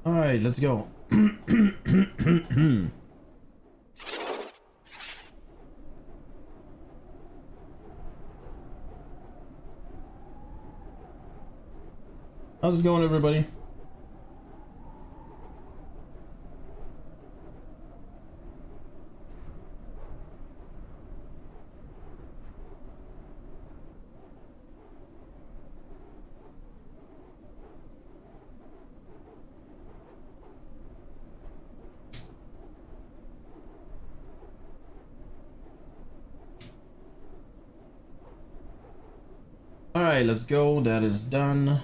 All right, let's go. How's it going, everybody? All right, let's go. That is done.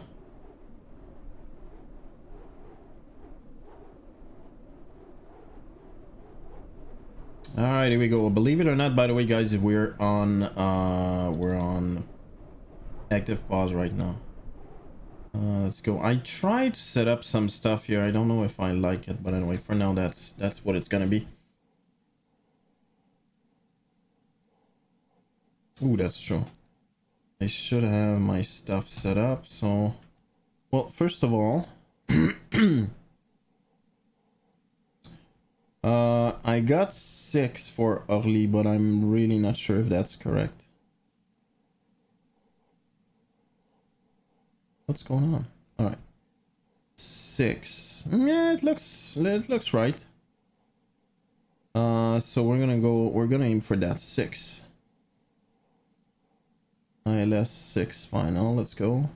All right, here we go. Believe it or not, by the way, guys, we're on active pause right now. Let's go. I tried to set up some stuff here. I don't know if I like it, but anyway, for now, that's what it's gonna be. Ooh, that's true. I should have my stuff set up. So, well, first of all, I got 6 for Orly, but I'm really not sure if that's correct. What's going on? All right, 6. Yeah, it looks right. So we're gonna aim for that 6. ILS 6 final. Let's go.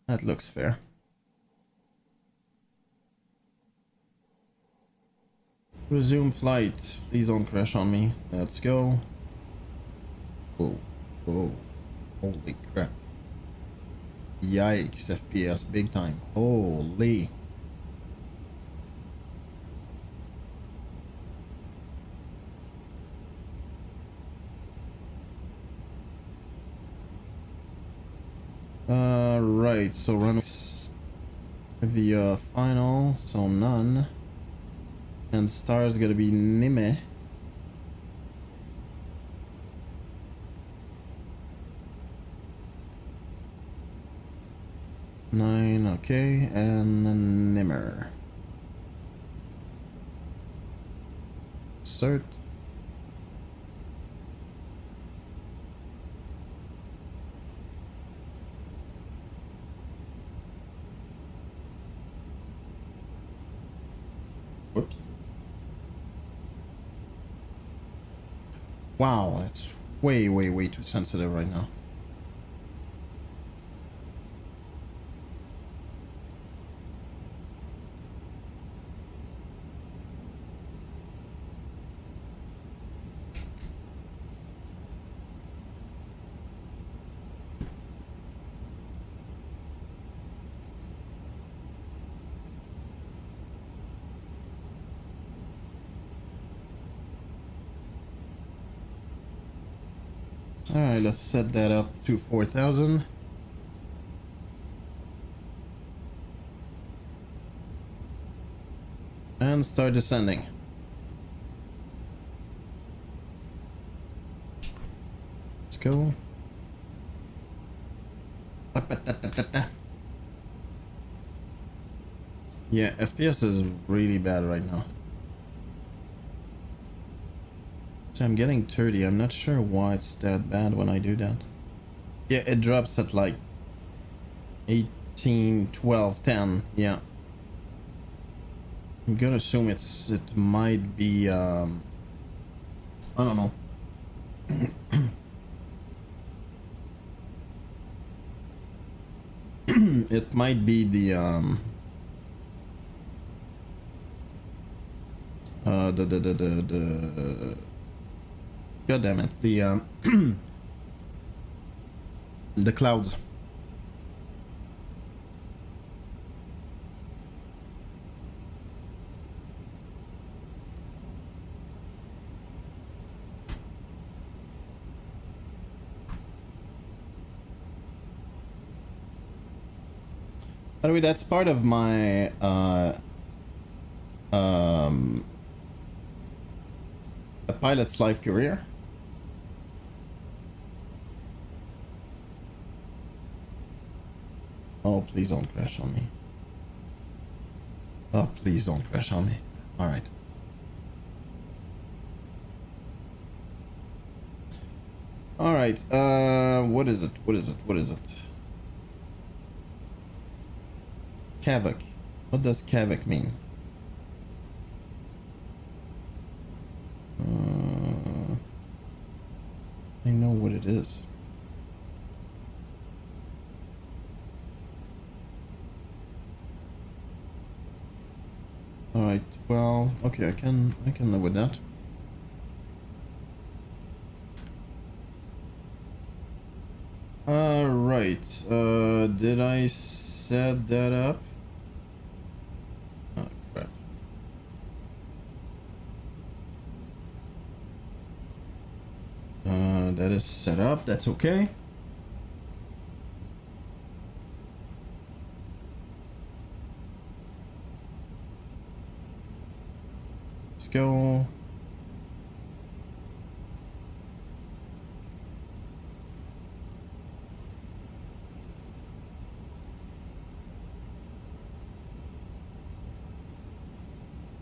That looks fair. Resume flight. Please don't crash on me. Let's go. Whoa. Whoa. Holy crap. Yikes, FPS big time. Holy. Right, so run via final, so none. And star is gonna be Nime. Nine, okay, and Nimmer. Cert. Whoops. Wow, that's way too sensitive right now. Alright, let's set that up to 4,000. And start descending. Let's go. Yeah, FPS is really bad right now. So I'm getting 30. I'm not sure why it's that bad when I do that. Yeah, it drops at like 18, 12, 10. Yeah. I'm gonna assume it might be I don't know. It might be the God damn it, the the clouds. By the way, that's part of my a pilot's life career. Oh, please don't crash on me. Oh, please don't crash on me. All right. All right. What is it? What is it? What is it? Kavak. What does Kavak mean? I know what it is. All right. Well, okay. I can live with that. Right. Did I set that up? Oh, crap. That is set up. That's okay. Let's go.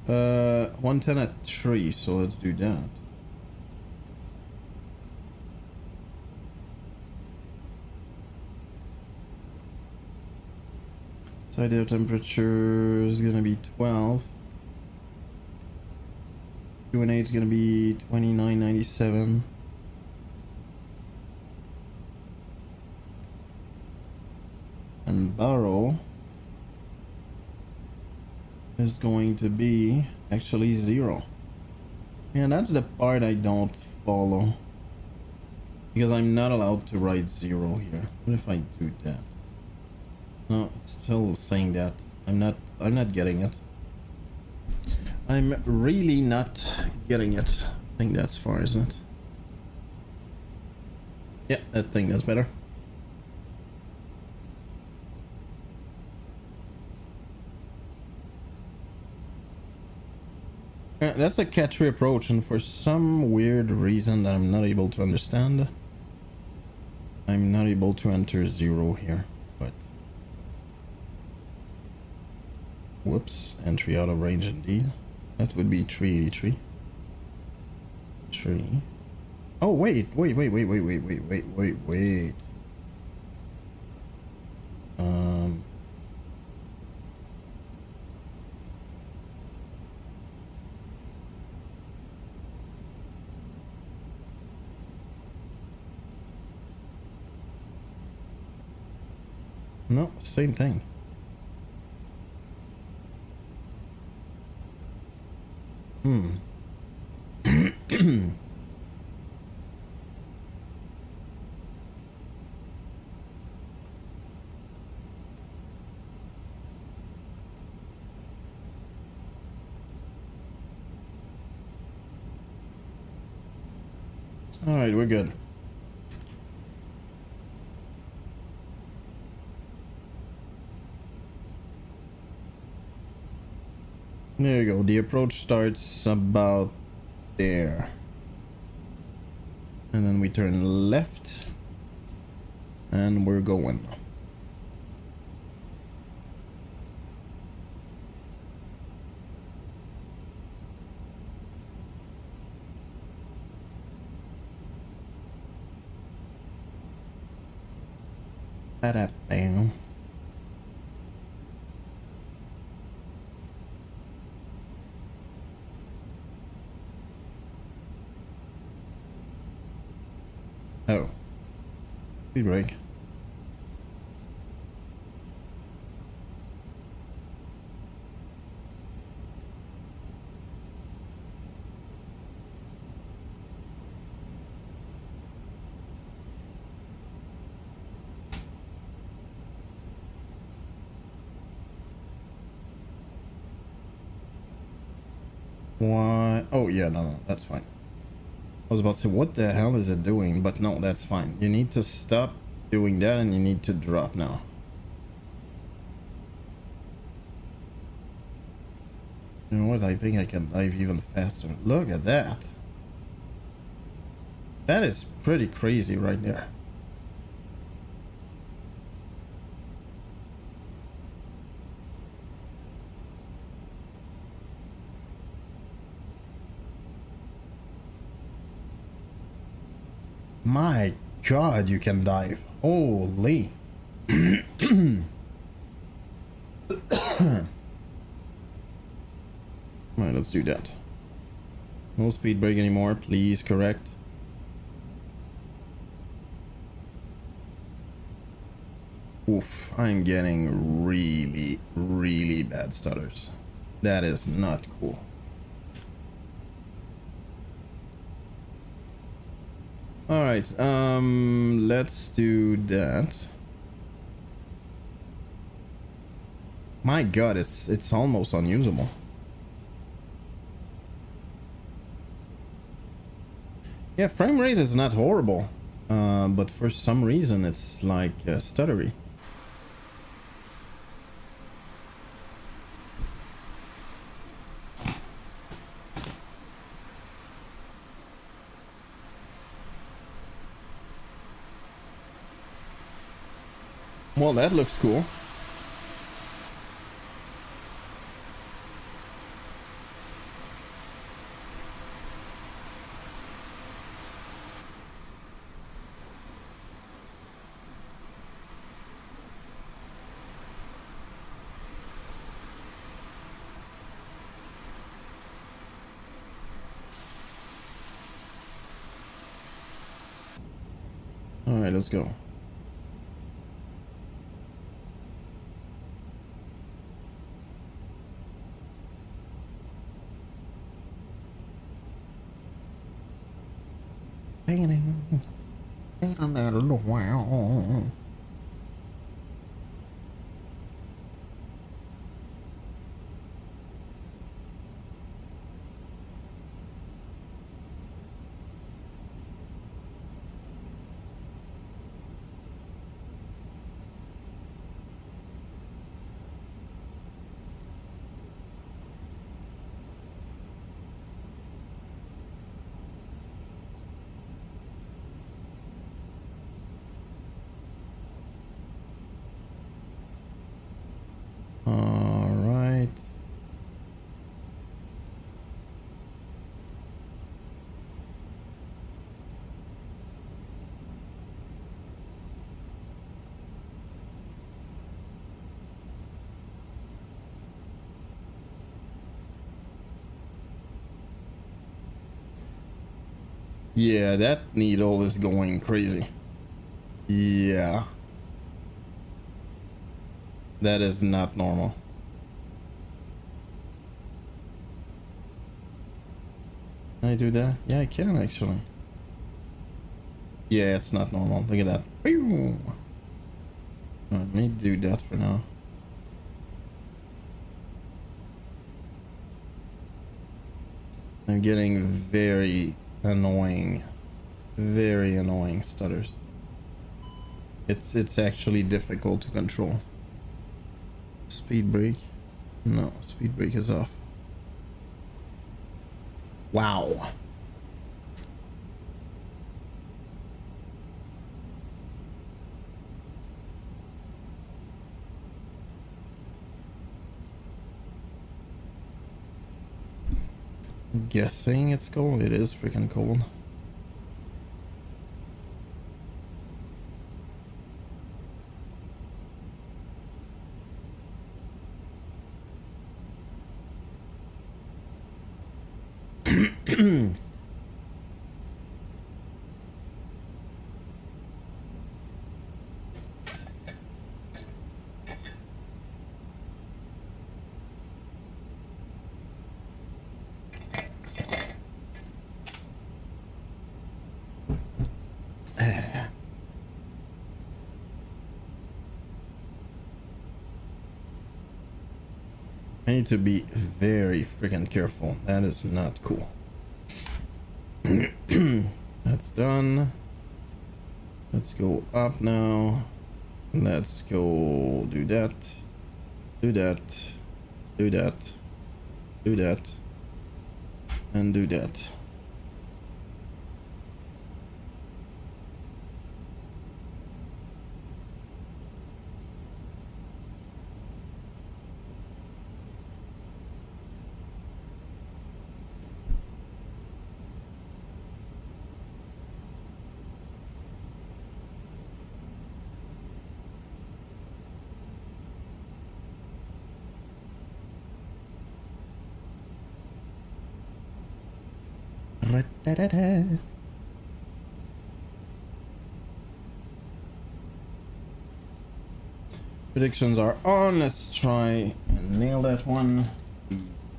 Uh, 110 at 3, so let's do that. Side air temperature is gonna be 12. Q&A is gonna be 29.97. And barrel is going to be actually 0. Yeah, that's the part I don't follow. Because I'm not allowed to write 0 here. What if I do that? No, it's still saying that. I'm not getting it. I'm really not getting it. I think that's far, isn't it? Yeah, I think that's better. That's a catch-free approach, and for some weird reason that I'm not able to understand, I'm not able to enter 0 here. But whoops, entry out of range indeed. That would be 383. 3. Oh wait. No, same thing. All right, we're good. There you go. The approach starts about there. And then we turn left. And we're going. Bam. Oh. Speed brake. Why? Oh, yeah, no, that's fine. I was about to say, what the hell is it doing? But no, that's fine. You need to stop doing that and you need to drop now. You know what? I think I can dive even faster. Look at that. That is pretty crazy right there. My god, you can dive. Holy. Alright, let's do that. No speed brake anymore, please correct. Oof, I'm getting really, really bad stutters. That is not cool. Alright, let's do that. My god, it's almost unusable. Yeah, frame rate is not horrible, but for some reason it's like stuttery. Well, that looks cool. All right, let's go. All right. Yeah, that needle is going crazy. Yeah. That is not normal. Can I do that? Yeah, I can actually. Yeah, it's not normal. Look at that. Let me do that for now. I'm getting very annoying stutters. It's actually difficult to control. Speed brake? No, speed brake is off. Wow. I'm guessing it's cold. It is freaking cold. I need to be very freaking careful. That is not cool. That's done. Let's go up now. Let's go do that. Do that. Do that. Do that. And do that. Predictions are on. Let's try and nail that one.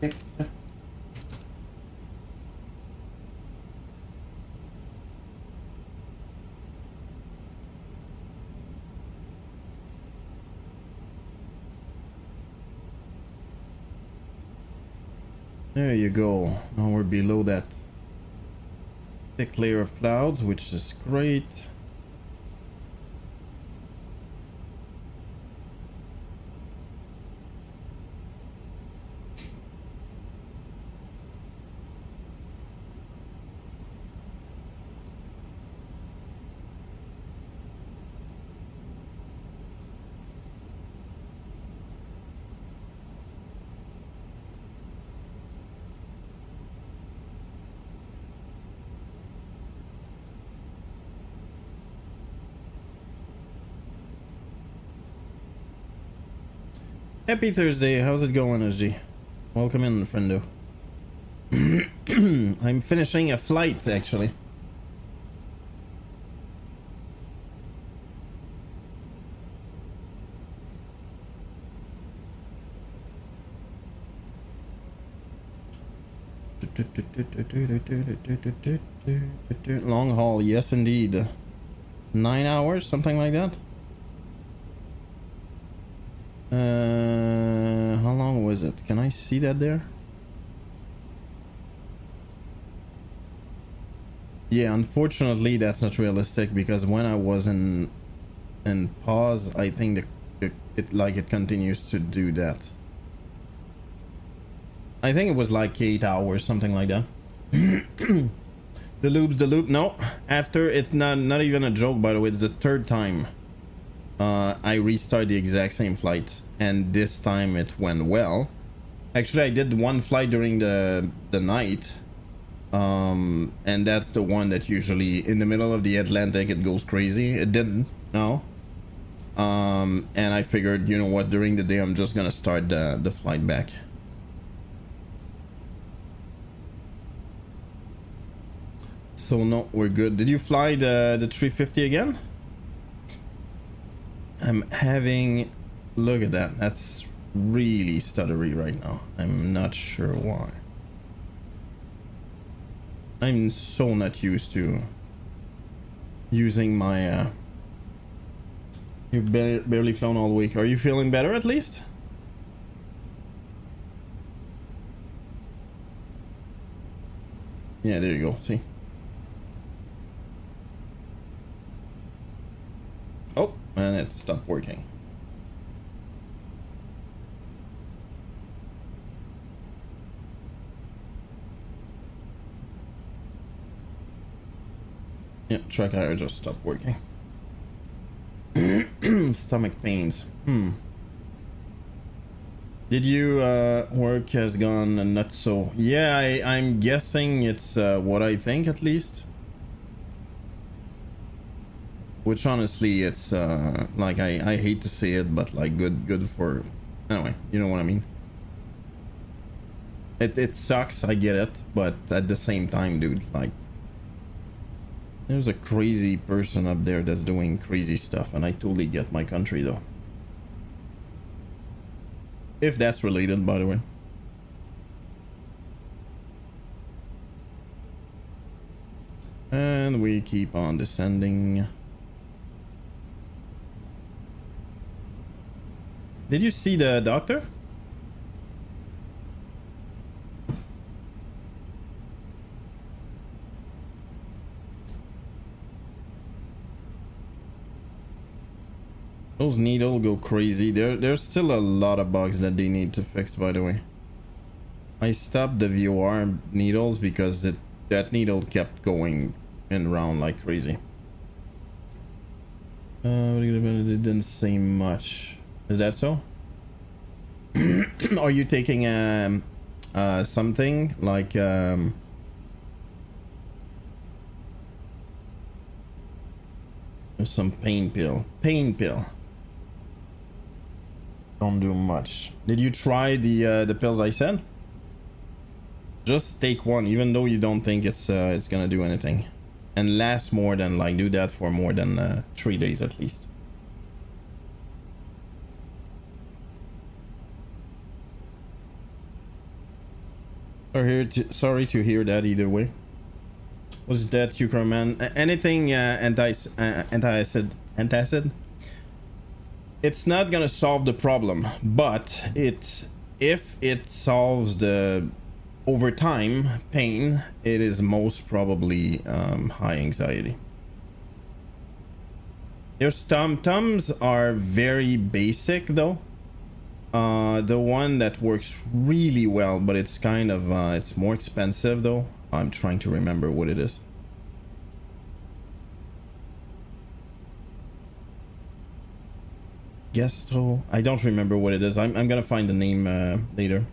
Picked. There you go. Now we're below that thick layer of clouds, which is great. Happy Thursday, how's it going, SG? Welcome in, friendo. I'm finishing a flight, actually. Long haul, yes indeed. 9 hours, something like that. How long was it? Can I see that there? Yeah, unfortunately that's not realistic, because when I was in pause, I think it continues to do that. I think it was like 8 hours, something like that. The loop. No, after, it's not even a joke, by the way. It's the third time I restart the exact same flight, and this time it went well. Actually, I did one flight during the night, and that's the one that usually in the middle of the Atlantic it goes crazy. It didn't, no. And I figured, you know what, during the day I'm just gonna start the flight back. So no, we're good. Did you fly the 350 again? I'm having, look at that, that's really stuttery right now. I'm not sure why. I'm so not used to using my you've barely flown all week. Are you feeling better at least? Yeah, there you go, see. Oh, and it stopped working. Yeah, track IR just stopped working. Stomach pains. Did you work has gone not so? Yeah, I'm guessing it's what I think, at least. Which honestly, it's like I hate to say it, but like good for, anyway, you know what I mean. It sucks, I get it, but at the same time, dude, like, there's a crazy person up there that's doing crazy stuff, and I totally get my country though. If that's related, by the way. And we keep on descending. Did you see the doctor? Those needles go crazy. There's still a lot of bugs that they need to fix, by the way. I stopped the VOR needles because that needle kept going and round like crazy. It didn't say much. Is that so? Are you taking something like some pain pill? Don't do much. Did you try the pills I said? Just take one, even though you don't think it's gonna do anything, and last more than, like, do that for more than 3 days at least. Sorry to hear that either way. Was that Ukraine? Anything antacid? It's not gonna solve the problem, but if it solves the over time pain, it is most probably high anxiety. Their tums are very basic though. The one that works really well, but it's kind of it's more expensive though. I'm trying to remember what it is. Gastro, I don't remember what it is. I'm gonna find the name later.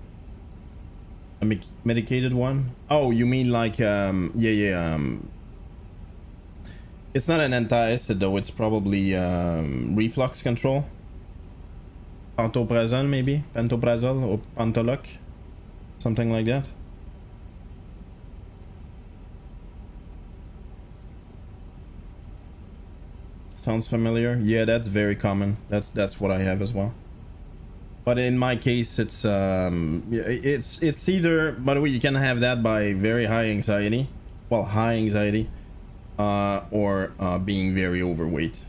A medicated one? Oh, you mean like it's not an antacid though, it's probably reflux control. Pantoprazole maybe? Pantoprazole or Peerluk? Something like that. Sounds familiar. Yeah, that's very common. That's what I have as well. But in my case, it's either, by the way, you can have that by very high anxiety, well, high anxiety, or being very overweight.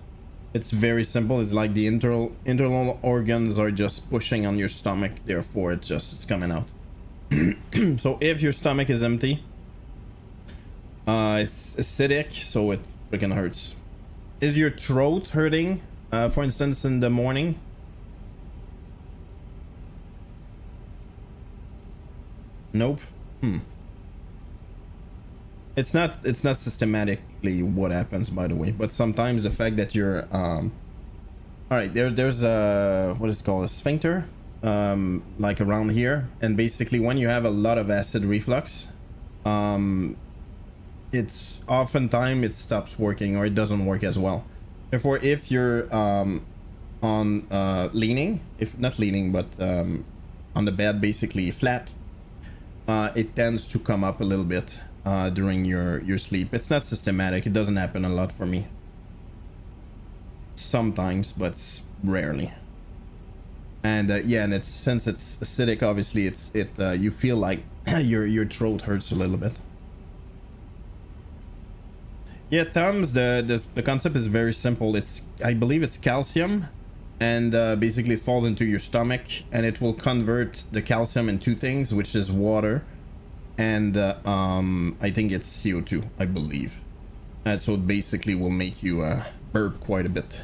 It's very simple. It's like the internal organs are just pushing on your stomach, therefore it's coming out. So if your stomach is empty, it's acidic, so it freaking hurts. Is your throat hurting, for instance, in the morning? Nope. It's not systematically what happens, by the way, but sometimes the fact that you're all right, there's a, what is it called, a sphincter, like around here, and basically when you have a lot of acid reflux, it's oftentimes it stops working or it doesn't work as well. Therefore, if you're on leaning, if not leaning but on the bed, basically flat, it tends to come up a little bit during your sleep. It's not systematic. It doesn't happen a lot for me. Sometimes, but rarely. And yeah, and it's, since it's acidic, obviously you feel like your throat hurts a little bit. Yeah, Tums, the concept is very simple. I believe it's calcium, and basically it falls into your stomach, and it will convert the calcium in two things, which is water and I think it's CO2, I believe. And so it basically will make you burp quite a bit,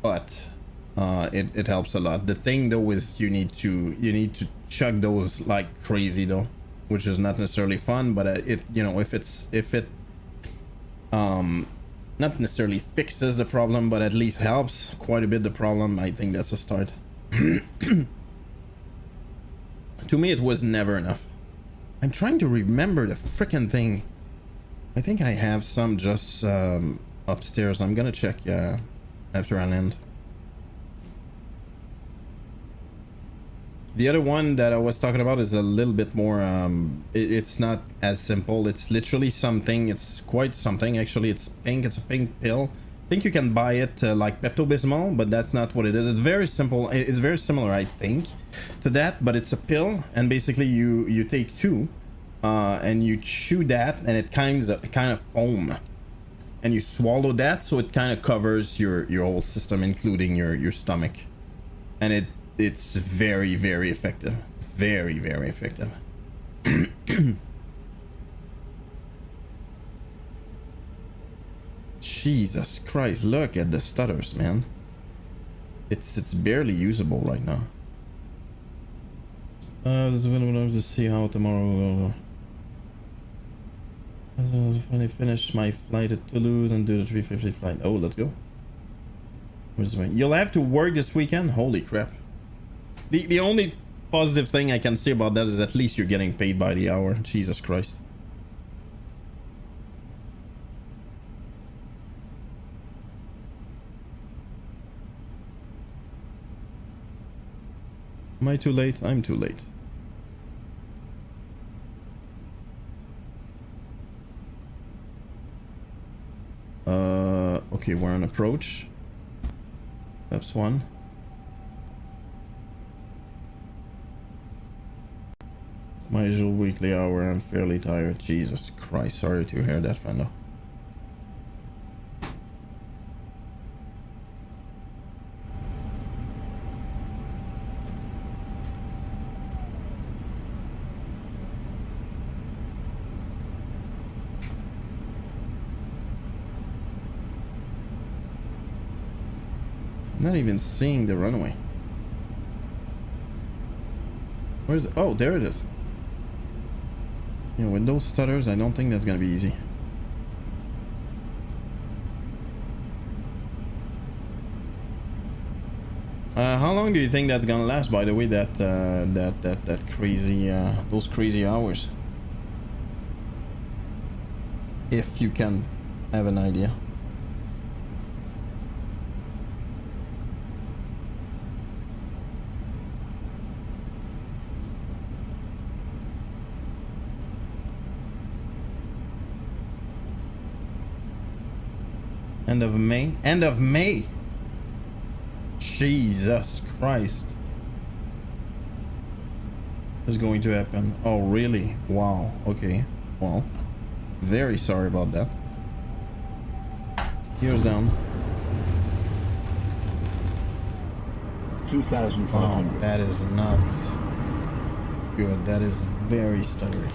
but it helps a lot. The thing though is you need to chug those like crazy though, which is not necessarily fun, but it, you know, if it not necessarily fixes the problem, but at least helps quite a bit the problem, I think that's a start. To me it was never enough. I'm trying to remember the freaking thing. I think I have some just upstairs. I'm gonna check after I land. The other one that I was talking about is a little bit more it's not as simple. It's literally something, it's quite something actually. It's pink, it's a pink pill. I think you can buy it like Pepto-Bismol, but that's not what it is. It's very simple. It's very similar, I think, to that, but it's a pill, and basically you take two and you chew that, and it kind of foam, and you swallow that, so it kind of covers your whole system, including your stomach, and it's very, very effective. Very, very effective. Jesus Christ, look at the stutters, man. It's barely usable right now. This is to see how tomorrow will finally finish my flight at Toulouse and do the 350 flight. Oh, let's go. Where's my... You'll have to work this weekend? Holy crap. The only positive thing I can say about that is at least you're getting paid by the hour. Jesus Christ. Am I too late? I'm too late. Okay, we're on approach. That's one. My usual weekly hour, I'm fairly tired. Jesus Christ, sorry to hear that, Fendo. I'm not even seeing the runway. Where's it? Oh, there it is. You know, with those stutters, I don't think that's gonna be easy. How long do you think that's gonna last? By the way, that crazy, those crazy hours. If you can have an idea. End of May? End of May! Jesus Christ. What's going to happen? Oh, really? Wow. Okay. Well, very sorry about that. Here's down. 2,500. Oh, that is not good. That is very stuttery.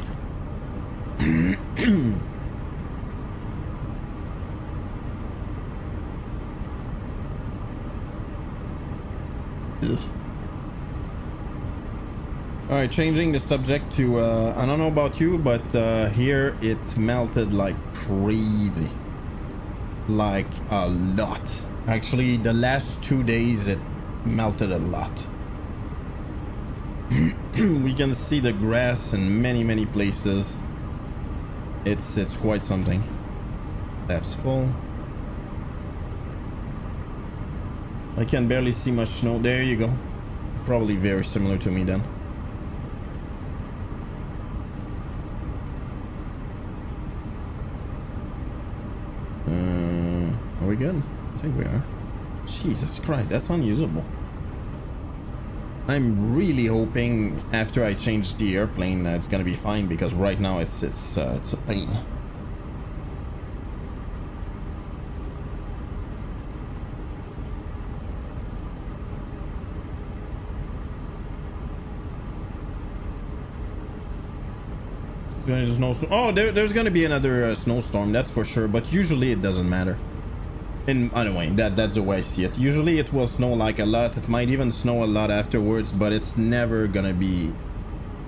Alright, changing the subject to, I don't know about you, but here it melted like crazy. Like a lot. Actually, the last 2 days it melted a lot. We can see the grass in many places. It's quite something. Taps full. I can barely see much snow. There you go. Probably very similar to me then. Are we good? I think we are. Jesus Christ, that's unusable. I'm really hoping after I change the airplane it's gonna be fine, because right now it's a pain. Oh, there's gonna be another snowstorm, that's for sure, but usually it doesn't matter. And anyway, that's the way I see it. Usually it will snow like a lot. It might even snow a lot afterwards, but it's never gonna be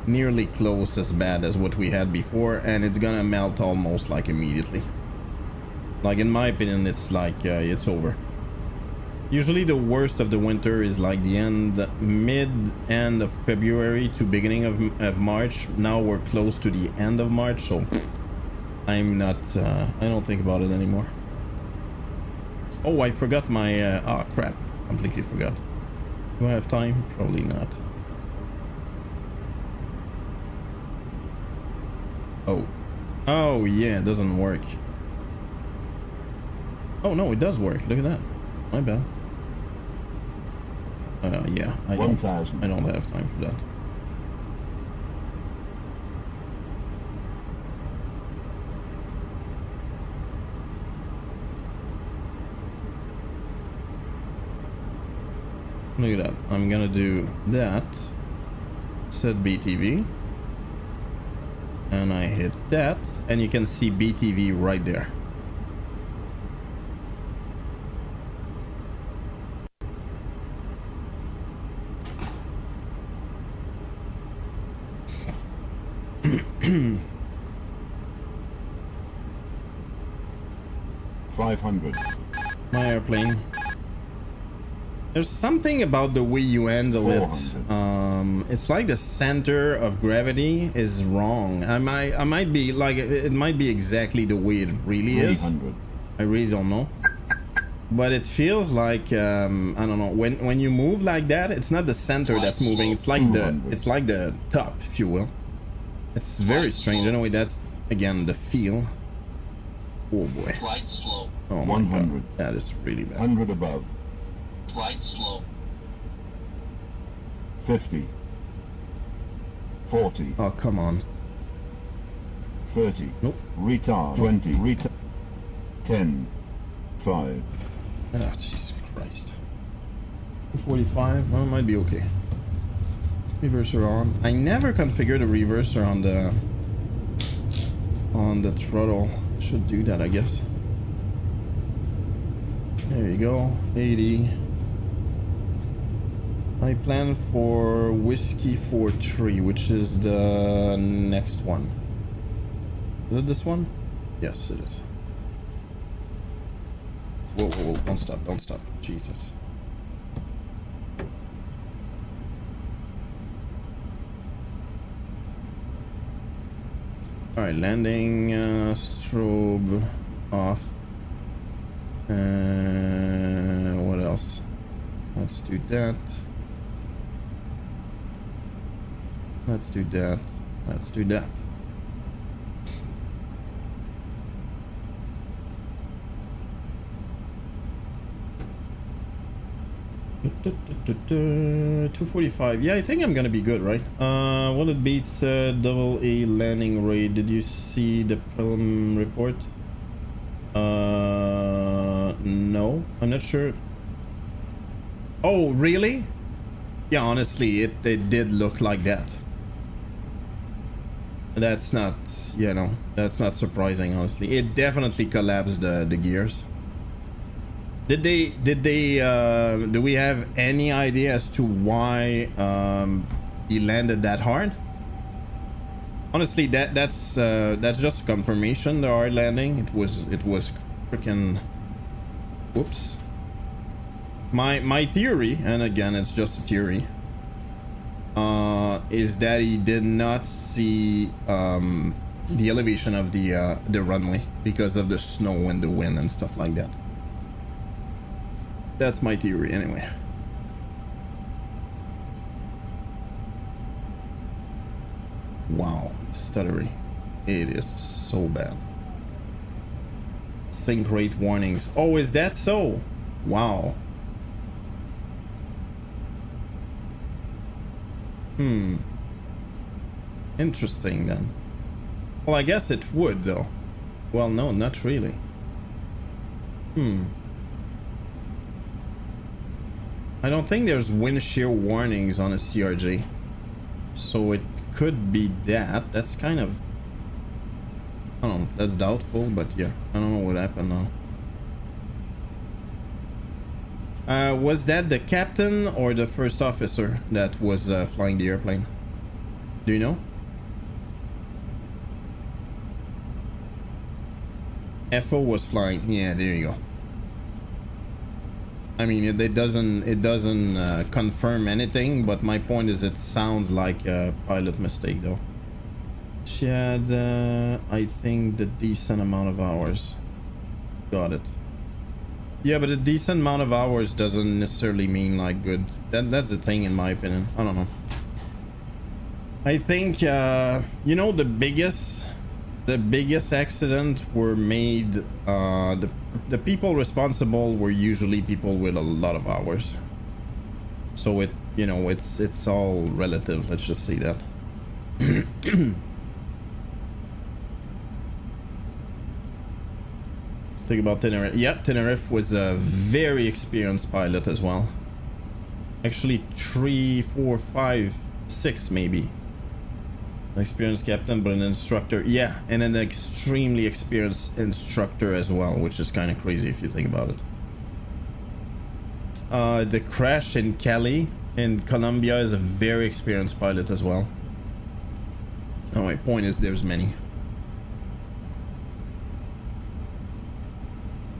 nearly close as bad as what we had before, and it's gonna melt almost like immediately. Like, in my opinion, it's like it's over. Usually the worst of the winter is like the mid-end of February to beginning of March. Now we're close to the end of March, so I'm not, I don't think about it anymore. Oh, I forgot my, crap. Completely forgot. Do I have time? Probably not. Oh. Oh, yeah, it doesn't work. Oh, no, it does work. Look at that. My bad. Yeah, I don't have time for that. Look at that. I'm gonna do that. Set BTV. And I hit that, and you can see BTV right there. $500. My airplane. There's something about the way you handle it. It's like the center of gravity is wrong. I might be like, it might be exactly the way it really is. I really don't know. But it feels like I don't know, when you move like that, it's not the center that's moving. It's like the top, if you will. It's very strange. Anyway, that's again the feel. Oh boy. Right slope. Oh my 100. god. That is really bad. 100 above. Right slope. 50. 40. Oh, come on. 30. Nope. Retard. 20. Retard. 10. 5. Oh, Jesus Christ. 245. Well, it might be okay. Reverser on. I never configured a reverser on the throttle. Should do that, I guess. There you go. 80. I plan for Whiskey 43, which is the next one. Is it this one? Yes, it is. Whoa, whoa, whoa. Don't stop, don't stop. Jesus. Alright, landing, strobe off. What else? Let's do that. Let's do that. Let's do that. $245. Yeah, I think I'm gonna be good, right? Well, it beats double A landing rate. Did you see the prelim report? No, I'm not sure. Oh, really? Yeah, honestly, it did look like that. That's not, you know, that's not surprising, honestly. It definitely collapsed the gears. Do we have any idea as to why he landed that hard? Honestly, that's just confirmation. The hard landing. It was freaking. Whoops. My theory, and again, it's just a theory, is that he did not see the elevation of the runway because of the snow and the wind and stuff like that. That's my theory, anyway. Wow, it's stuttery. It is so bad. Sync rate warnings. Oh, is that so? Wow. Interesting then. Well, I guess it would though. Well, no, not really. I don't think there's wind shear warnings on a CRJ. So it could be that. That's kind of... I don't know. That's doubtful, but yeah. I don't know what happened now. Was that the captain or the first officer that was flying the airplane? Do you know? FO was flying. Yeah, there you go. I mean, it doesn't confirm anything, but my point is it sounds like a pilot mistake though. She had, I think, the decent amount of hours. Got it. Yeah, but a decent amount of hours doesn't necessarily mean like good. That's the thing, in my opinion. I don't know. I think, you know, the biggest accident were made, the people responsible were usually people with a lot of hours. So it, you know, it's all relative, let's just say that. Think about Tenerife. Yeah, Tenerife was a very experienced pilot as well. Actually 3, 4, 5, 6 maybe. An experienced captain, but an instructor. Yeah, and an extremely experienced instructor as well, which is kind of crazy if you think about it. The crash in Cali in Colombia is a very experienced pilot as well. Oh, my point is there's many.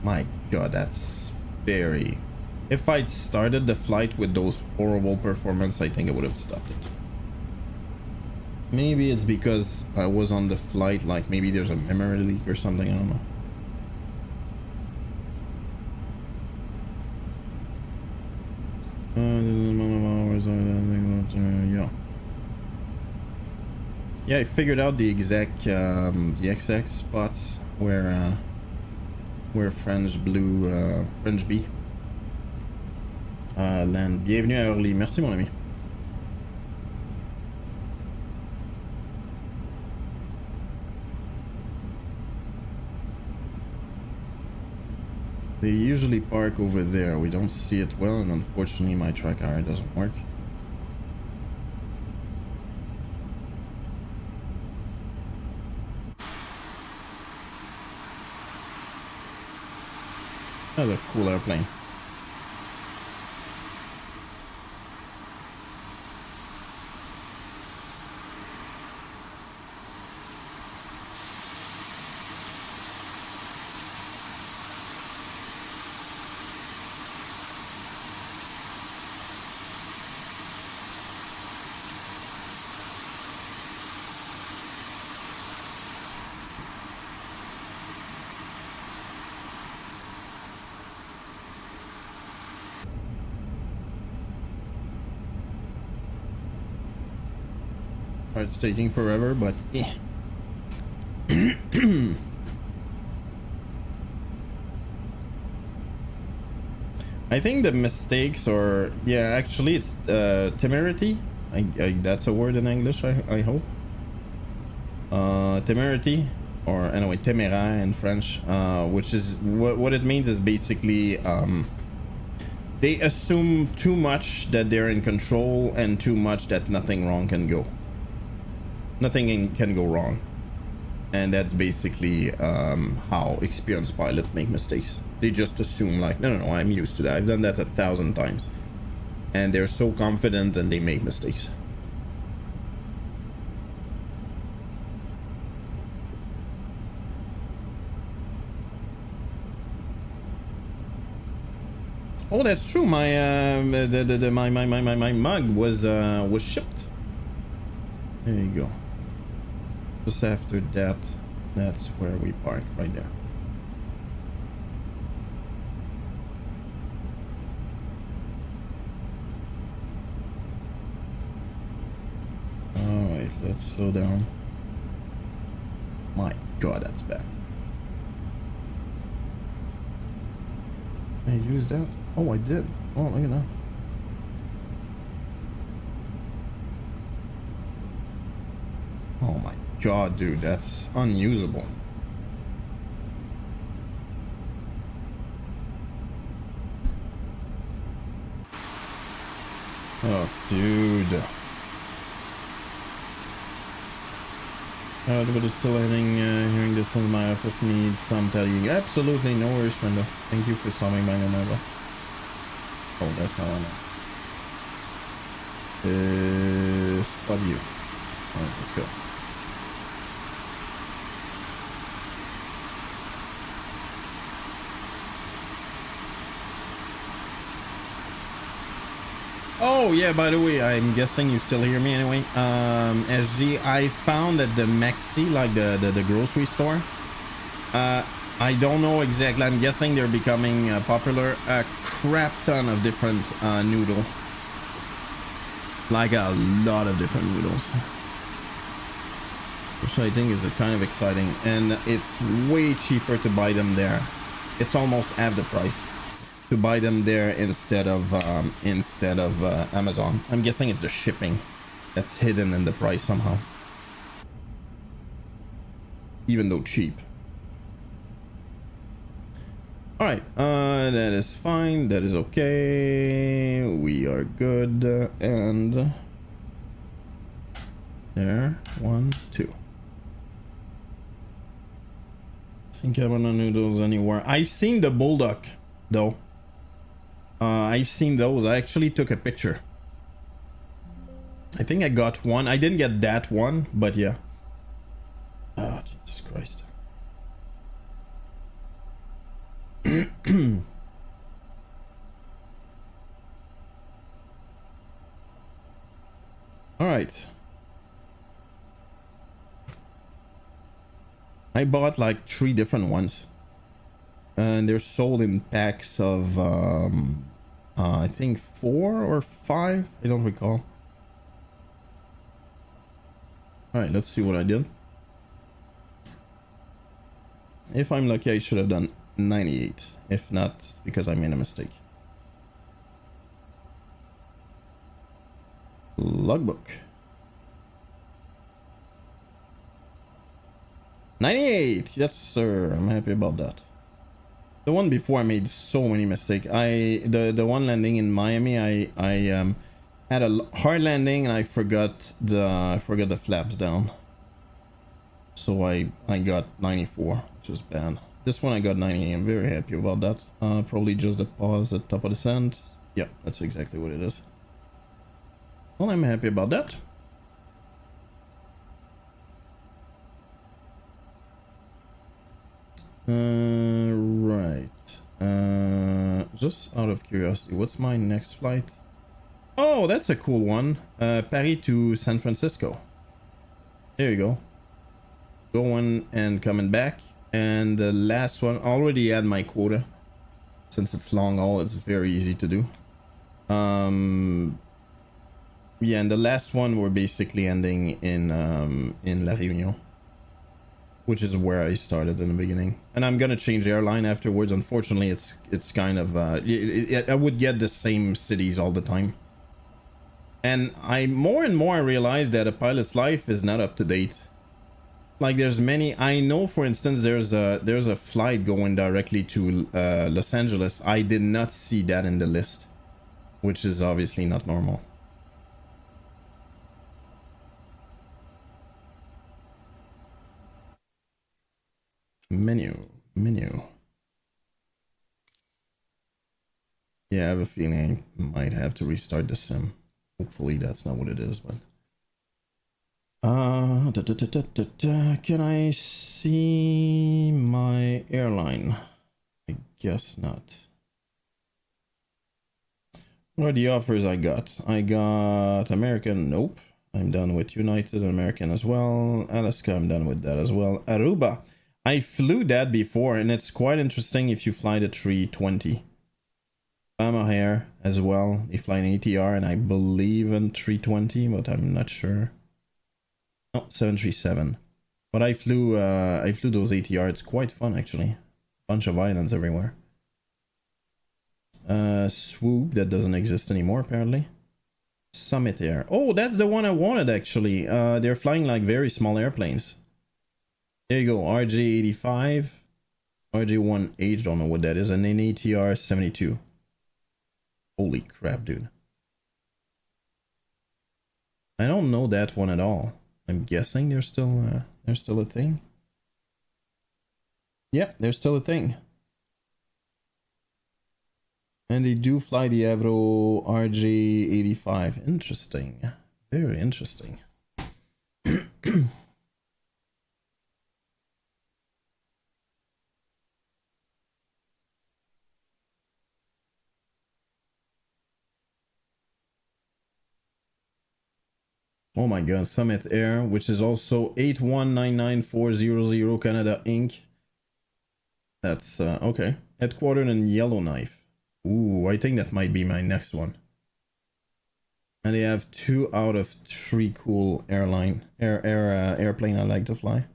My god, that's very... If I'd started the flight with those horrible performance, I think I would have stopped it. Maybe it's because I was on the flight, like maybe there's a memory leak or something, I don't know. Yeah. Yeah, I figured out the exact spots where We're French Blue, French B. Land. Bienvenue à Orly. Merci mon ami. They usually park over there. We don't see it well, and unfortunately my track hour doesn't work. That's a cool airplane. It's taking forever, but yeah. I think the mistakes are, yeah, actually it's temerity. That's a word in English, I hope. Temerity, or anyway, téméraire in French, which is what it means is basically they assume too much that they're in control and too much that nothing wrong can go. Nothing can go wrong, and that's basically how experienced pilots make mistakes. They just assume like, no, I'm used to that. I've done that 1,000 times, and they're so confident and they make mistakes. Oh, that's true. My my mug was shipped. There you go. Just after that, that's where we park, right there. Alright, let's slow down. My god, that's bad. I used that? Oh, I did. Oh, look at that. Oh my god, dude, that's unusable. Oh, dude. Everybody's still hearing this in my office needs some telling you. Absolutely, no worries, friendo. Thank you for stopping by, no matter. Oh, that's not on it. Spot you. Alright, let's go. Oh yeah, by the way, I'm guessing you still hear me anyway. SG, I found at the Maxi, like the grocery store. I don't know exactly. I'm guessing they're becoming popular. A crap ton of different noodle. Like a lot of different noodles. Which I think is kind of exciting. And it's way cheaper to buy them there. It's almost half the price to buy them there instead of Amazon. I'm guessing it's the shipping that's hidden in the price somehow. Even though cheap. Alright, that is fine. That is okay. We are good. And there. 1, 2. Seen cabinet noodles anywhere. I've seen the bulldog though. I've seen those. I actually took a picture. I think I got one. I didn't get that one, but yeah. Oh, Jesus Christ. All right. I bought like 3 different ones. And they're sold in packs of I think 4 or 5, I don't recall. All right, let's see what I did. If I'm lucky, I should have done 98. If not, because I made a mistake. Logbook. 98. Yes, sir. I'm happy about that. The one before I made so many mistakes. The one landing in Miami, I had a hard landing and I forgot the flaps down. So I got 94, which was bad. This one I got 98. I'm very happy about that. Probably just the pause at the top of the sand. Yeah, that's exactly what it is. Well, I'm happy about that. Right. Just out of curiosity, what's my next flight? Oh, that's a cool one. Paris to San Francisco. There you go. Going and coming back. And the last one, I already had my quota. Since it's long haul, it's very easy to do. Yeah, and the last one we're basically ending in La Réunion, which is where I started in the beginning. And I'm gonna change airline afterwards. Unfortunately, it's kind of I would get the same cities all the time. And I more and more realize that a pilot's life is not up to date. Like there's many, I know for instance there's a flight going directly to Los Angeles. I did not see that in the list, which is obviously not normal. Menu. Yeah, I have a feeling I might have to restart the sim. Hopefully that's not what it is, but can I see my airline? I guess not. What are the offers I got? I got American, nope. I'm done with United, American as well. Alaska, I'm done with that as well. Aruba, I flew that before and it's quite interesting if you fly the 320. Air as well. They fly an ATR and I believe in 320, but I'm not sure. Oh, 737. But I flew those ATR. It's quite fun actually. Bunch of islands everywhere. Swoop, that doesn't exist anymore apparently. Summit Air. Oh, that's the one I wanted actually. They're flying like very small airplanes. There you go. RJ85. RJ1H, don't know what that is. And then ATR 72. Holy crap, dude. I don't know that one at all. I'm guessing they're still a thing. Yeah, they're still a thing. And they do fly the Avro RJ85. Interesting. Very interesting. Oh my god, Summit Air, which is also 8199400 Canada Inc. That's okay. Headquartered in Yellowknife. Ooh, I think that might be my next one. And they have 2 out of 3 cool airplane I like to fly.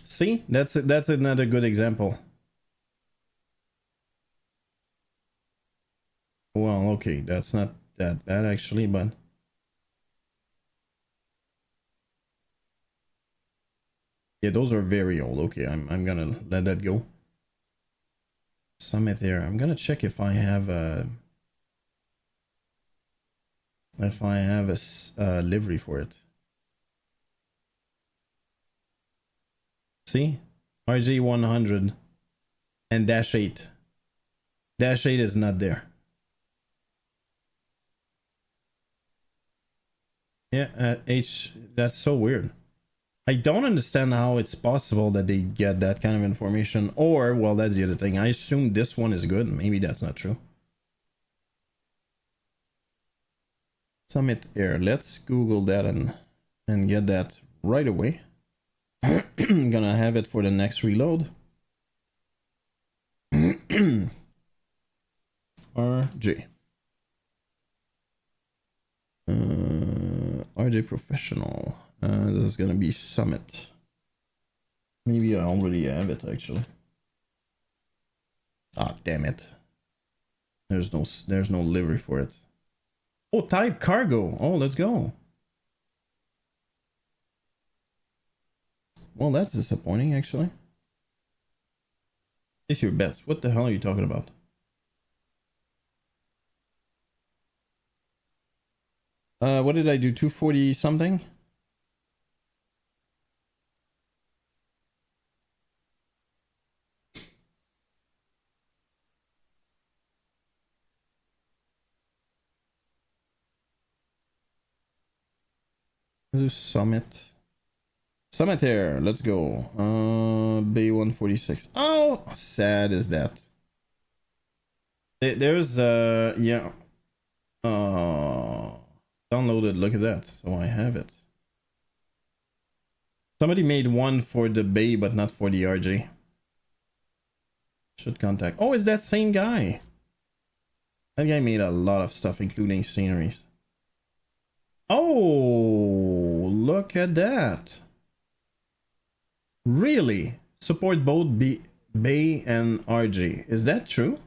See, that's another good example. Well, okay, that's not that bad actually, but yeah, those are very old. Okay, I'm gonna let that go. Summit there. I'm gonna check if I have a livery for it. See, RG100 and dash 8. Dash 8 is not there. Yeah, H. That's so weird. I don't understand how it's possible that they get that kind of information. Or, well, that's the other thing. I assume this one is good. Maybe that's not true. Summit Air. Let's Google that and get that right away. I'm gonna have it for the next reload. RJ. RJ Professional. This is gonna be Summit. Maybe I already have it actually. Ah, damn it. There's no livery for it. Oh, type cargo. Oh, let's go. Well, that's disappointing actually. Place your bets. What the hell are you talking about? What did I do? 240 something? Summit. Summit Air. Let's go. Bay 146. Oh, how sad is that? There's yeah. Downloaded. Look at that. So I have it. Somebody made one for the Bay, but not for the RJ. Should contact. Oh, it's that same guy. That guy made a lot of stuff, including sceneries. Oh, look at that. Really? Support both Bay and RJ. Is that true?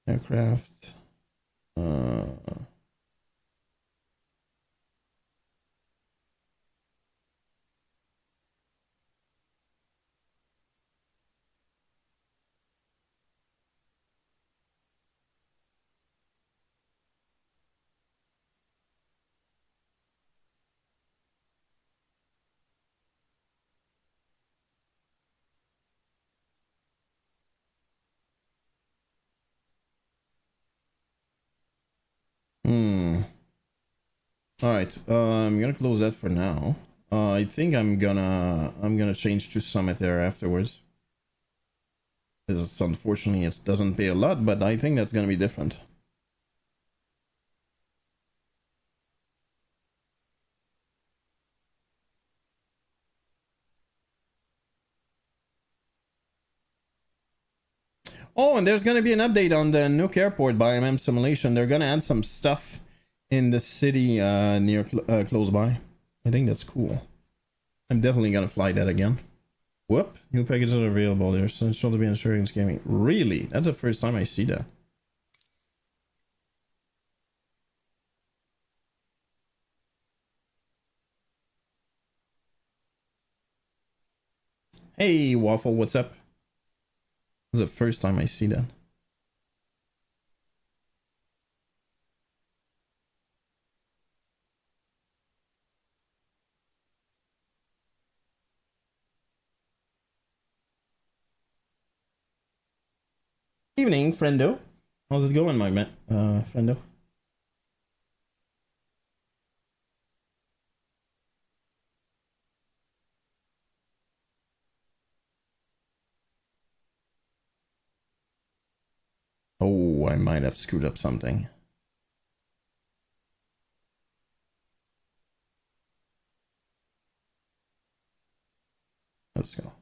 Aircraft. All right. I'm gonna close that for now. I think I'm gonna change to Summit Air afterwards. Because unfortunately it doesn't pay a lot, but I think that's gonna be different. Oh, and there's gonna be an update on the Nuke Airport by MM Simulation. They're gonna add some stuff in the city near close by. I think that's cool. I'm definitely gonna fly that again. Whoop! New packages are available. They're essential to be insurance gaming. Really? That's the first time I see that. Hey, Waffle, what's up? This is the first time I see that. Evening, friendo. How's it going, my man? Friendo. Oh, I might have screwed up something. Let's go.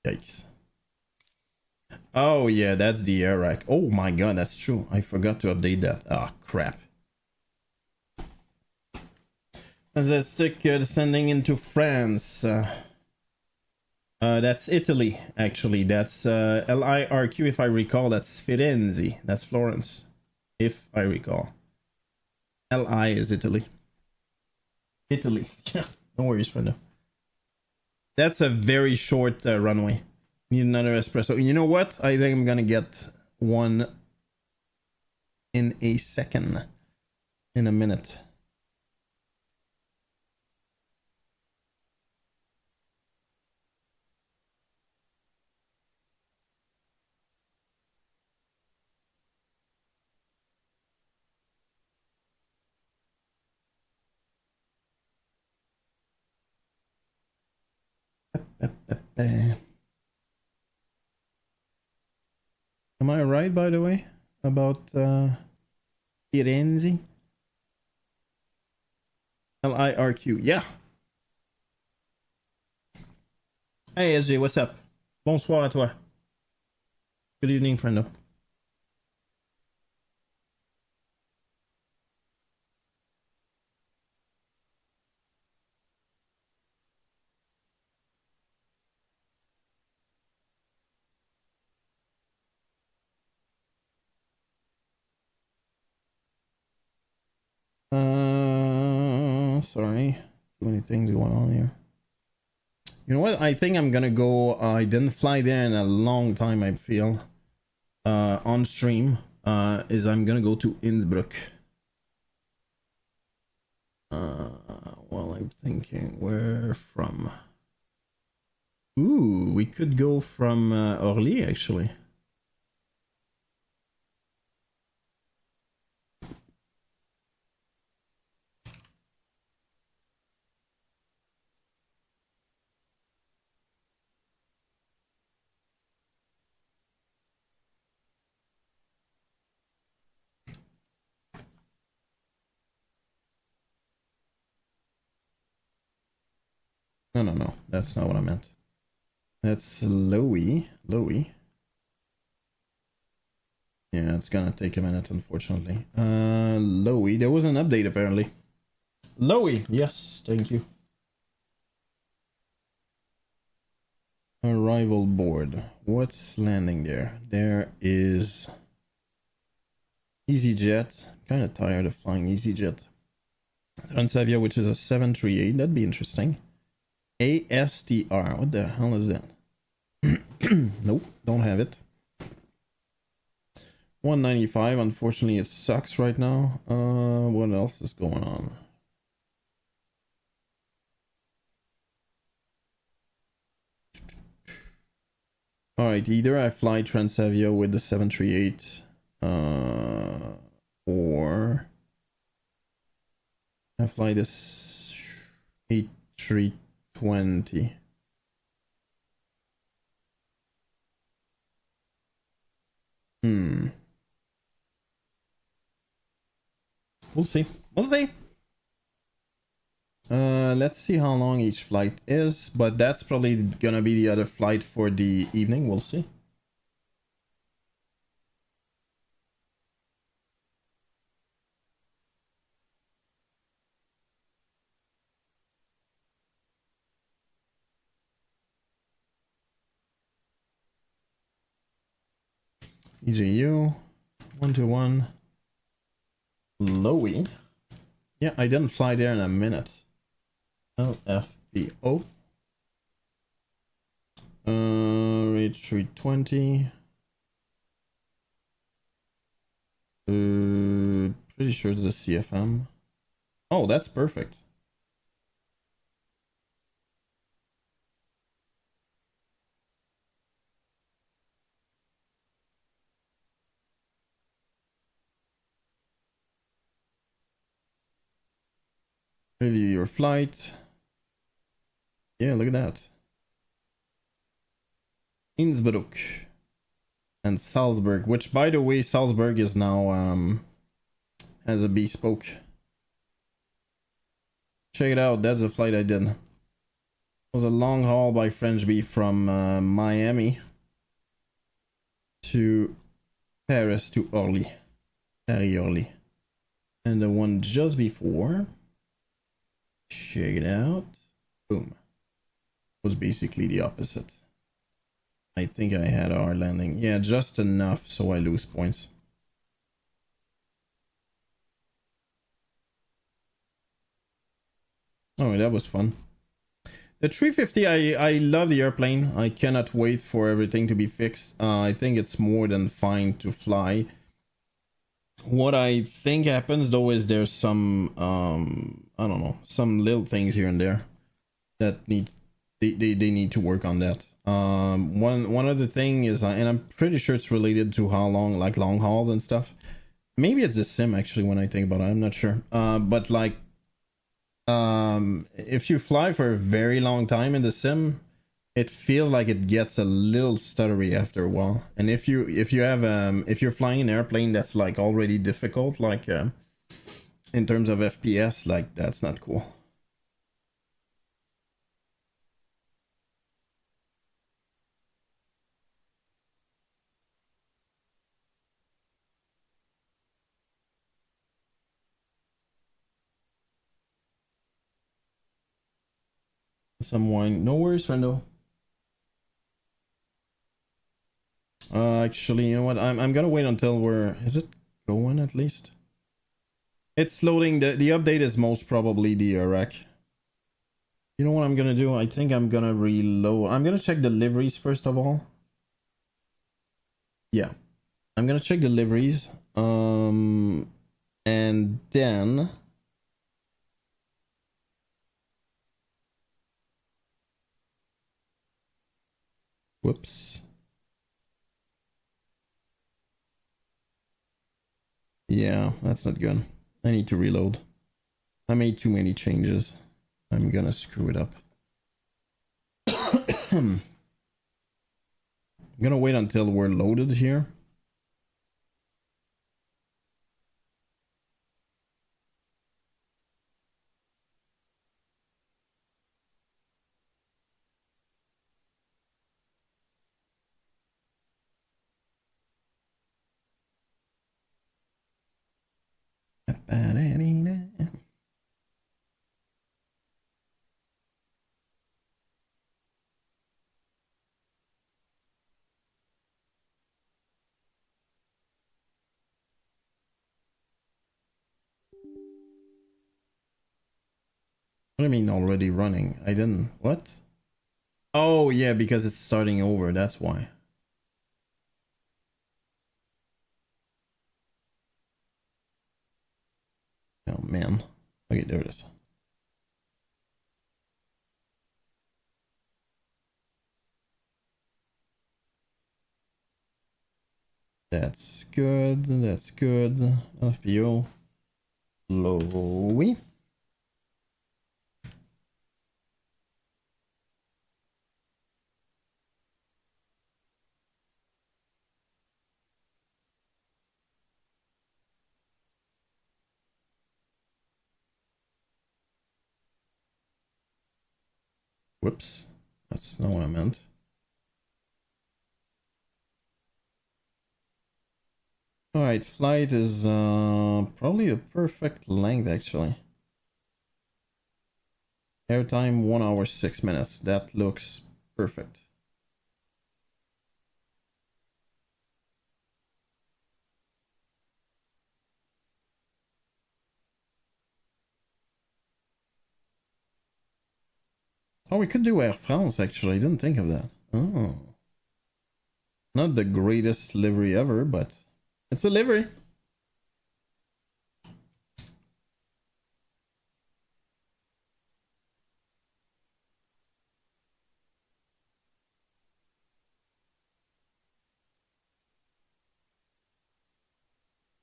Yikes. Oh yeah, that's the air rack. Oh my god, that's true. I forgot to update that. Ah, crap. Fantastic, descending into France. That's Italy, actually. That's LIRQ, if I recall. That's Firenze. That's Florence, if I recall. LI is Italy. Italy. No worries, friend. That's a very short runway. Need another espresso. You know what? I think I'm gonna get one in a second. In a minute. Come Am I right, by the way, about Firenze? LIRQ, yeah. Hey SG, what's up? Bonsoir à toi. Good evening, friendo. Sorry. Too many things going on here. You know what? I think I'm gonna go. I didn't fly there in a long time, I feel. On stream. Is I'm gonna go to Innsbruck. Well, I'm thinking where from. Ooh, we could go from Orly actually. No, that's not what I meant. That's Lowy. Yeah, it's gonna take a minute, unfortunately. Lowy, there was an update apparently. Lowy, yes, thank you. Arrival board. What's landing there? There is EasyJet. Kind of tired of flying EasyJet. Transavia, which is a 738. That'd be interesting. ASTR. What the hell is that? Nope, don't have it. 195. Unfortunately, it sucks right now. What else is going on? All right, either I fly Transavia with the 738, or I fly this A320. We'll see. Let's see how long each flight is, but that's probably gonna be the other flight for the evening. We'll see. EJU 121 Lowy. Yeah, I didn't fly there in a minute. LFBO. Rate 320. Pretty sure it's the CFM. Oh, that's perfect. Review your flight. Yeah, look at that. Innsbruck and Salzburg, which by the way, Salzburg is now has a bespoke. Check it out, that's the flight I did. It was a long haul by French Bee from Miami to Paris to Orly. Paris Orly. And the one just before, check it out, boom, was basically the opposite. I think I had our landing, yeah, just enough so I lose points. Oh, that was fun. The 350, I love the airplane. I cannot wait for everything to be fixed. I think it's more than fine to fly. What I think happens though is there's some I don't know, some little things here and there that need they need to work on that. One other thing is, and I'm pretty sure it's related to how long, like long hauls and stuff. Maybe it's the sim actually when I think about it, I'm not sure. But like if you fly for a very long time in the sim, it feels like it gets a little stuttery after a while. And if you have if you're flying an airplane that's like already difficult, like in terms of FPS, like that's not cool. Some wine, no worries, friendo. Actually, you know what? I'm gonna wait until we're. Is it going at least? It's loading. The update is most probably the rack. You know what I'm gonna do? I think I'm gonna reload. I'm gonna check deliveries first of all. Yeah, I'm gonna check deliveries. And then. Whoops. Yeah, that's not good. I need to reload. I made too many changes. I'm gonna screw it up. I'm gonna wait until we're loaded here. What do you mean already running? I didn't. What? Oh, yeah, because it's starting over. That's why. Oh, man. Okay, there it is. That's good. That's good. FPO. Lowy. Whoops. That's not what I meant. Alright, flight is probably a perfect length actually. Airtime 1 hour 6 minutes. That looks perfect. Oh, we could do Air France actually. I didn't think of that. Oh. Not the greatest livery ever, but it's a livery.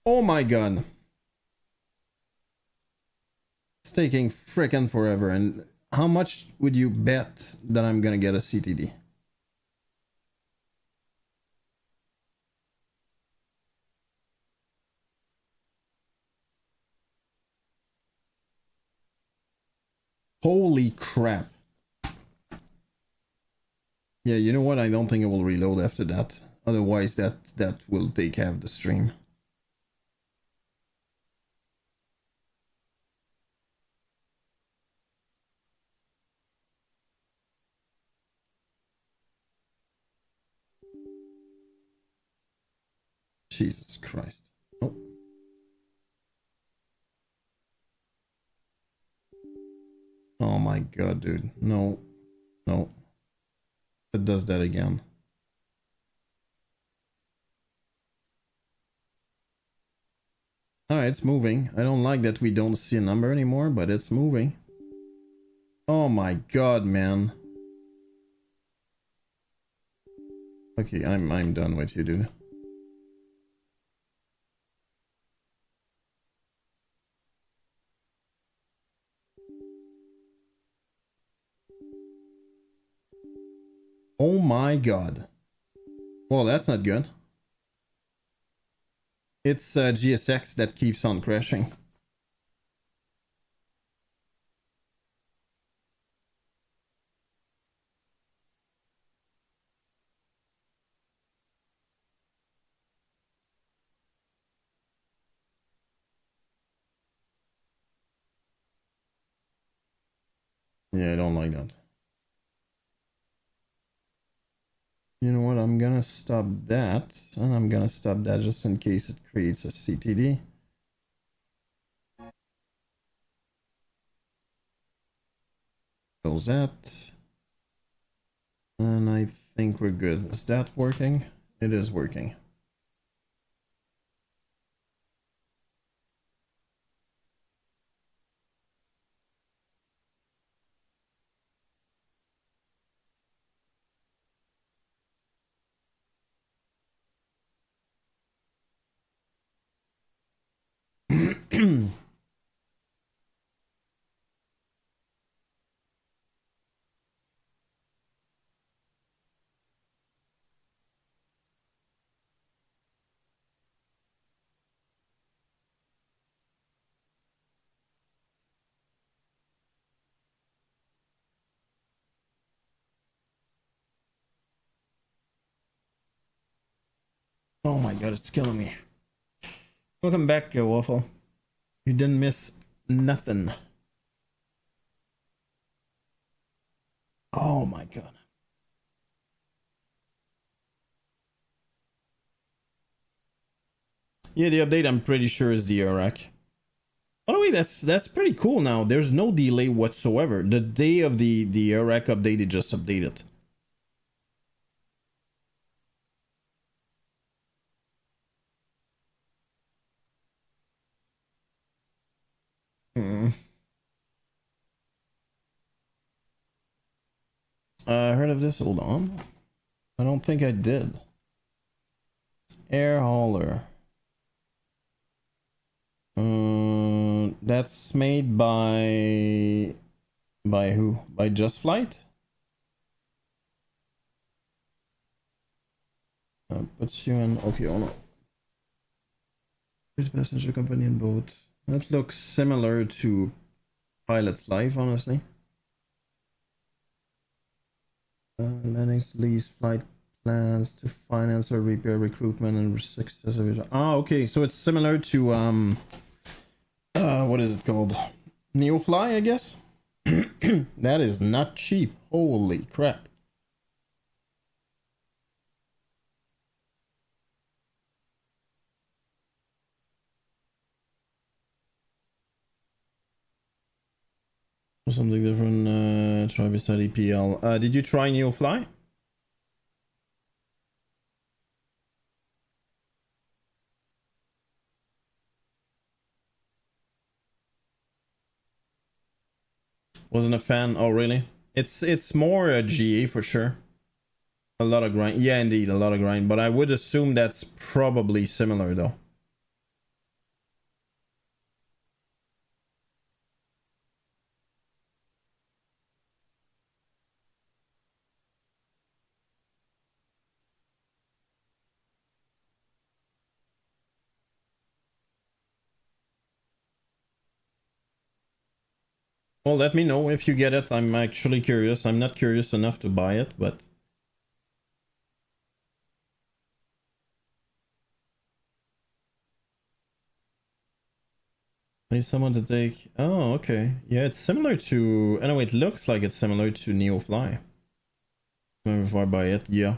Oh my god. It's taking frickin' forever. And how much would you bet that I'm gonna get a CTD? Holy crap. Yeah, you know what? I don't think it will reload after that. Otherwise, that will take half the stream. Jesus Christ. Oh. Oh my god, dude. No. No. It does that again. Alright, it's moving. I don't like that we don't see a number anymore, but it's moving. Oh my god, man. Okay, I'm done with you, dude. my god. Well, that's not good. It's GSX that keeps on crashing. Yeah, I don't like that. You know what? I'm gonna stop that, and I'm gonna stop that just in case it creates a CTD. Close that. And I think we're good. Is that working? It is working. Oh my god, it's killing me. Welcome back, Waffle. You didn't miss nothing. Oh my god. Yeah, the update I'm pretty sure is the Iraq. By the way, that's pretty cool now. There's no delay whatsoever. The day of the Iraq update, it just updated. Hmm. I heard of this. Hold on. I don't think I did. Air hauler. That's made by who? By Just Flight? Puts you in. Okay, hold on. Passenger company and boat. That looks similar to Pilot's Life, honestly. Landings, lease, flight plans to finance or repair, recruitment, and success of it. Ah, okay. So it's similar to what is it called? Neofly, I guess. That is not cheap. Holy crap. Something different. Try beside EPL. Did you try Neofly? Wasn't a fan. Oh, really? It's more a GA for sure. A lot of grind. Yeah, indeed, a lot of grind. But I would assume that's probably similar, though. Well, let me know if you get it. I'm actually curious. I'm not curious enough to buy it, but... I need someone to take... Oh, okay. Yeah, it's similar to... Anyway, it looks like it's similar to Neofly. Before I buy it, yeah.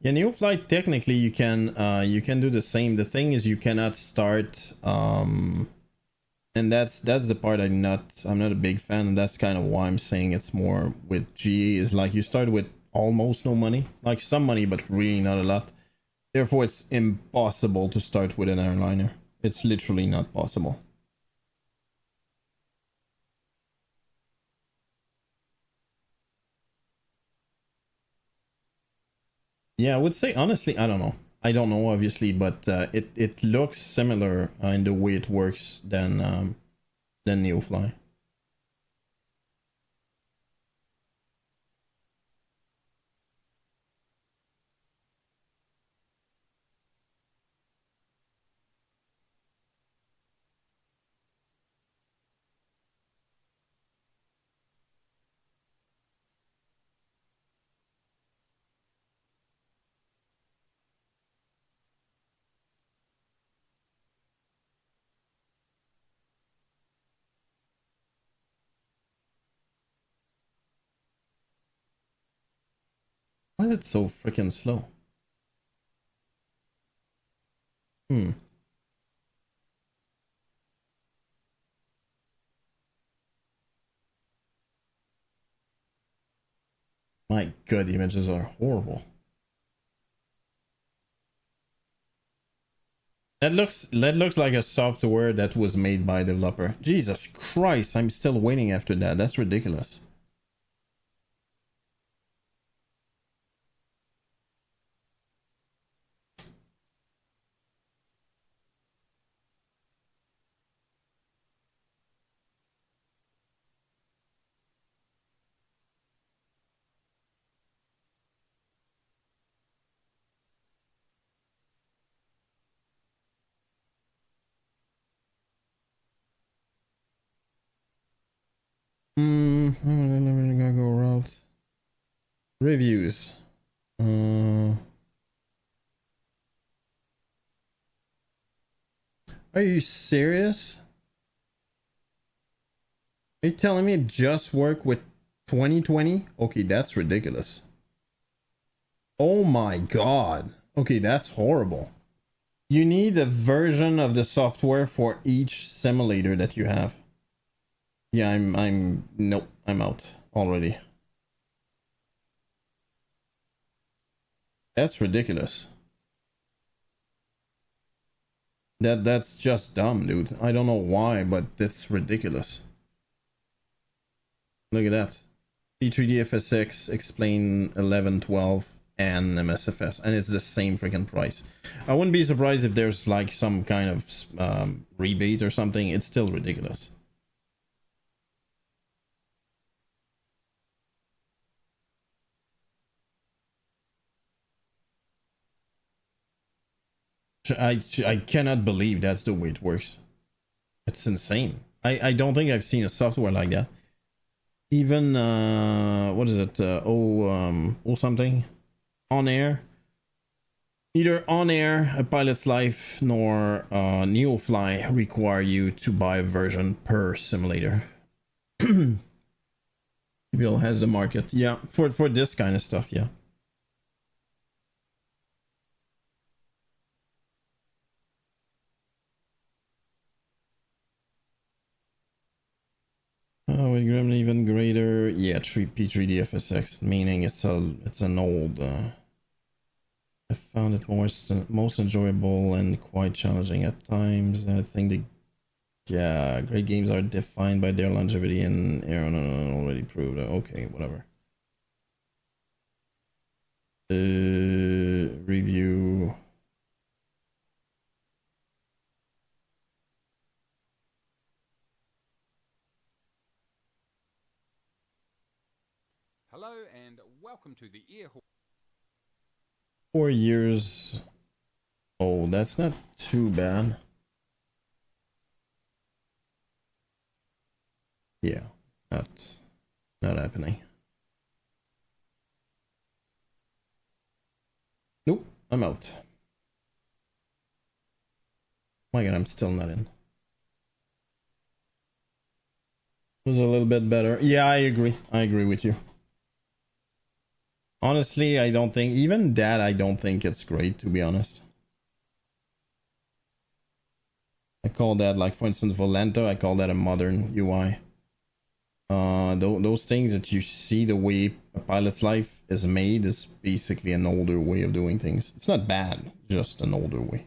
Yeah, Neofly, technically you can do the same. The thing is you cannot start and that's the part I'm not a big fan, and that's kind of why I'm saying it's more with GE is like you start with almost no money, like some money but really not a lot. Therefore it's impossible to start with an airliner. It's literally not possible. Yeah, I would say honestly, I don't know. I don't know, obviously, but it looks similar in the way it works than Neofly. Why is it so freaking slow? Hmm. My god, the images are horrible. That looks like a software that was made by a developer. Jesus Christ, I'm still waiting after that. That's ridiculous. I'm gonna go route. Reviews. Are you serious? Are you telling me it just work with 2020? Okay, that's ridiculous. Oh my god. Okay, that's horrible. You need a version of the software for each simulator that you have. Yeah, nope, I'm out already. That's ridiculous. That's just dumb, dude. I don't know why, but that's ridiculous. Look at that. C3D FSX, explain 11, 12, and MSFS, and it's the same freaking price. I wouldn't be surprised if there's like some kind of rebate or something. It's still ridiculous. I cannot believe that's the way it works. It's insane. I don't think I've seen a software like that. Even what is it? Oh something on air. Neither on air, a pilot's life, nor Neofly require you to buy a version per simulator. Bill has the market, yeah, for this kind of stuff, yeah. With Gremlin even greater, yeah, P3D FSX, meaning it's an old. I found it most enjoyable and quite challenging at times. I think yeah, great games are defined by their longevity, and Aaron already proved. Okay, whatever. Review. Hello and welcome to the Ear. 4 years. Oh, that's not too bad. Yeah, that's not happening. Nope, I'm out. My god, I'm still not in. It was a little bit better. Yeah, I agree. I agree with you. Honestly, I don't think, even that, I don't think it's great, to be honest. I call that, like, for instance, Volento, I call that a modern UI. Those things that you see the way a pilot's life is made is basically an older way of doing things. It's not bad, just an older way.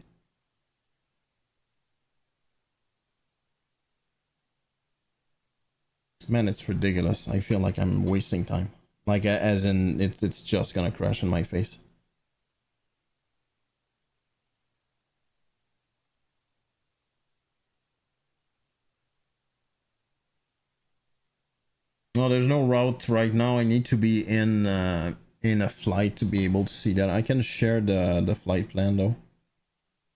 Man, it's ridiculous. I feel like I'm wasting time. Like, as in, it's just gonna crash in my face. No, there's no route right now. I need to be in a flight to be able to see that. I can share the flight plan though.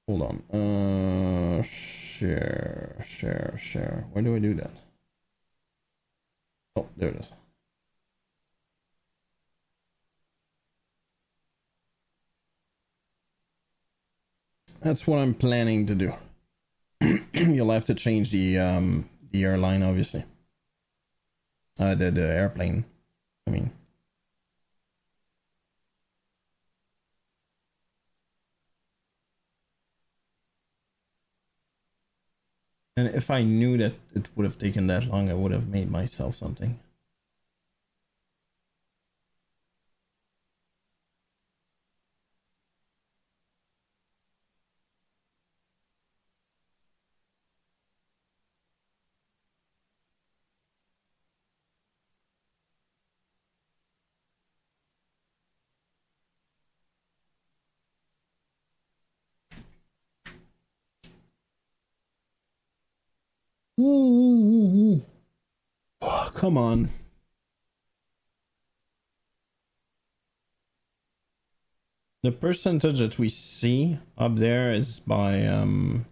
Hold on. Share. Where do I do that? Oh, there it is. That's what I'm planning to do. You'll have to change the airline, obviously. The airplane. I mean. And if I knew that it would have taken that long, I would have made myself something. Ooh. Oh, come on. The percentage that we see up there is by oh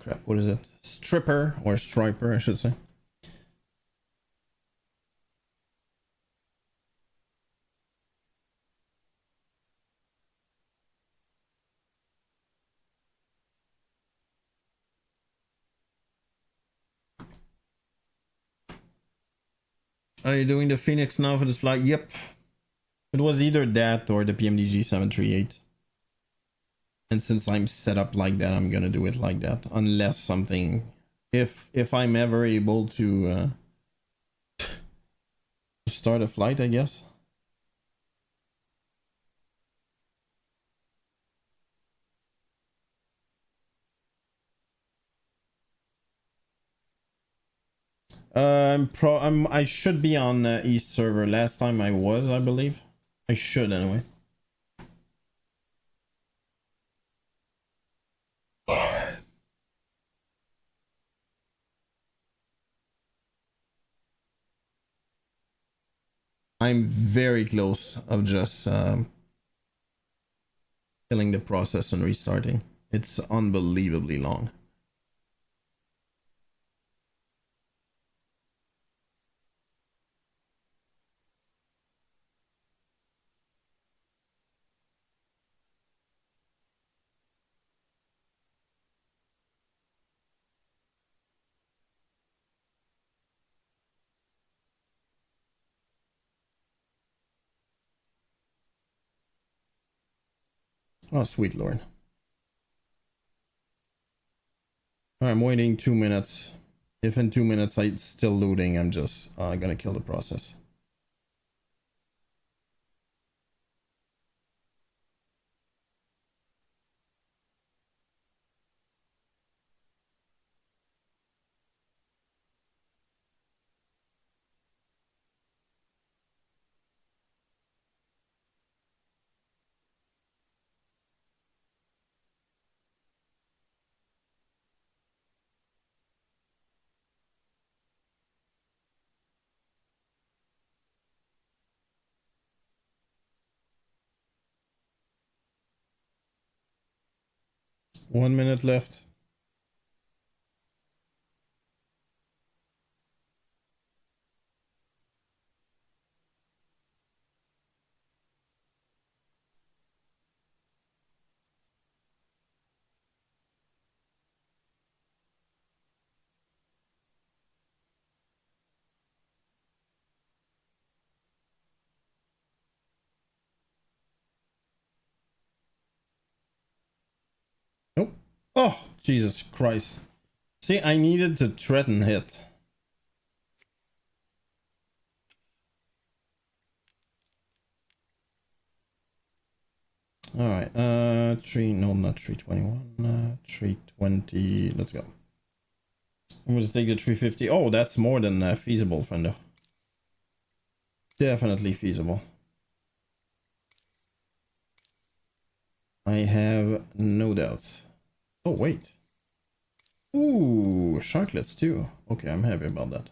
crap, what is it? Stripper or striper, I should say. Are you doing the Phoenix now for this flight? Yep. It was either that or the PMDG 738. And since I'm set up like that, I'm gonna do it like that. Unless something... If I'm ever able to start a flight, I guess. I should be on East server. Last time I was, I believe. I should anyway. I'm very close of just killing the process and restarting. It's unbelievably long. Oh, sweet lord. I'm waiting 2 minutes. If in 2 minutes it's still loading, I'm just gonna kill the process. One minute left. Nope. Oh, Jesus Christ. See, I needed to threaten hit. All right, not 321, 320, let's go. I'm gonna take the 350. Oh, that's more than feasible, friendo. Definitely feasible. I have no doubts. Oh, wait. Ooh, sharklets too. Okay, I'm happy about that.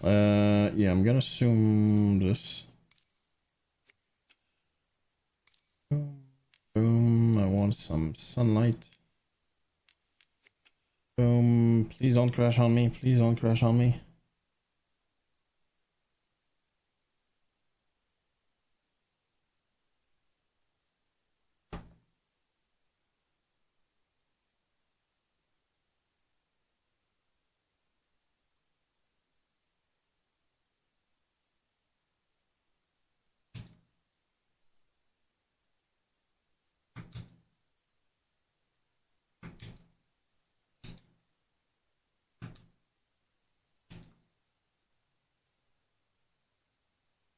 Yeah, I'm gonna assume this. Boom, boom. I want some sunlight. Boom. Please don't crash on me. Please don't crash on me.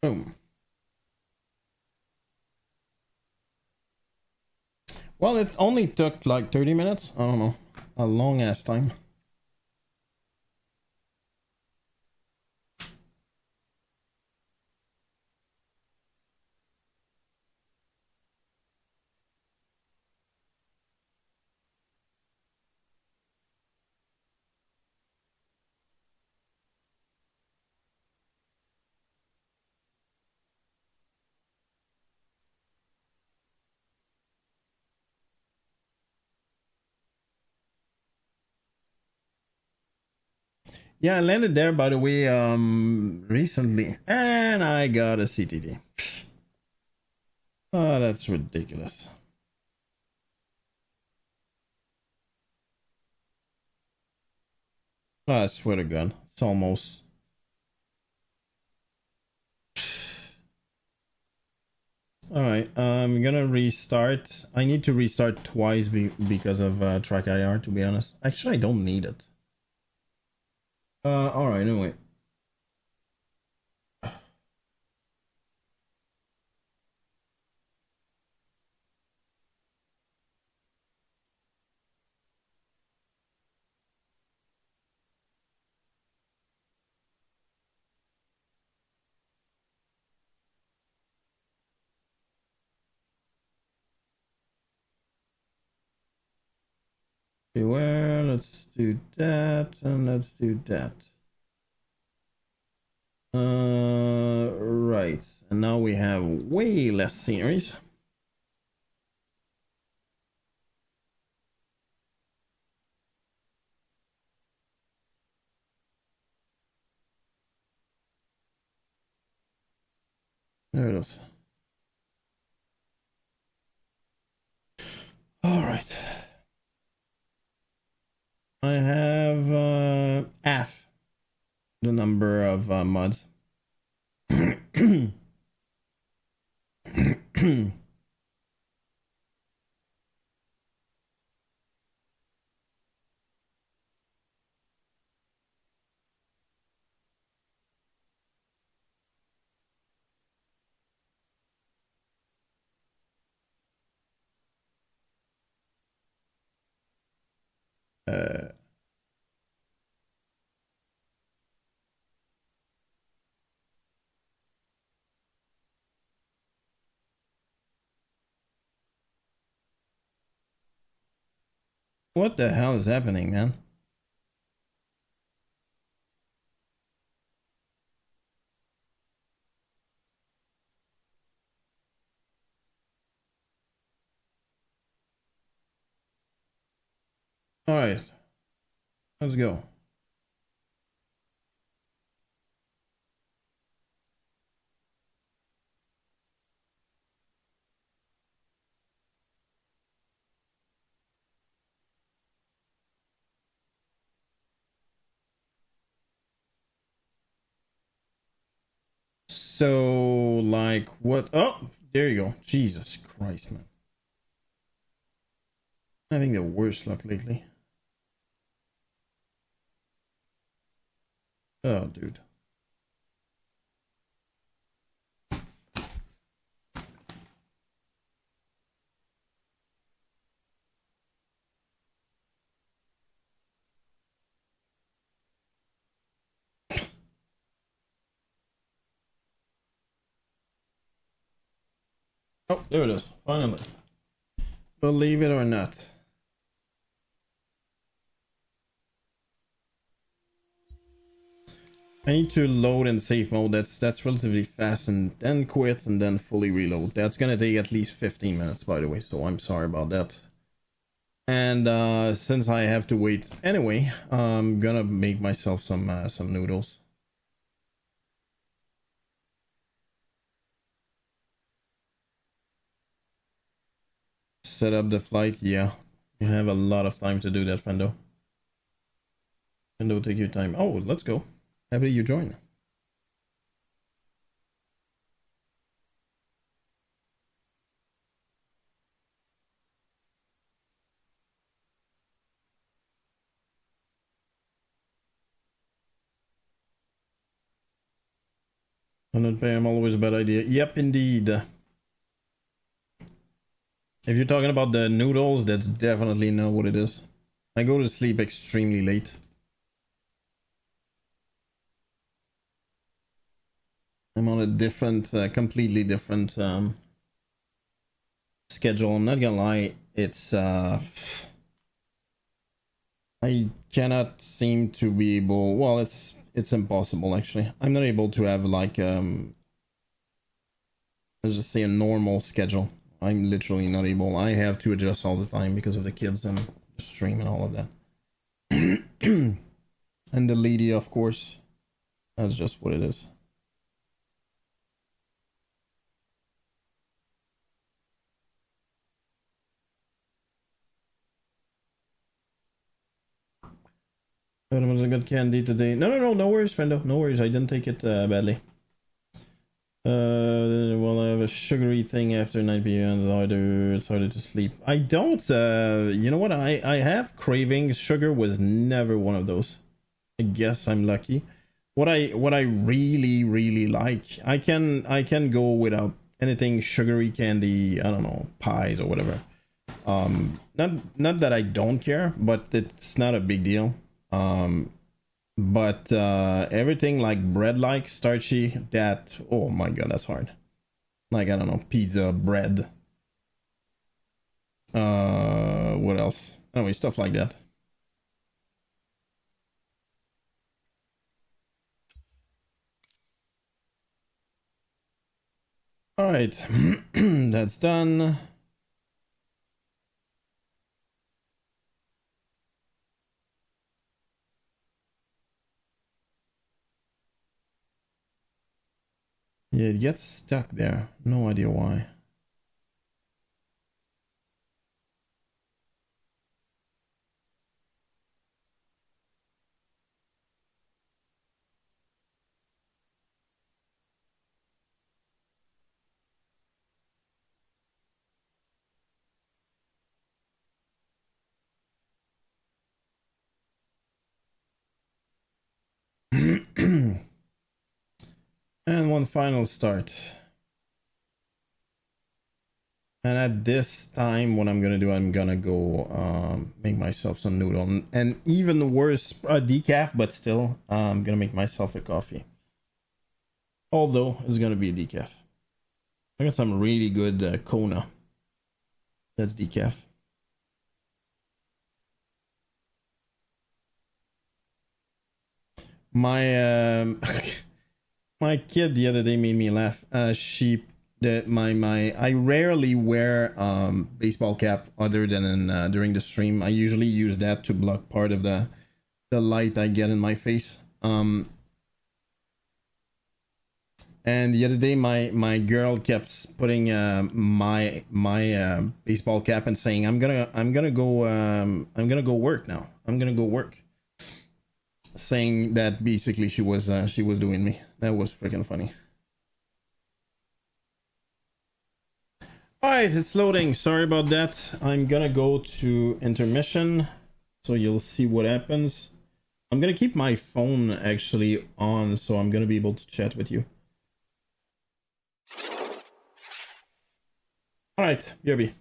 Boom. Well, it only took like 30 minutes. I don't know. A long ass time. Yeah, I landed there, by the way, recently, and I got a CTD. Oh, that's ridiculous. I swear to God, it's almost. All right, I'm gonna restart. I need to restart twice because of track IR. To be honest, actually, I don't need it. All right, anyway. Beware, let's do that, and let's do that. Right, and now we have way less sceneries. There it is. All right. I have F, the number of mods. uh, what the hell is happening, man? All right, let's go. So, like, what? Oh, there you go. Jesus Christ, man. Having the worst luck lately. Oh, dude. Oh, there it is. Finally. Believe it or not. I need to load in safe mode. That's relatively fast, and then quit and then fully reload. That's gonna take at least 15 minutes, by the way, so I'm sorry about that. And since I have to wait anyway, I'm gonna make myself some noodles. Set up the flight. Yeah, you have a lot of time to do that, Fendo. Fendo, take your time. Oh, let's go. Happy you join. $100 PM, always a bad idea. Yep, indeed. If you're talking about the noodles, that's definitely not what it is. I go to sleep extremely late. I'm on a different, completely different schedule. I'm not gonna lie, it's I cannot seem to be able. Well, it's impossible actually. I'm not able to have like let's just say a normal schedule. I'm literally not able. I have to adjust all the time because of the kids and the stream and all of that. And the lady, of course. That's just what it is. But it was a good candy today. No worries, friendo. No worries. I didn't take it badly. Well, I have a sugary thing after 9 p.m. It's harder to sleep. I don't, you know what? I have cravings. Sugar was never one of those. I guess I'm lucky. What I really like, I can go without anything sugary candy, I don't know, pies or whatever. Not that I don't care, but it's not a big deal. But everything like bread, like starchy, that, oh my god, that's hard. Like, I don't know, pizza, bread, what else? Anyway, stuff like that. All right. That's done. Yeah, it gets stuck there. No idea why. And one final start. And at this time, what I'm gonna do, I'm gonna go make myself some noodle, and even worse, decaf, but still, I'm gonna make myself a coffee. Although it's gonna be a decaf. I got some really good Kona. That's decaf. My my kid the other day made me laugh. She that my I rarely wear baseball cap other than in, during the stream. I usually use that to block part of the light I get in my face. And the other day my girl kept putting my baseball cap and saying I'm gonna go work now. I'm gonna go work. Saying that basically she was doing me. That was freaking funny. Alright, it's loading. Sorry about that. I'm gonna go to intermission, so you'll see what happens. I'm gonna keep my phone actually on, so I'm gonna be able to chat with you. Alright, BRB.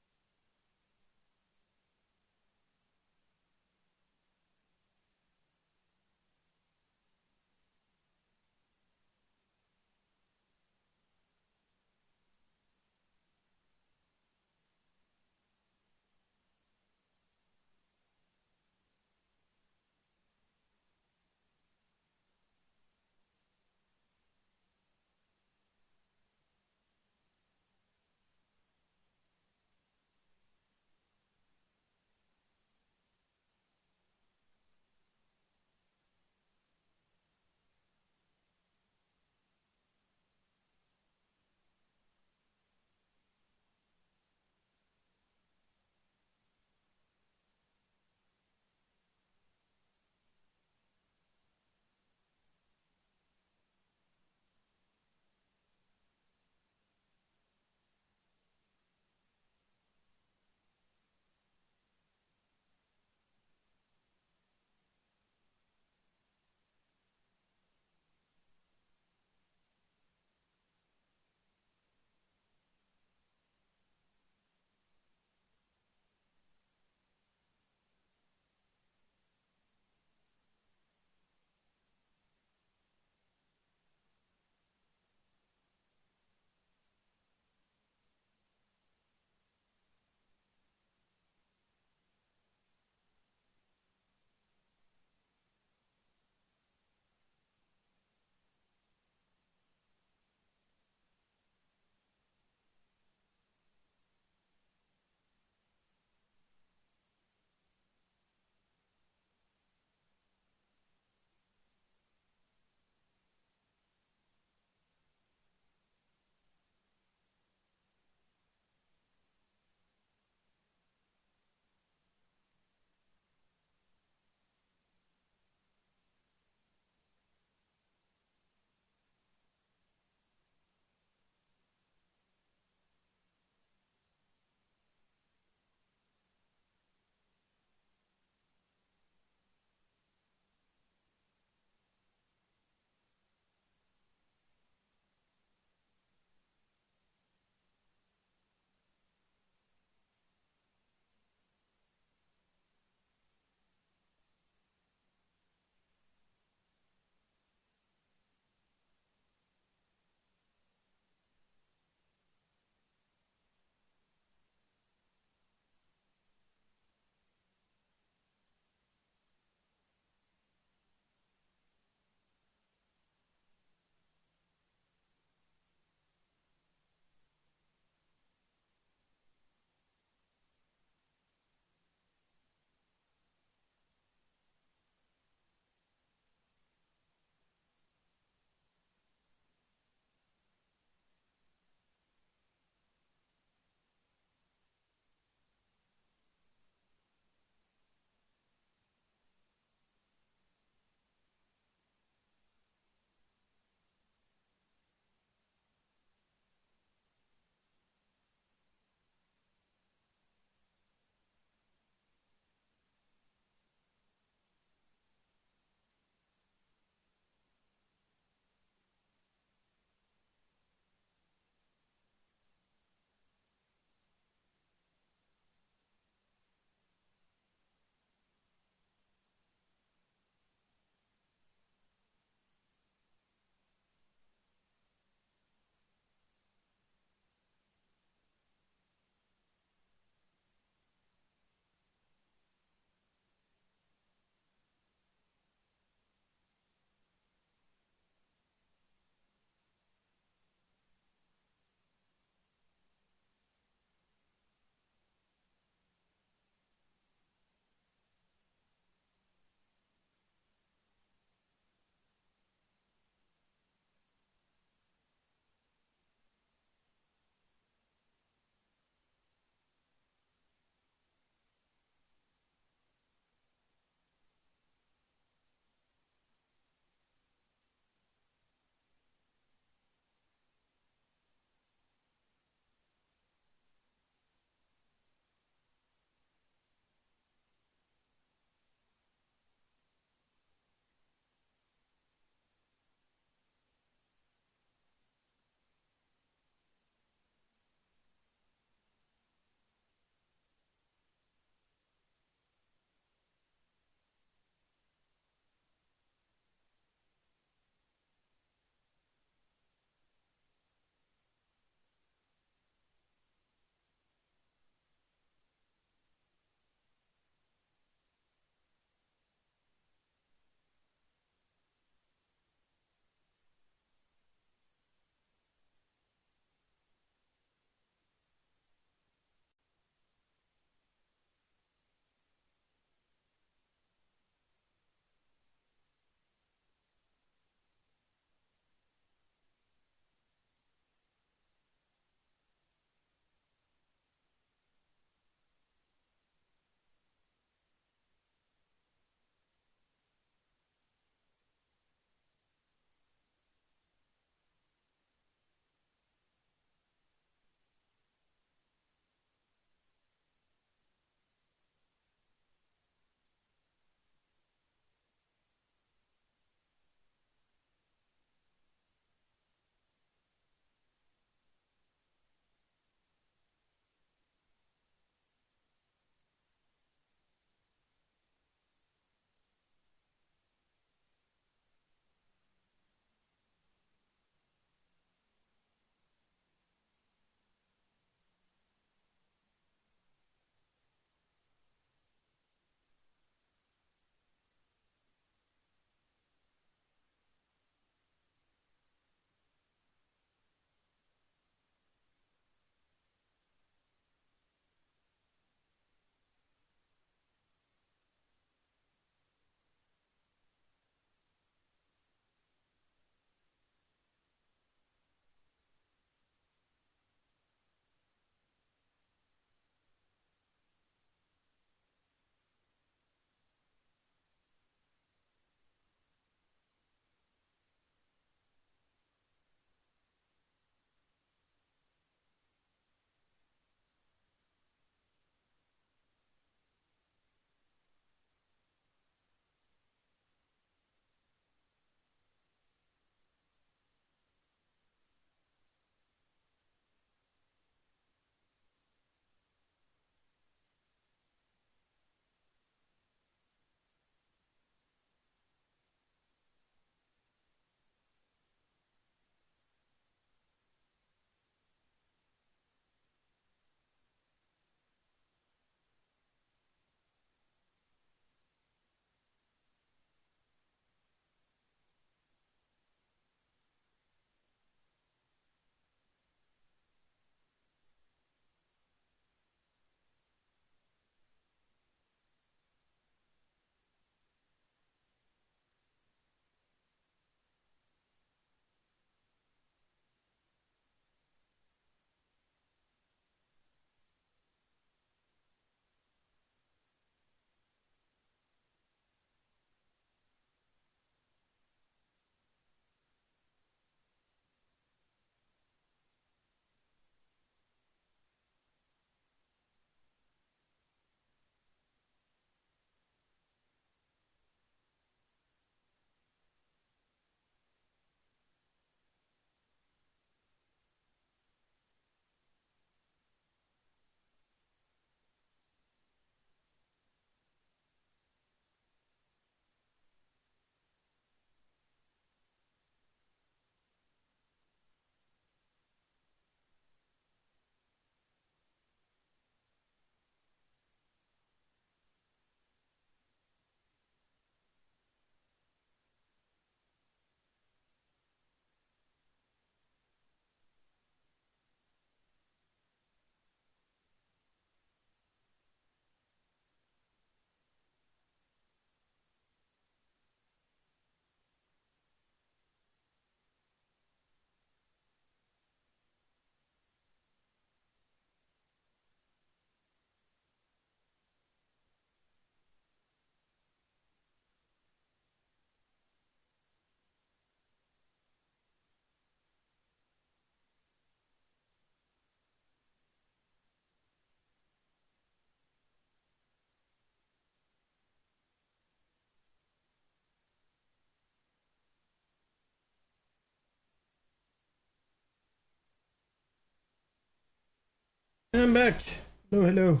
I'm back. Hello, hello.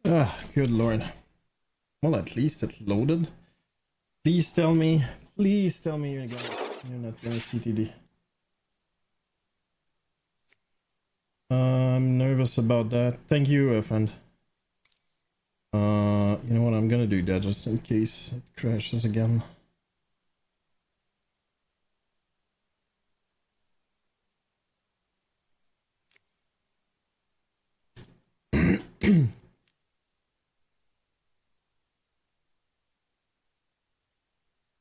Ah, good lord. Well, at least it loaded. Please tell me you're not gonna CTD. I'm nervous about that. Thank you, friend. You know what? I'm gonna do that just in case it crashes again.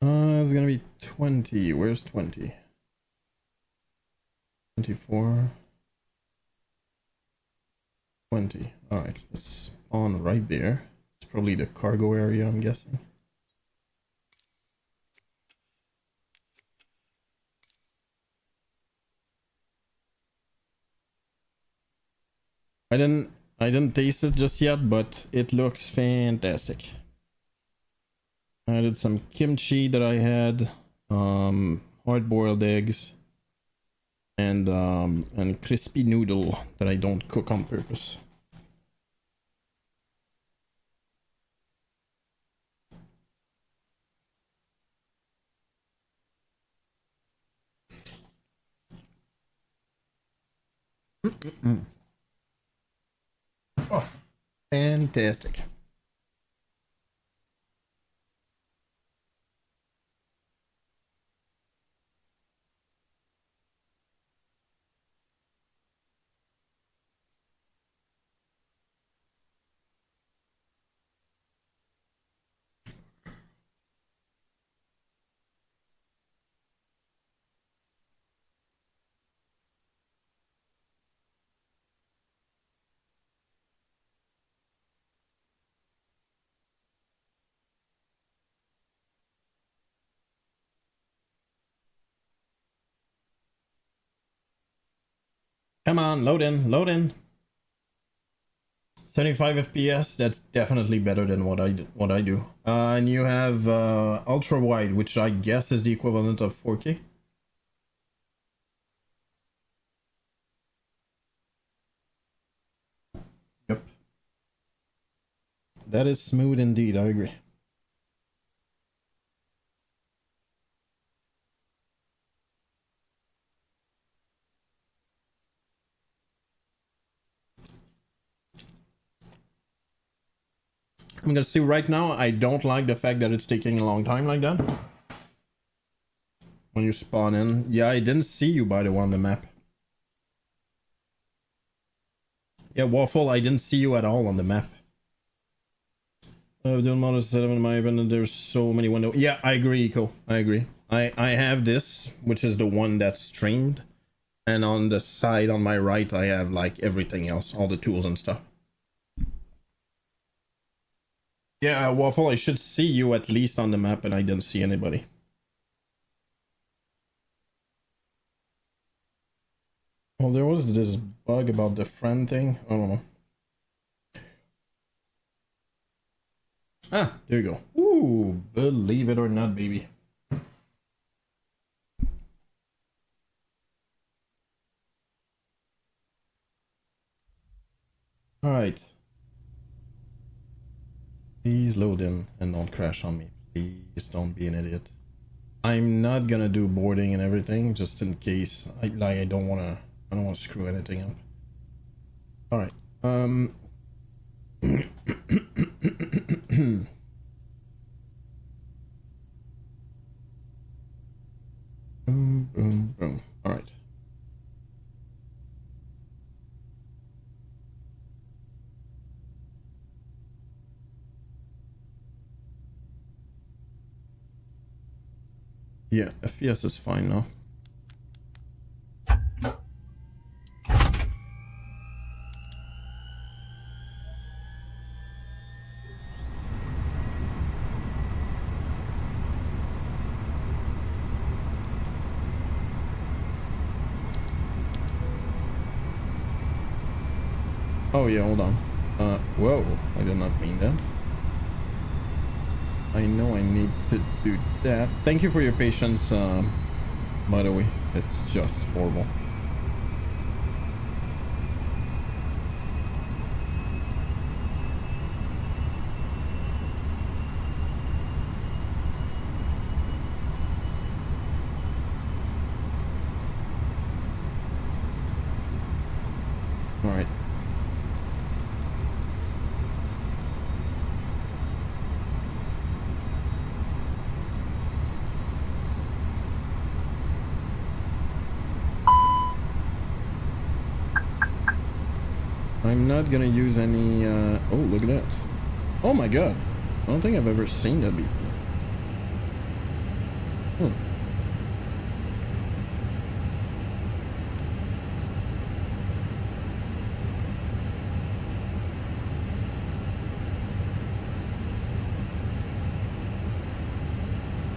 It's gonna be 20. Where's 20? 24. 20. Alright, let's spawn right there. It's probably the cargo area, I'm guessing. I didn't taste it just yet, but it looks fantastic. I added some kimchi that I had, hard-boiled eggs, and crispy noodle that I don't cook on purpose. Oh, fantastic. Come on, load in, load in. 75 FPS, that's definitely better than what I do. And you have ultra wide, which I guess is the equivalent of 4K. Yep. That is smooth indeed, I agree. I'm gonna see right now, I don't like the fact that it's taking a long time like that. When you spawn in. Yeah, I didn't see you by the way on the map. Yeah, Waffle, I didn't see you at all on the map. I've done model 7 in my event and there's so many windows. Yeah, I agree, Eco. I agree. I have this, which is the one that's streamed. And on the side on my right, I have like everything else, all the tools and stuff. Yeah, Waffle, I should see you at least on the map, and I didn't see anybody. Well, there was this bug about the friend thing. I don't know. Ah, there you go. Ooh, believe it or not, baby. All right. Please load in and don't crash on me. Please don't be an idiot. I'm not gonna do boarding and everything just in case. I don't wanna screw anything up. All right. Boom, boom, boom. All right. Yeah, FPS is fine now. Oh yeah, hold on. Whoa, I did not mean that. I know I need to do that. Thank you for your patience, by the way. It's just horrible. I'm not gonna use any, oh, look at that. Oh my god. I don't think I've ever seen that before. Hmm.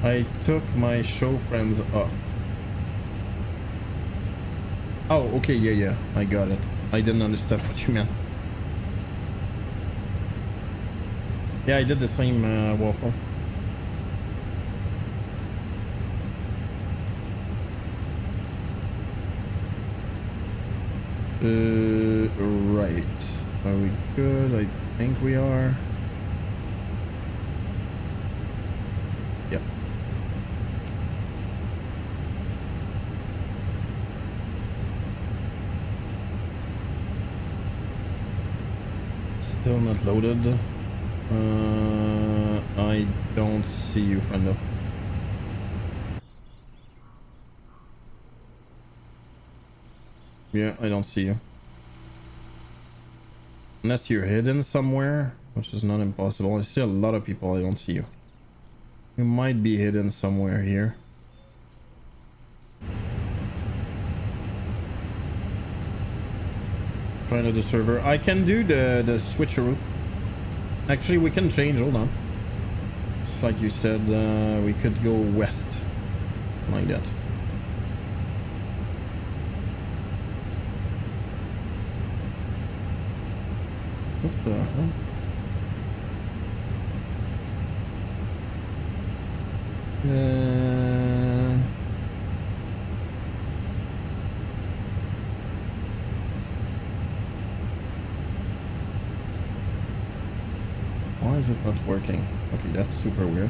I took my show friends off. Oh, okay, yeah, I got it. I didn't understand what you meant. Yeah, I did the same, waffle. Right. Are we good? I think we are. Yep. Still not loaded. I don't see you, friendo. Yeah, I don't see you. Unless you're hidden somewhere, which is not impossible. I see a lot of people, I don't see you. You might be hidden somewhere here. Trying to the server. I can do the switcheroo. Actually, we can change, hold on. Just like you said, we could go west. Like that. What the hell? Why is it not working? Okay, that's super weird.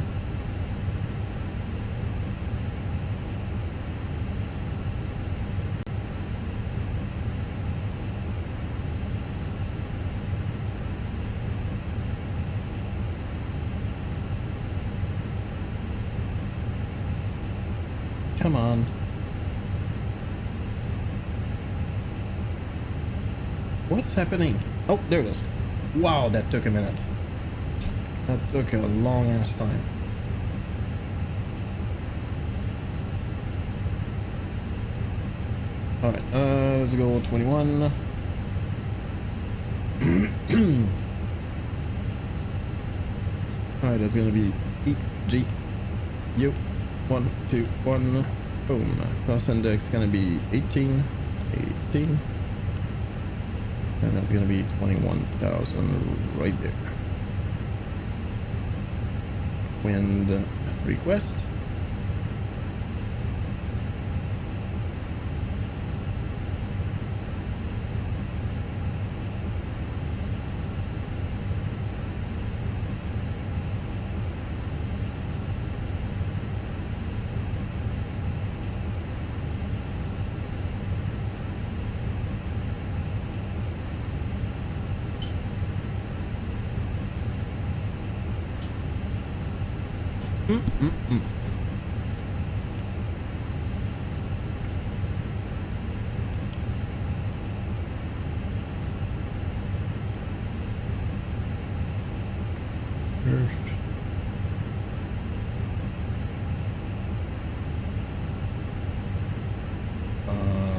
Come on. What's happening? Oh, there it is. Wow, that took a minute. That took a long ass time. Alright, let's go 21. Alright, that's gonna be E, G, U. 1, 2, 1. Boom. Cost index gonna be 18. 18. And that's gonna be 21,000 right there. Wind request.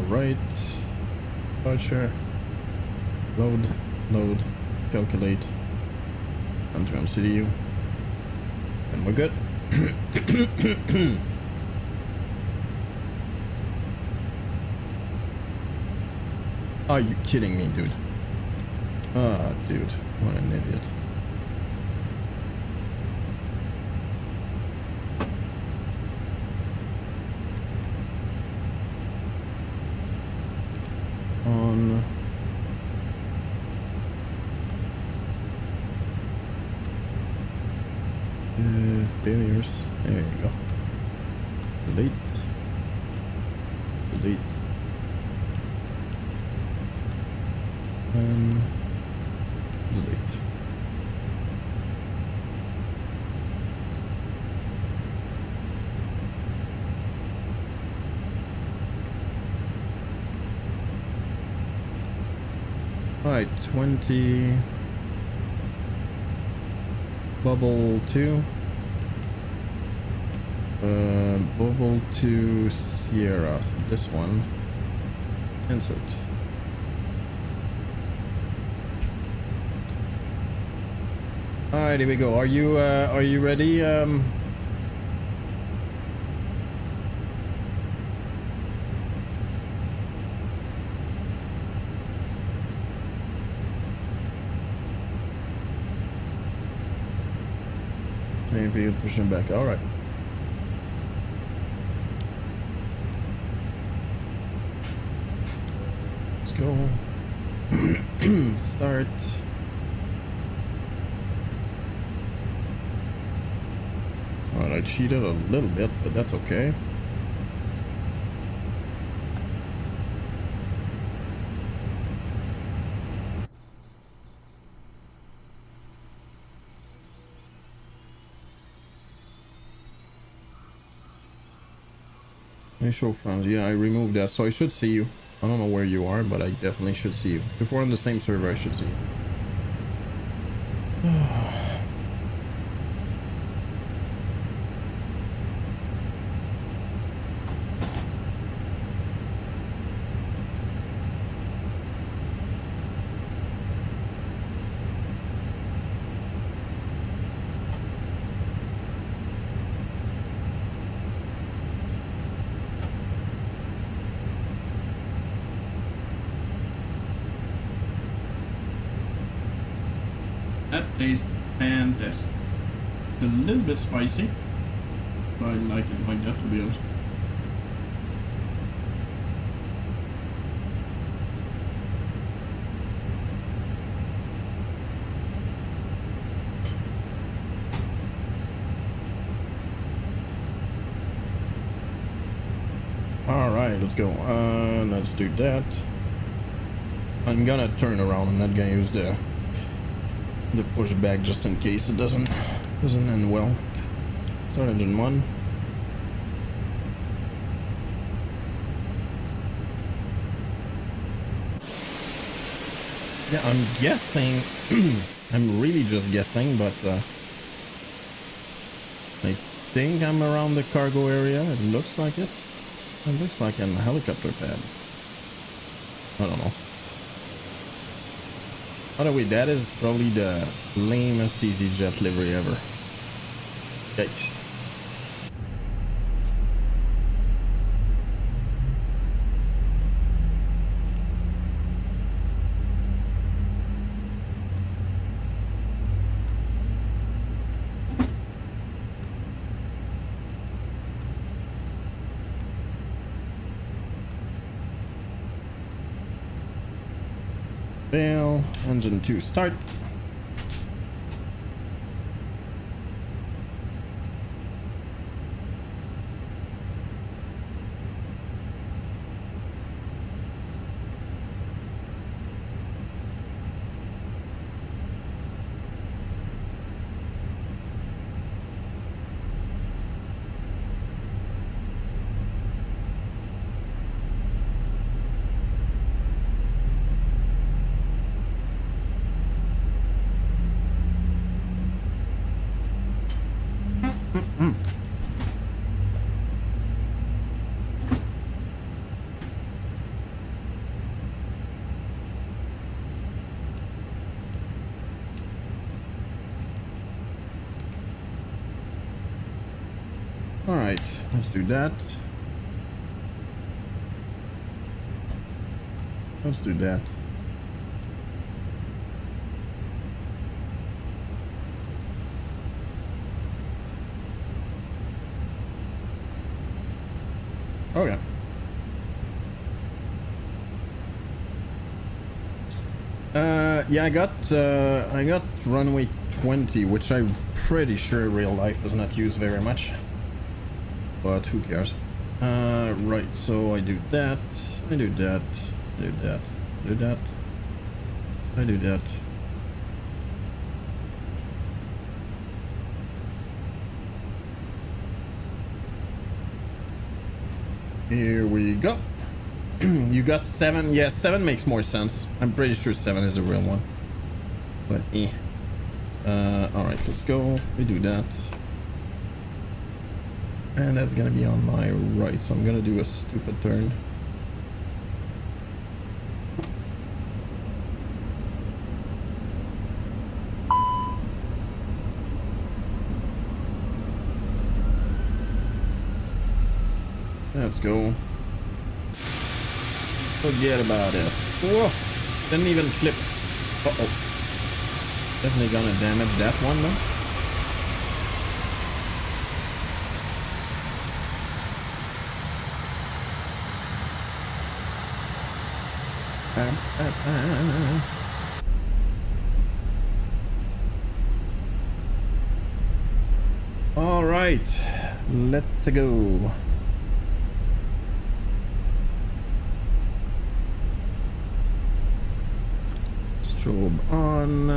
Right. Departure. Load. Load. Calculate. Enter MCDU. And we're good. Are you kidding me, dude? Ah, dude. What an idiot. On failures. There you go. Delete. Delete. And delete. Alright, 20. Bubble 2. Bubble 2 Sierra. This one. Insert. Alright, here we go. Are you ready? Maybe pushing back. All right. Let's go. Start. All right, I cheated a little bit, but that's okay. Show friends. Yeah, I removed that, so I should see you. I don't know where you are, but I definitely should see you. If we're on the same server, I should see you. That tastes fantastic. It's a little bit spicy, but I like it like that, to be honest. All right, let's go. Let's do that. I'm gonna turn around and not gonna use the pushback just in case it doesn't end well. Start engine 1. Yeah, I'm guessing. I'm really just guessing, but I think I'm around the cargo area. It looks like it. It looks like a helicopter pad. I don't know. By the way, that is probably the lamest EasyJet livery ever. Yikes. Fail. Engine 2 start. All right, let's do that. Let's do that. Okay. Yeah, I got runway 20, which I'm pretty sure real life does not use very much. But who cares? Right, so I do that, I do that, I do that, I do that, I do that. Here we go. You got 7. Yeah, 7 makes more sense. I'm pretty sure 7 is the real one. But alright, let's go. We do that. And that's gonna be on my right, so I'm gonna do a stupid turn. Let's go. Forget about it. Whoa! Didn't even clip. Uh-oh. Definitely gonna damage that one though. All right, let's go. Strobe on,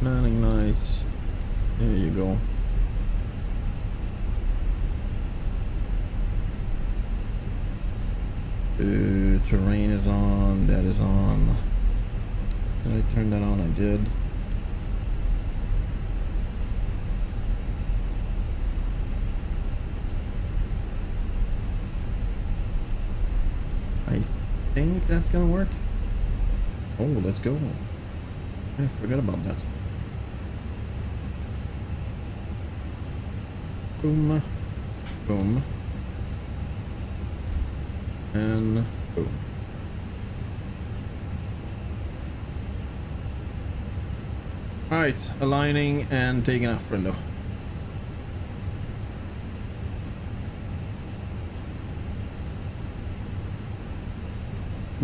landing nice. There you go. Terrain is on, that is on. Did I turn that on? I did. I think that's gonna work. Oh, let's go. I forgot about that. Boom. Boom. And boom. Alright, aligning and taking off window.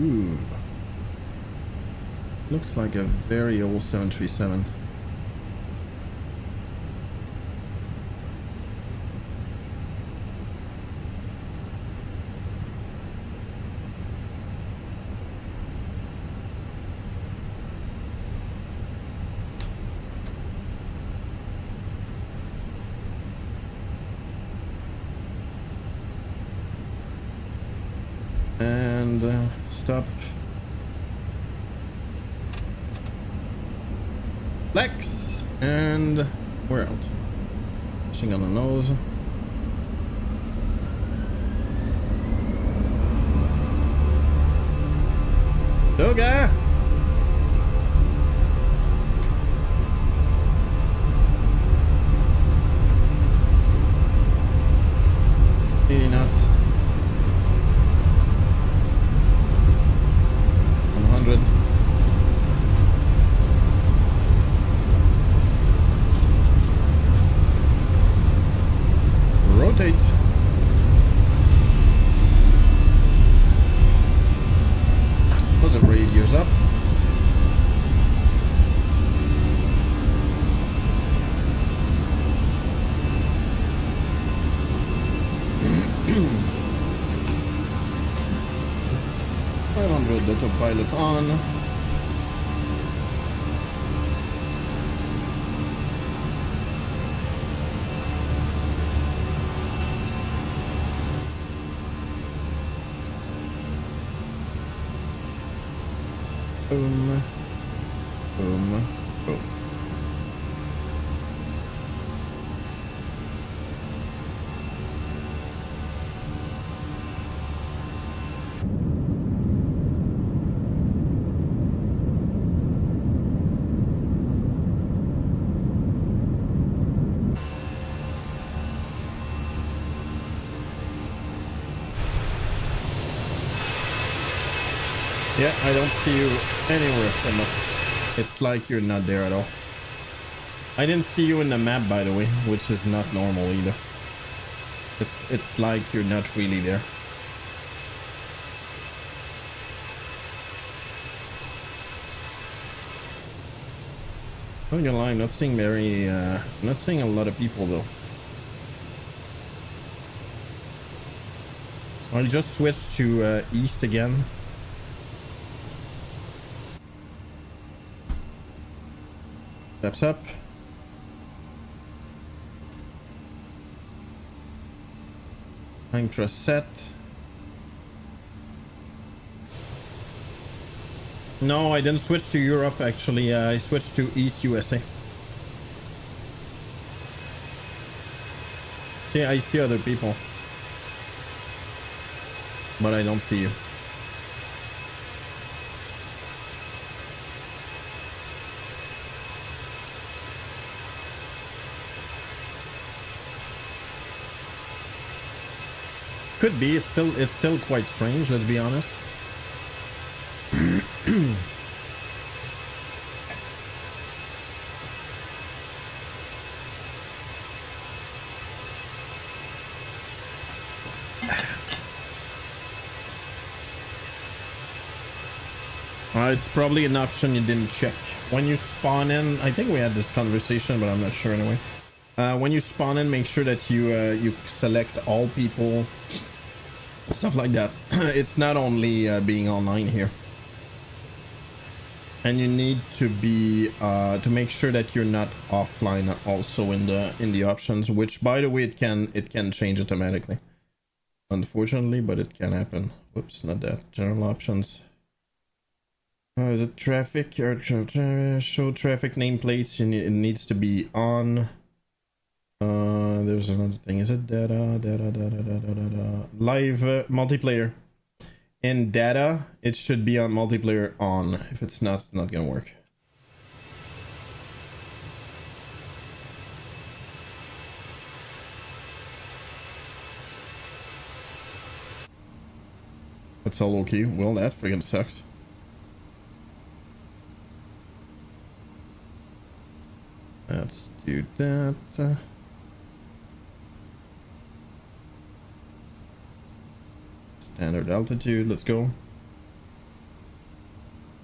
Ooh. Looks like a very old 737. And stop. Flex, and we're out. Pushing on the nose. Sugar! Peanuts. 100. Rotate. Was the radius up? The autopilot on. Boom, boom, boom. Yeah, I don't see you anywhere from it. It's like you're not there at all. I didn't see you in the map, by the way, which is not normal either. It's like you're not really there. Not gonna lie, I'm not seeing not seeing a lot of people though. I'll just switch to east again. Steps up. Time to set. No, I didn't switch to Europe actually. I switched to East USA. See, I see other people, but I don't see you. Could be. It's still quite strange. Let's be honest. It's probably an option you didn't check when you spawn in. I think we had this conversation, but I'm not sure anyway. When you spawn in, make sure that you select all people, stuff like that. It's not only being online here, and you need to be to make sure that you're not offline also in the options. Which, by the way, it can change automatically, unfortunately, but it can happen. Whoops, not that. General options. Is it traffic or show traffic nameplates? It needs to be on. There's another thing. Is it data? Live multiplayer. In data, it should be on multiplayer on. If it's not, it's not gonna work. That's all okay. Well, that freaking sucks. Let's do that. Standard altitude, let's go.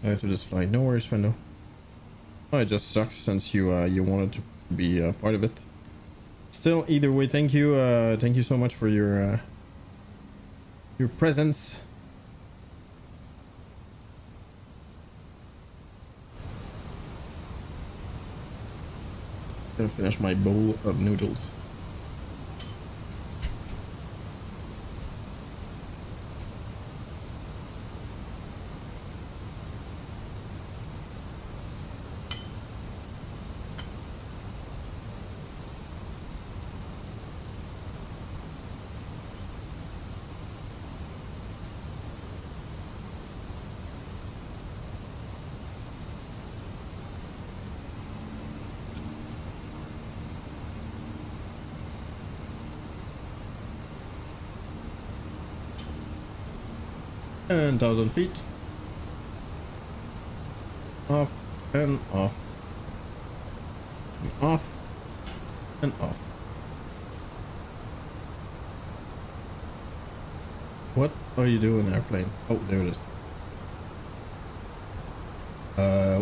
I have to just fly. No worries, friendo. Oh, it just sucks since you wanted to be part of it. Still, either way, thank you so much for your presence. Gonna finish my bowl of noodles. And 1,000 feet. Off and off. Off and off. What are you doing, airplane? Oh, there it is.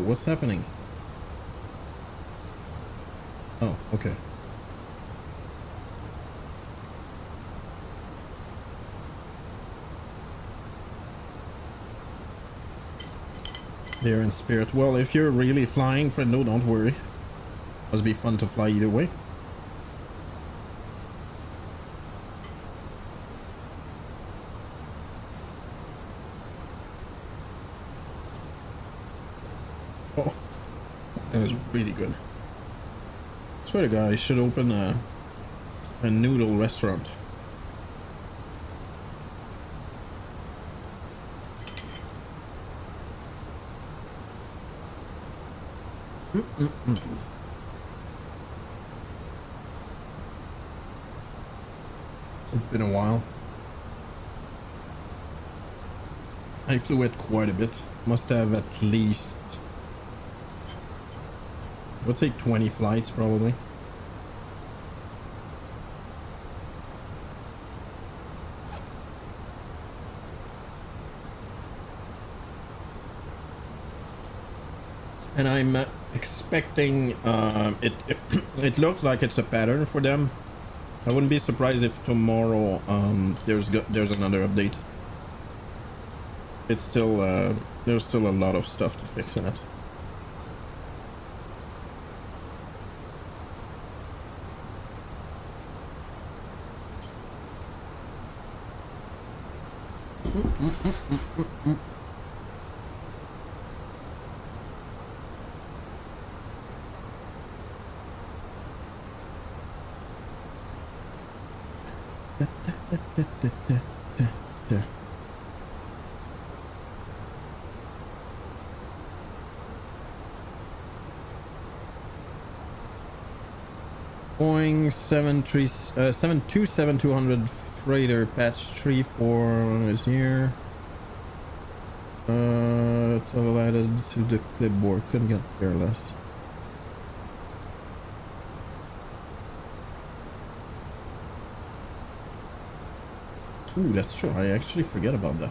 What's happening? Oh, okay. There in spirit. Well, if you're really flying, friendo, don't worry. Must be fun to fly either way. Oh, that was really good. I swear to God, I should open a noodle restaurant. It's been a while. I flew it quite a bit. Must have at least, I would say 20 flights probably. And I'm expecting it looks like it's a pattern for them. I wouldn't be surprised if tomorrow there's another update. It's still there's still a lot of stuff to fix in it. Boeing 727-200 freighter patch 34 is here. It's all added to the clipboard. Couldn't get careless. Ooh, that's true. I actually forget about that.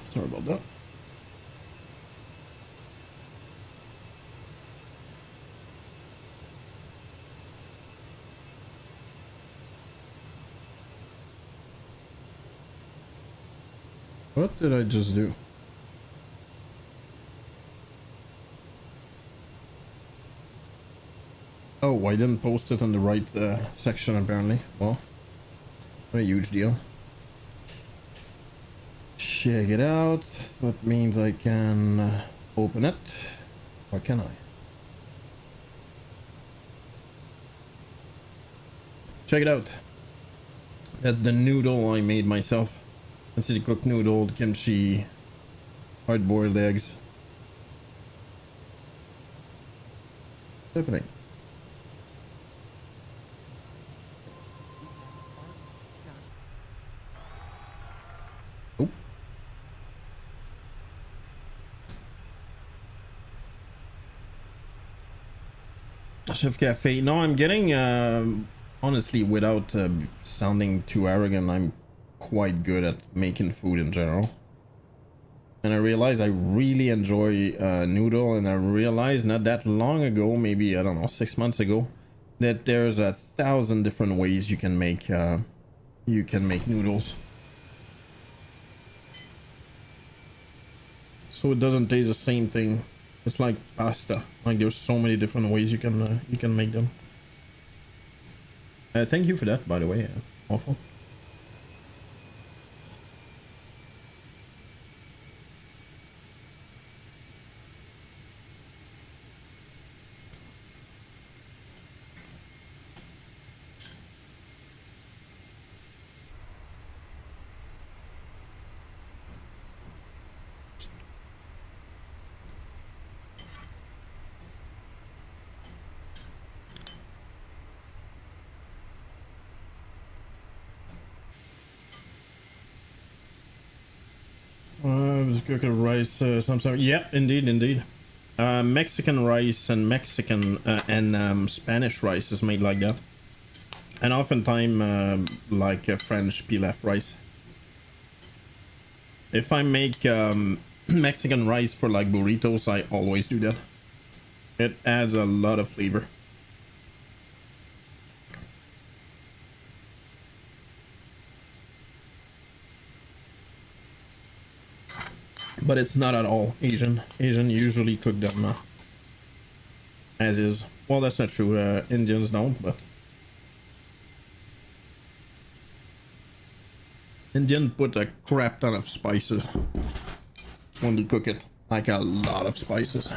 Sorry about that. What did I just do? Oh, I didn't post it on the right section apparently. Well, not a huge deal. Check it out. That means I can open it. Or can I? Check it out. That's the noodle I made myself. That's the cooked noodle, kimchi, hard-boiled eggs. What's happening? Oh. Chef Cafe. No, I'm getting, honestly, without sounding too arrogant, I'm quite good at making food in general. And I realized I really enjoy noodle, and I realized not that long ago, maybe, I don't know, 6 months ago, that there's 1,000 different ways you can make noodles. So it doesn't taste the same thing. It's like pasta. Like there's so many different ways you can make them. Thank you for that, by the way. Awful. Cooking rice, some. Yeah, indeed. Mexican rice and Spanish rice is made like that, and oftentimes like French pilaf rice. If I make Mexican rice for like burritos, I always do that. It adds a lot of flavor. But it's not at all Asian. Asian usually cook them as is. Well, that's not true. Indians don't, but Indian put a crap ton of spices when they cook it. Like a lot of spices.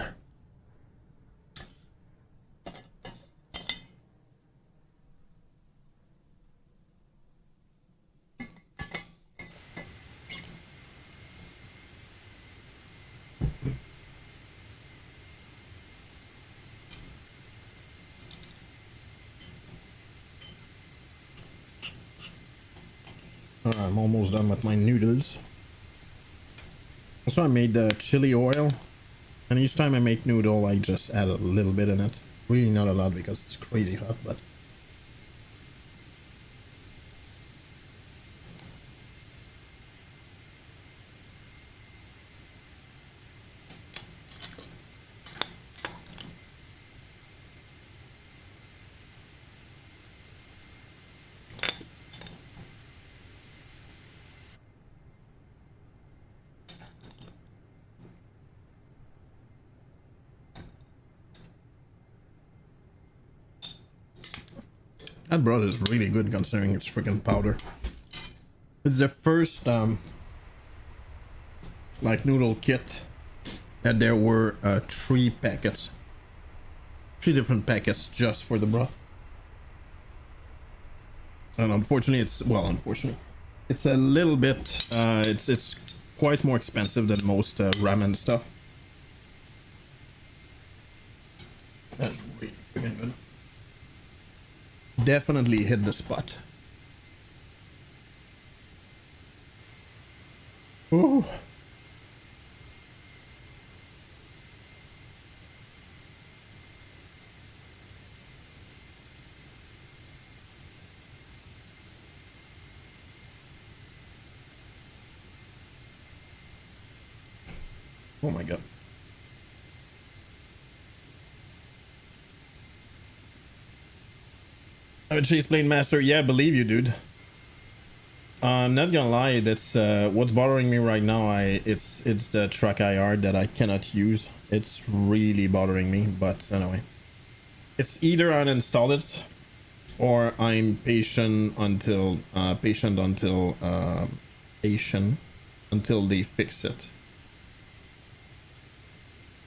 I'm almost done with my noodles. Also, I made the chili oil, and each time I make noodle, I just add a little bit in it. Really not a lot because it's crazy hot, but That broth is really good considering it's freaking powder. It's the first like noodle kit that there were 3 packets. 3 different packets just for the broth. And unfortunately it's a little bit it's quite more expensive than most ramen stuff. That's really freaking good. Definitely hit the spot. Ooh. Oh my god. I'm a cheese plate master. Yeah, believe you, dude. I'm not gonna lie, that's what's bothering me right now. It's the track IR that I cannot use. It's really bothering me, but anyway. It's either uninstall it or I'm patient until they fix it.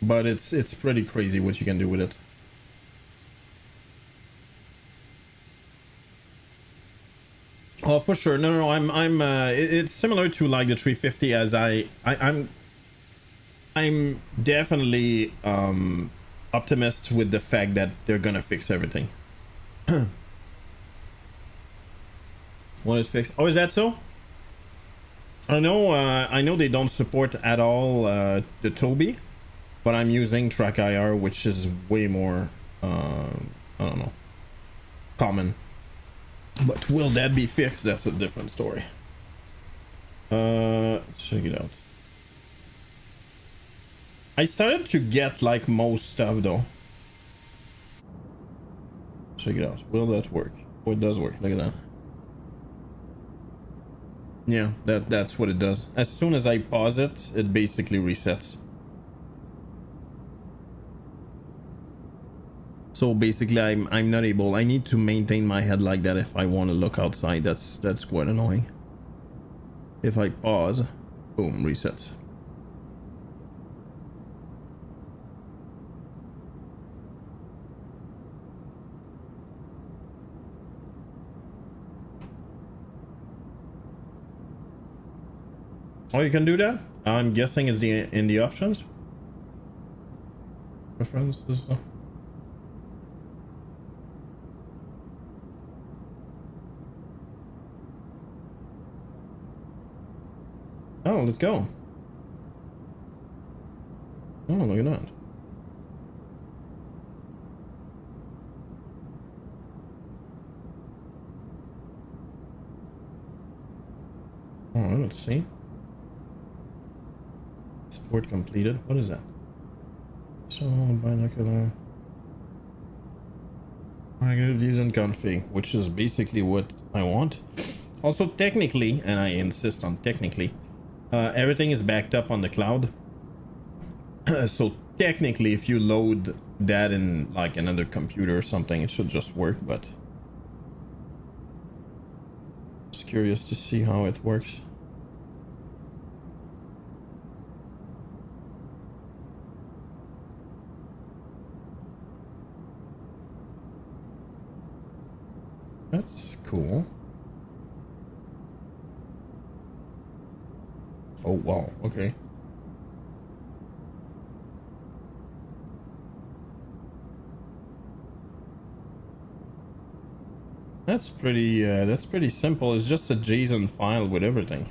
But it's pretty crazy what you can do with it. Oh, for sure. No, I'm it's similar to like the 350 as I'm definitely optimist with the fact that they're gonna fix everything. Want it fixed? Oh, is that so? I know they don't support at all the Toby, but I'm using track IR, which is way more I don't know, common. But will that be fixed? That's a different story. Check it out. I started to get like most stuff though. Check it out. Will that work? Oh, it does work. Look at that. Yeah, that's what it does. As soon as I pause it, it basically resets. So basically I'm not able. I need to maintain my head like that if I want to look outside. That's quite annoying. If I pause, boom, resets. Oh, you can do that? I'm guessing it's in the options. Preferences. Oh, let's go. Oh, look at that. Oh, let's see. Support completed. What is that? So, binocular. I'm gonna use in config, which is basically what I want. Also, technically, and I insist on technically, everything is backed up on the cloud. So technically, if you load that in like another computer or something, it should just work, but just curious to see how it works. That's cool. Oh wow, okay. That's pretty simple. It's just a JSON file with everything.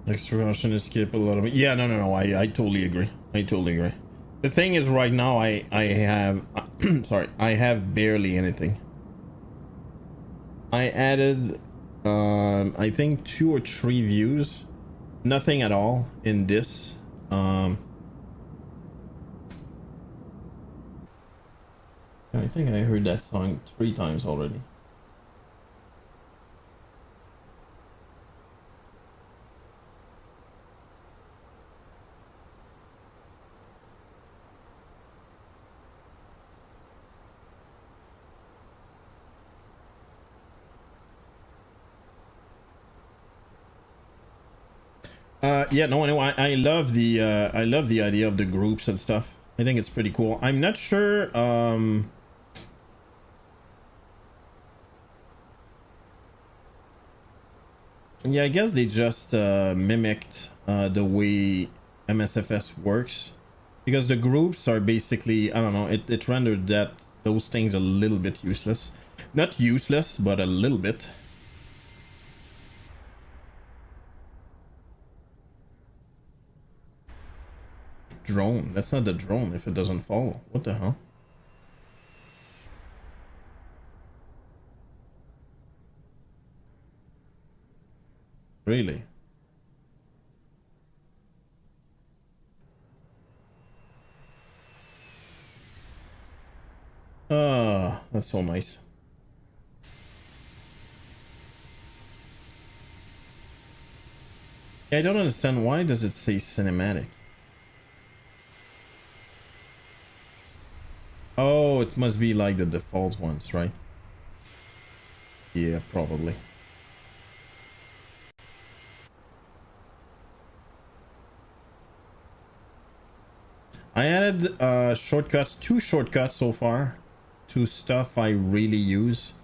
Extra caution, escape a lot of it. Yeah, no. I totally agree. I totally agree. The thing is, right now I have sorry, I have barely anything. I added I think 2 or 3 views, nothing at all in this. I think I heard that song 3 times already. Yeah, no, I love the idea of the groups and stuff. I think it's pretty cool. I'm not sure. Yeah, I guess they just mimicked the way MSFS works, because the groups are basically, I don't know, it rendered that those things a little bit useless. Not useless, but a little bit. Drone. That's not the drone if it doesn't follow. What the hell? Really? Ah, that's so nice. I don't understand, why does it say cinematic? Oh, it must be like the default ones, right? Yeah, probably. I added shortcuts, 2 shortcuts so far to stuff I really use.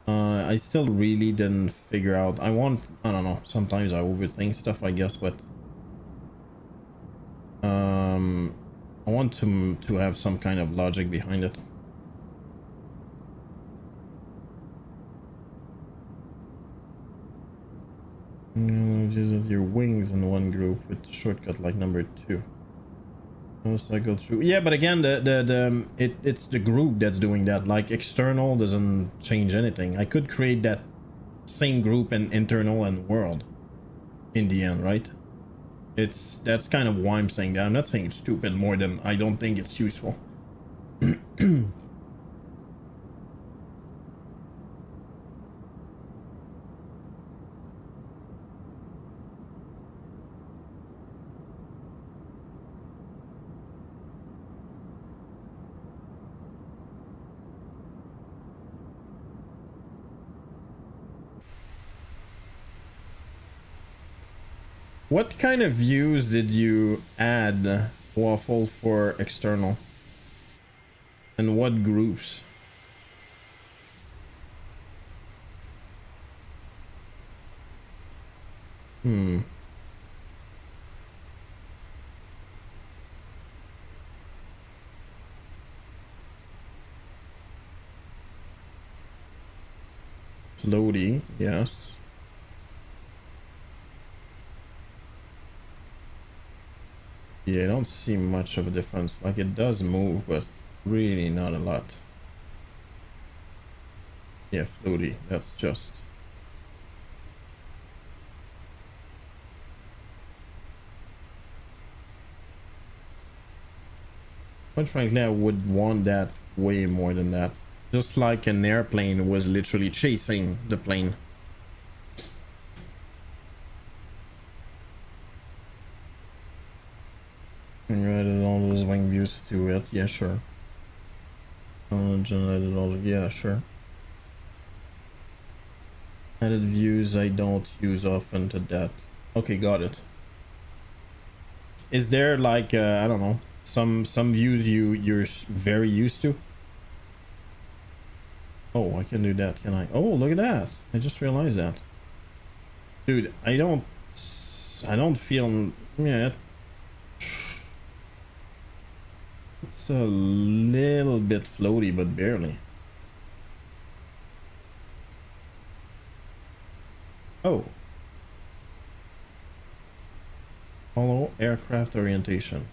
I still really didn't figure out. I don't know, sometimes I overthink stuff, I guess, but I want to have some kind of logic behind it. Use your wings in one group with shortcut like number 2. Cycle through. Yeah, but again, it's the group that's doing that. Like external doesn't change anything. I could create that same group in internal and world in the end, right? That's kind of why I'm saying that. I'm not saying it's stupid, more than I don't think it's useful. What kind of views did you add, Waffle, for external? And what groups? Floaty, yes. Yeah, I don't see much of a difference. Like, it does move, but really not a lot. Yeah, floaty, that's just... Quite frankly, I would want that way more than that. Just like an airplane was literally chasing the plane. And you added all those wing views to it, yeah, sure. Generated all, yeah, sure. Added views I don't use often to that. Okay, got it. Is there like I don't know, some views you're very used to? Oh, I can do that, can I? Oh, look at that. I just realized that. Dude, I don't feel, yeah. It's a little bit floaty, but barely. Oh. Follow aircraft orientation.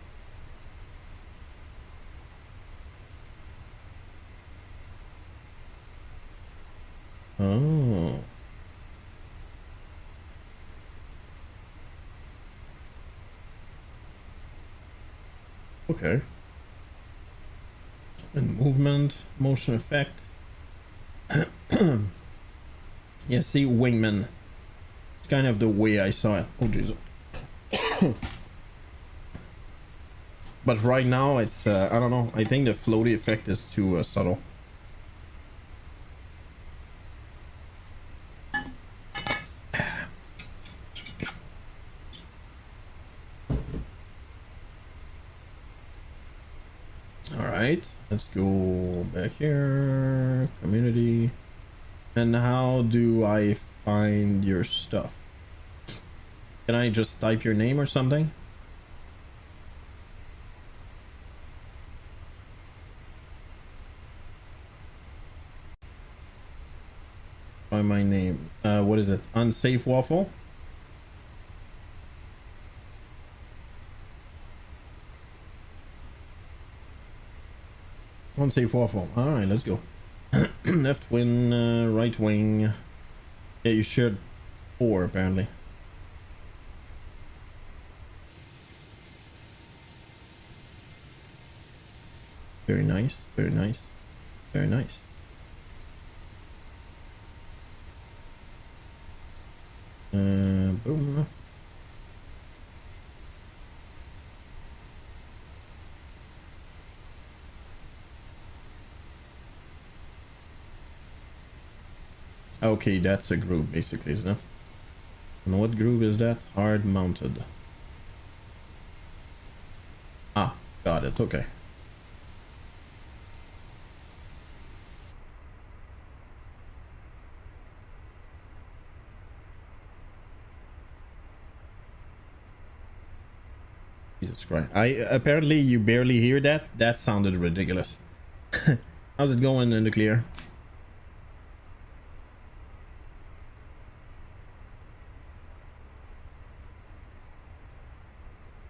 Oh. Okay. And movement, motion effect. Yeah, see, wingman. It's kind of the way I saw it. Oh, Jesus. But right now, it's, I don't know. I think the floaty effect is too subtle. right, let's go back here. Community. And how do I find your stuff? Can I just type your name or something? By my name. What is it? Unsafe waffle? Unsafe waffle. Alright, let's go. Left wing, right wing. Yeah, you shared 4 apparently. Very nice, very nice, very nice. Boom. Okay, that's a group basically, isn't it? And what group is that? Hard mounted. Ah, got it, okay. Jesus Christ. Apparently you barely hear that. That sounded ridiculous. How's it going in the clear?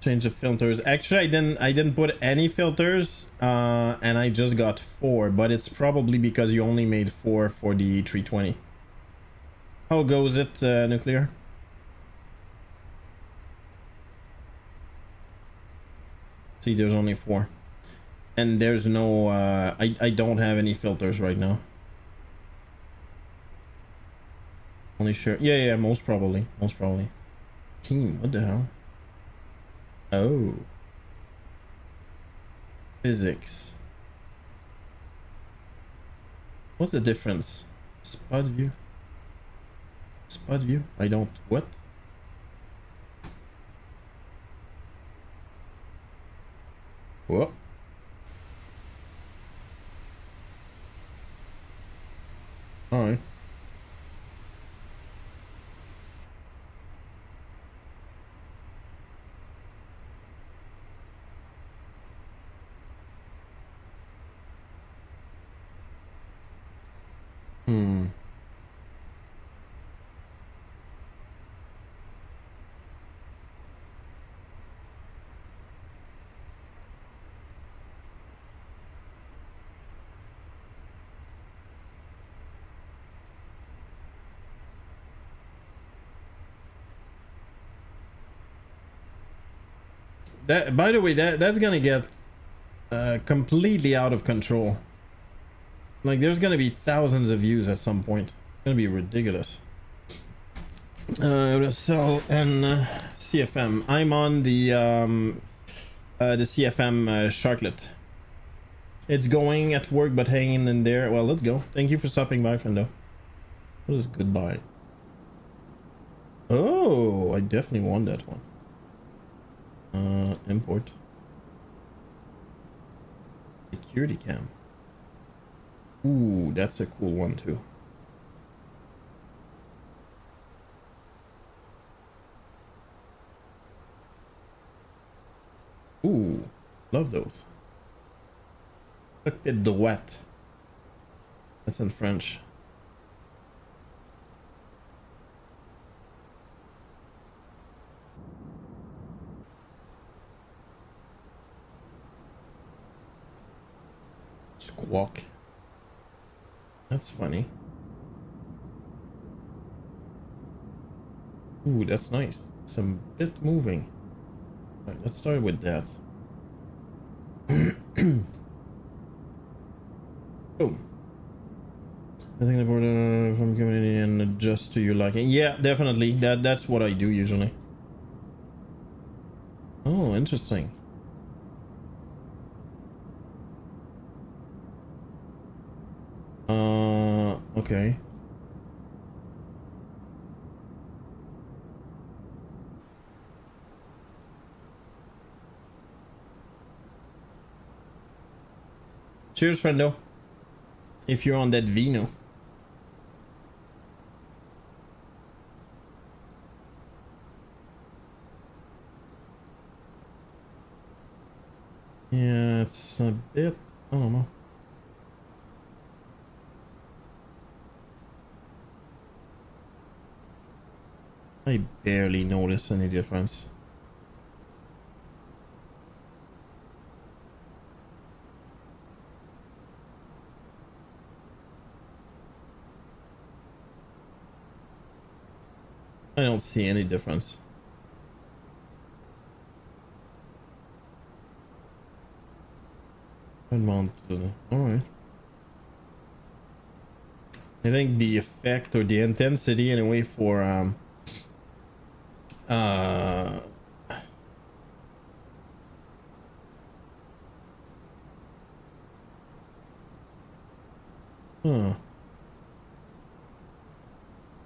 Change the filters. Actually, I didn't put any filters, and I just got 4, but it's probably because you only made 4 for the 320. How goes it, nuclear? See, there's only 4, and there's no. I don't have any filters right now. Only sure. Yeah, most probably. Team, what the hell? Oh. Physics. What's the difference? Spot view. I don't. What? What? All right. That, by the way, that's gonna get completely out of control. Like, there's gonna be thousands of views at some point. It's gonna be ridiculous. So, and CFM. I'm on the CFM Sharklet. It's going at work, but hanging in there. Well, let's go. Thank you for stopping by, friendo. What is goodbye? Oh, I definitely won that one. Import. Security cam. Ooh, that's a cool one too. Ooh, love those. Cockpit droite. That's in French. Squawk. That's funny. Ooh, that's nice. Some bit moving. All right, let's start with that. Oh. I think the border from community and adjust to your liking. Yeah, definitely. That's what I do usually. Oh, interesting. Okay. Cheers, friendo. If you're on that vino. Yeah, it's a bit, I don't know. I barely notice any difference. I don't see any difference. Mounted. Alright. I think the effect or the intensity anyway for huh.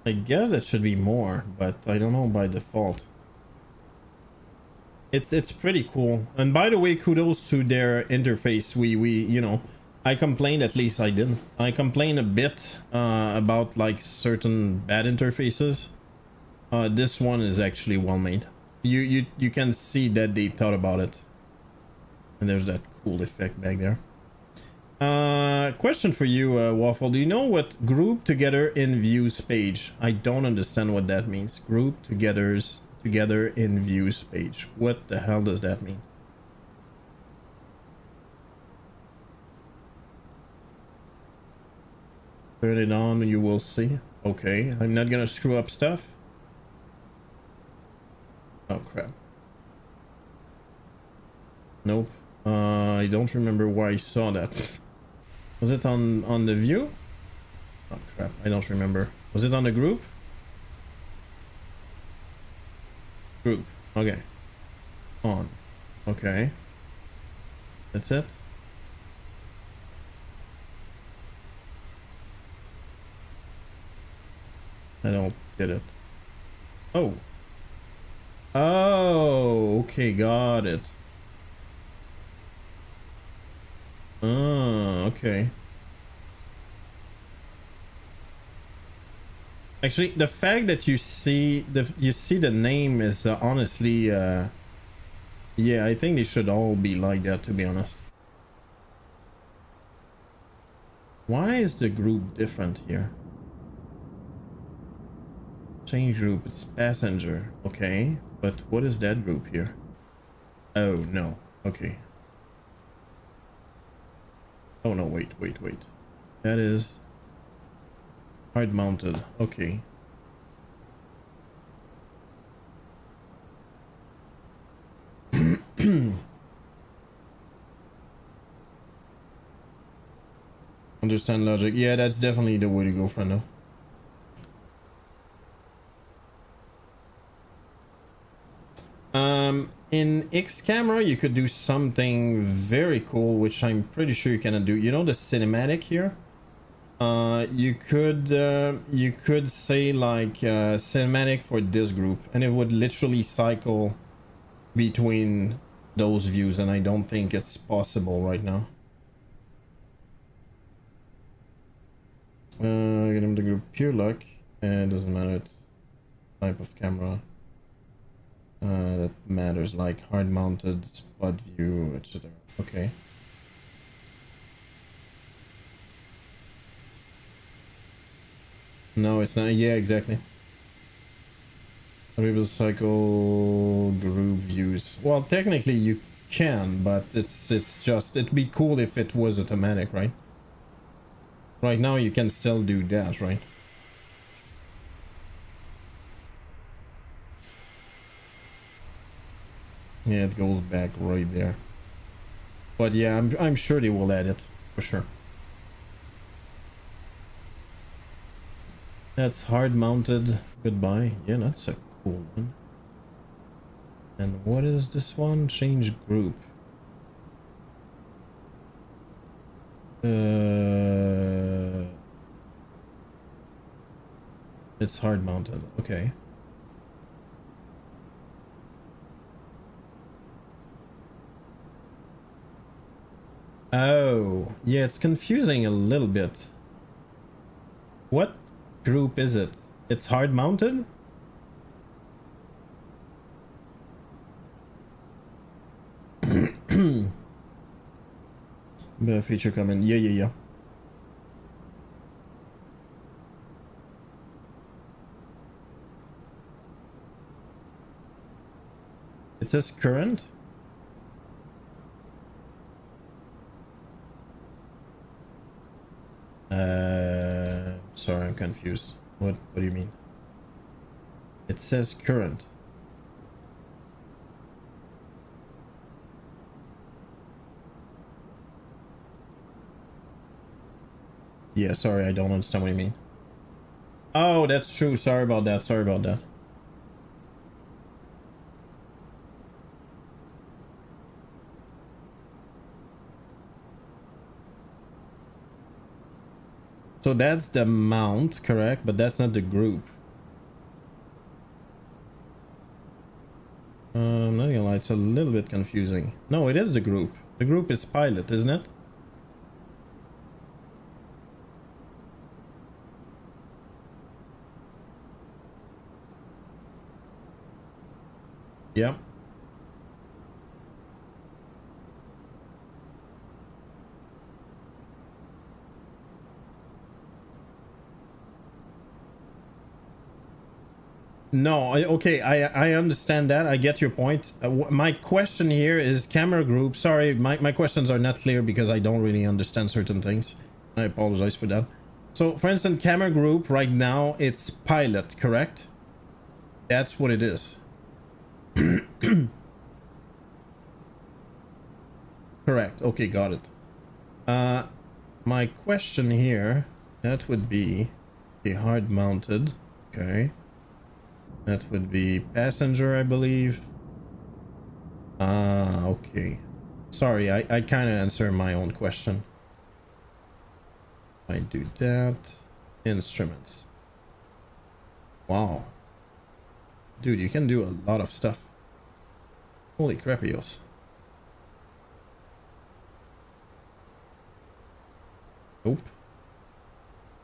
I guess it should be more, but I don't know by default. It's pretty cool. And by the way, kudos to their interface. We you know, I complained, at least I did. I complained a bit about like certain bad interfaces. This one is actually well made. You can see that they thought about it. And there's that cool effect back there. Question for you, Waffle. Do you know what group together in views page? I don't understand what that means. Group together in views page. What the hell does that mean? Turn it on, you will see. Okay, I'm not gonna screw up stuff. Oh crap. Nope. I don't remember where I saw that. Was it on the view? Oh crap, I don't remember. Was it on the group? Group. Okay. On. Okay. That's it. I don't get it. Oh. Oh, okay, got it. Oh, okay. Actually, the fact that you see the name is honestly, yeah, I think they should all be like that, to be honest. Why is the group different here? Change group, it's passenger, okay, but what is that group here? Oh no, okay. Oh no, wait. That is hard mounted, okay. Understand logic. Yeah, that's definitely the way to go, friendo. In X camera, you could do something very cool, which I'm pretty sure you cannot do. You know the cinematic here? You could say like cinematic for this group, and it would literally cycle between those views, and I don't think it's possible right now. Get him the group Peerluk, and doesn't matter type of camera. That matters, like hard mounted, spot view, etc. Okay. No, it's not. Yeah, exactly. Variable cycle group views. Well, technically you can, but it's just, it'd be cool if it was automatic, right? Right now you can still do that, right? Yeah, it goes back right there. But yeah, I'm sure they will add it for sure. That's hard mounted. Goodbye. Yeah, that's a cool one. And what is this one? Change group. It's hard mounted. Okay. Oh, yeah, it's confusing a little bit. What group is it? It's hard mounted? The feature comment. Yeah, yeah, yeah. It says current. Sorry, I'm confused. What do you mean? It says current. Yeah, sorry, I don't understand what you mean. Oh, that's true. Sorry about that. Sorry about that. So that's the mount, correct? But that's not the group. I'm not gonna lie, it's a little bit confusing. No, it is the group. The group is pilot, isn't it? Yep. No, okay, I understand that. I get your point. My question here is camera group. Sorry, my questions are not clear because I don't really understand certain things. I apologize for that. So, for instance, camera group right now, it's pilot, correct? That's what it is. Correct. Okay, got it. My question here, that would be a hard mounted. Okay. That would be passenger, I believe. Ah, okay. Sorry, I kind of answered my own question. I do that. Instruments. Wow. Dude, you can do a lot of stuff. Holy crapios. Nope.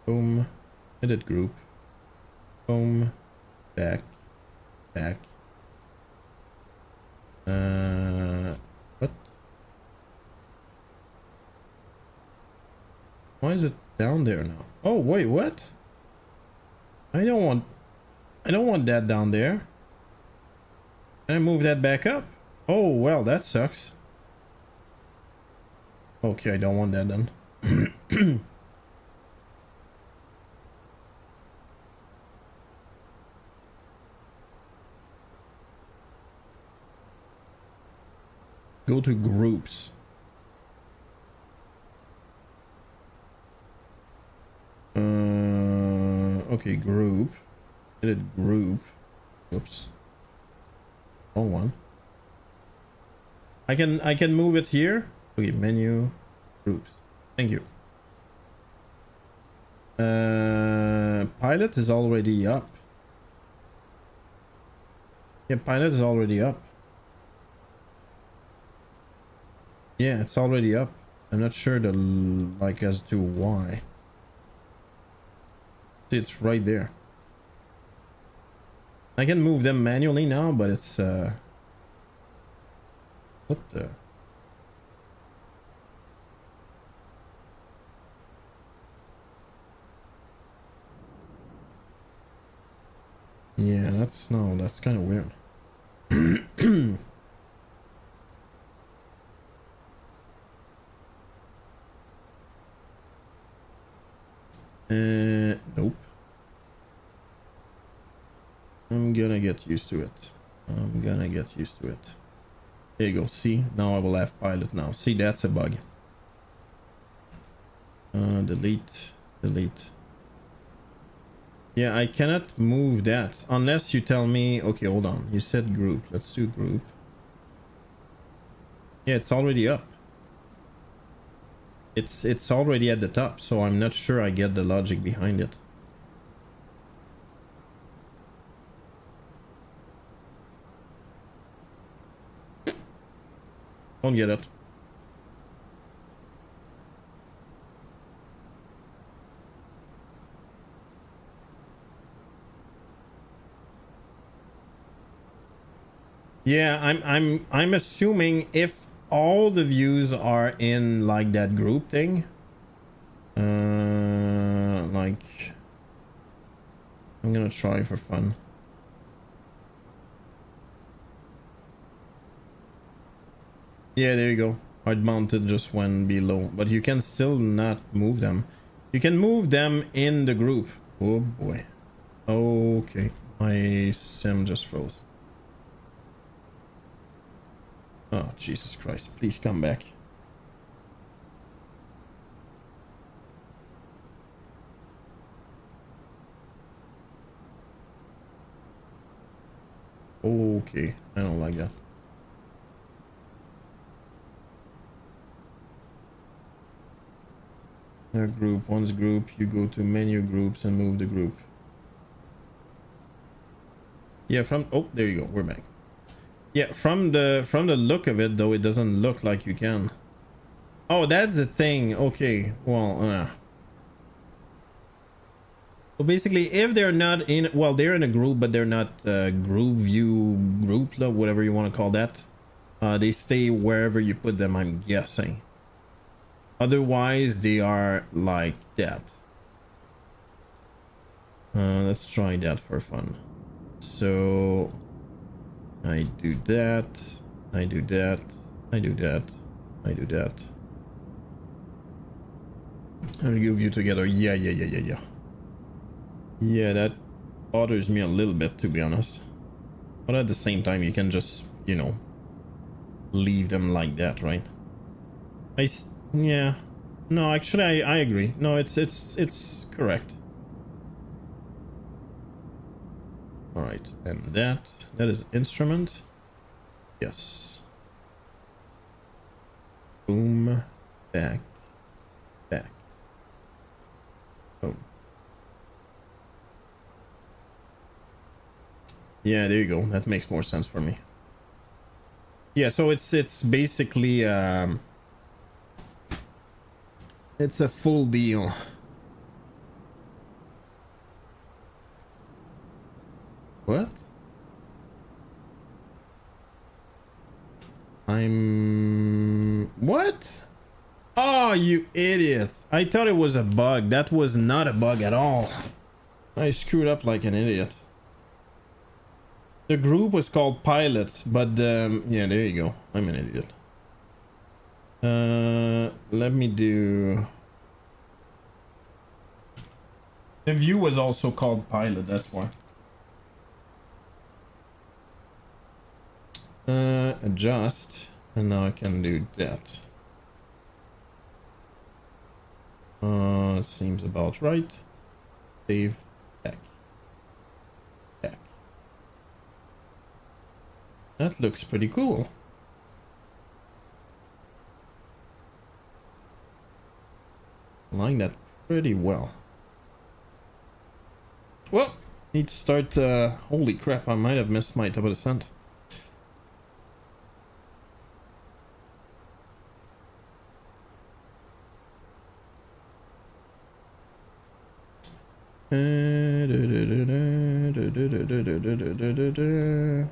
Boom. Edit group. Boom. Back. Back. What? Why is it down there now? Oh, wait, what? I don't want that down there. Can I move that back up? Oh, well, that sucks. Okay, I don't want that then. Go to groups. Okay, group. Edit group. Oops. Wrong one. I can move it here. Okay, menu, groups. Thank you. Pilot is already up. Yeah, pilot is already up. Yeah, it's already up. I'm not sure like as to why. It's right there. I can move them manually now, but it's what the? Yeah, that's kind of weird. Nope. I'm gonna get used to it. There you go. See, now I will have pilot now. See, that's a bug. Delete. Yeah, I cannot move that unless you tell me. Okay, hold on. You said group. Let's do group. Yeah, it's already up. It's already at the top, so I'm not sure I get the logic behind it. Don't get it. Yeah, I'm assuming if all the views are in like that group thing, like I'm gonna try for fun. Yeah, there you go. Hard mounted just went below, but you can still not move them. You can move them in the group. Oh boy. Okay, my sim just froze. Oh, Jesus Christ. Please come back. Okay, I don't like that. A group, once group, you go to menu groups and move the group. Yeah, from, oh, there you go, we're back. Yeah, from the look of it though, it doesn't look like you can. Oh, that's the thing. Okay, well, so basically, if they're not in, well, they're in a group, but they're not group view, group, whatever you want to call that. They stay wherever you put them, I'm guessing. Otherwise, they are like that. Let's try that for fun. So I do that. I do that. I do that. I do that. I'll give you together. Yeah. Yeah, that bothers me a little bit, to be honest. But at the same time, you can just, you know, leave them like that, right? Yeah. No, actually, I agree. No, it's correct. All right, and that is instrument. Yes. Boom, back. Oh. Yeah, there you go. That makes more sense for me. Yeah, so it's basically it's a full deal. What? What? Oh, you idiot. I thought it was a bug. That was not a bug at all. I screwed up like an idiot. The group was called Pilot, but yeah, there you go. I'm an idiot. Let me do... The view was also called Pilot, that's why. Adjust, and now I can do that. It seems about right. Save, back. That looks pretty cool. I like that pretty well. Well, need to start, holy crap, I might have missed my top of the scent.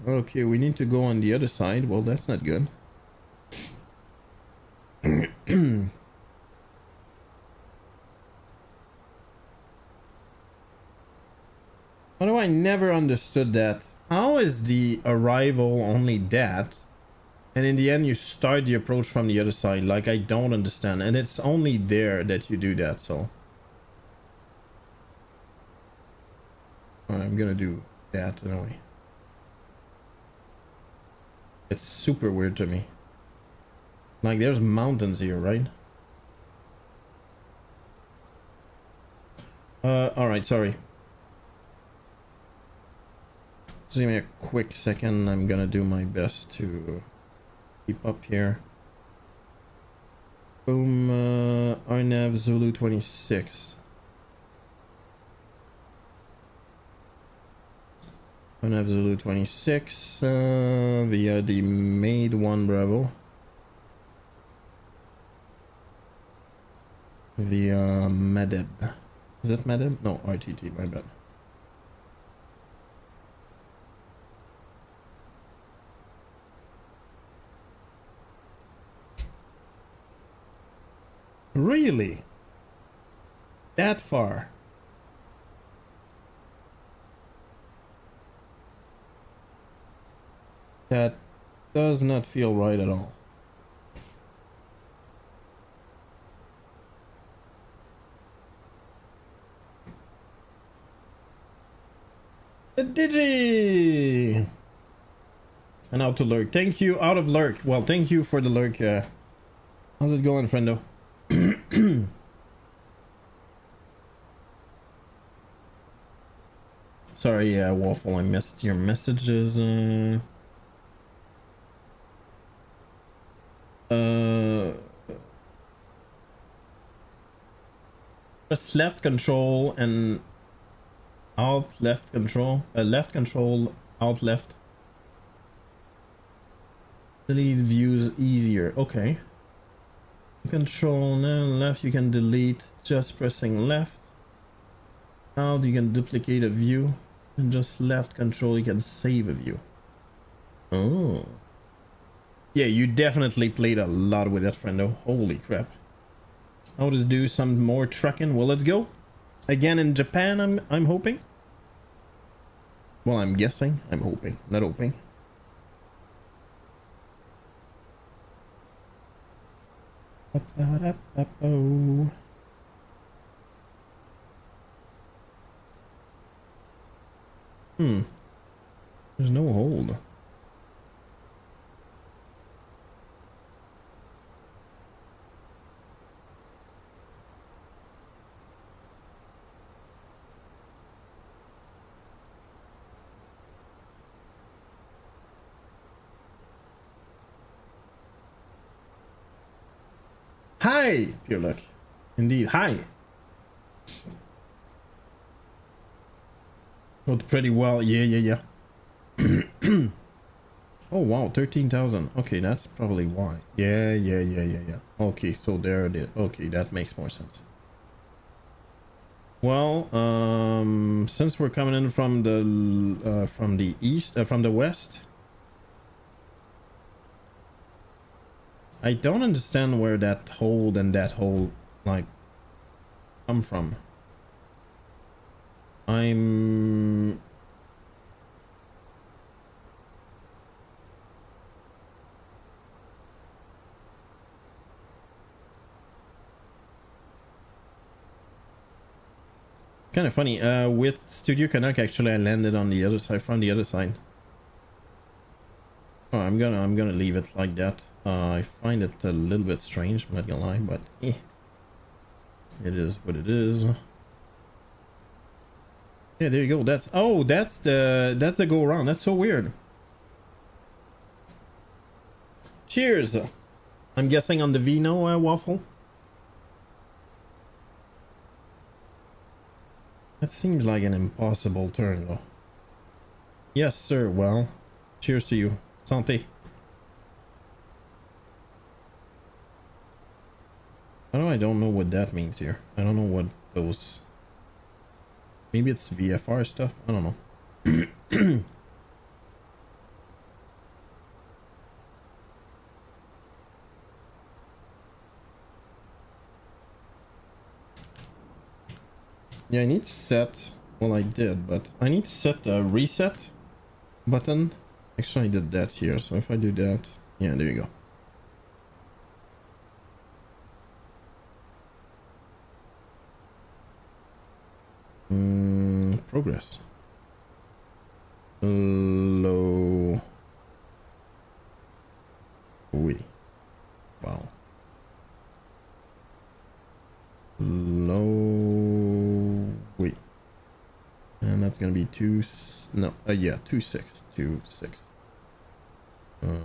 Okay, we need to go on the other side. Well, that's not good. How do I never understood that? How is the arrival only that? And in the end, you start the approach from the other side. Like, I don't understand. And it's only there that you do that, so. I'm gonna do that anyway. It's super weird to me. Like, there's mountains here, right? Alright, sorry. Just give me a quick second. I'm gonna do my best to keep up here. Boom, Arnav Zulu 26. Arnav Zulu 26 via the made 1 Bravo. Via Madeb. Is that Madeb? No, RTT, my bad. Really? That far? That does not feel right at all. The Digi! And out to lurk. Thank you, out of lurk. Well, thank you for the lurk. How's it going, friendo? Sorry, Waffle, I missed your messages. Press left control and alt left control. Left control, alt left. Delete views easier. Okay. Control now left, you can delete just pressing left. Alt, you can duplicate a view. And just left control, you can save a view. Oh. Yeah, you definitely played a lot with that, friendo. Holy crap. I'll just do some more trucking. Well, let's go. Again in Japan, I'm hoping. Well, I'm guessing. I'm hoping. Not hoping. There's no hold. Hi, Peerluk. Indeed, hi. Wrote pretty well. Yeah. Oh wow, 13,000. Okay, that's probably why. Yeah. Okay, so there it is. Okay, that makes more sense. Well, since we're coming in from the east, from the west, I don't understand where that hold and that hold like come from. I'm kind of funny. With Studio Canuck, actually, I landed on the other side, from the other side. Oh, I'm gonna leave it like that. I find it a little bit strange, I'm not gonna lie, but it is what it is. Yeah, there you go. That's the go around. That's so weird. Cheers. I'm guessing on the Vino waffle. That seems like an impossible turn, though. Yes, sir. Well, cheers to you. Santé. I don't know what that means here. I don't know what those... Maybe it's VFR stuff? I don't know. Yeah, I need to set... Well, I did, but I need to set the reset button. Actually, I did that here, so if I do that... Yeah, there you go. Progress. Low. Wow. Low. And that's gonna be 2. No, yeah, 2.6. 2.6. Oh.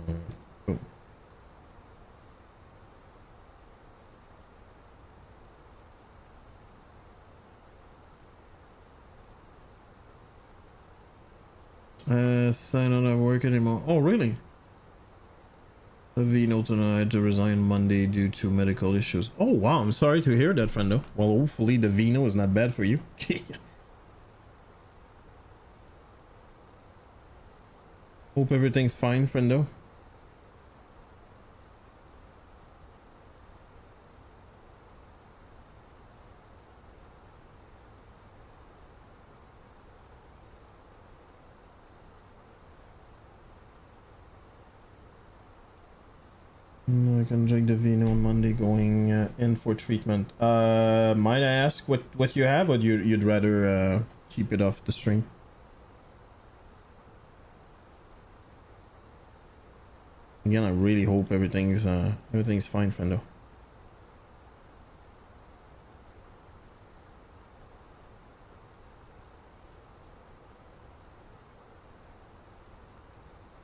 I don't have work anymore. Oh, really? Vino tonight to resign Monday due to medical issues. Oh, wow. I'm sorry to hear that, friendo. Well, hopefully the Vino is not bad for you. Hope everything's fine, friendo. I can check the Vino on Monday going in for treatment. Might I ask what you have, or you'd rather keep it off the stream? Again, I really hope everything's fine, friendo.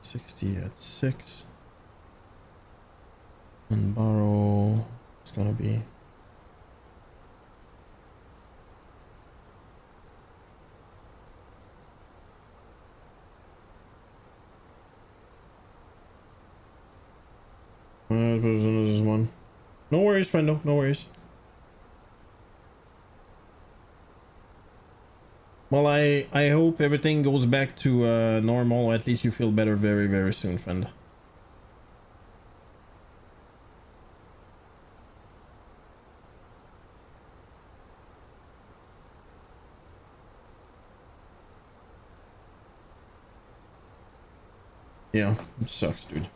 $60 at 6. And borrow, it's gonna be this one. No worries, friendo, no worries. Well, I hope everything goes back to normal, or at least you feel better very, very soon, friend. Yeah, it sucks, dude.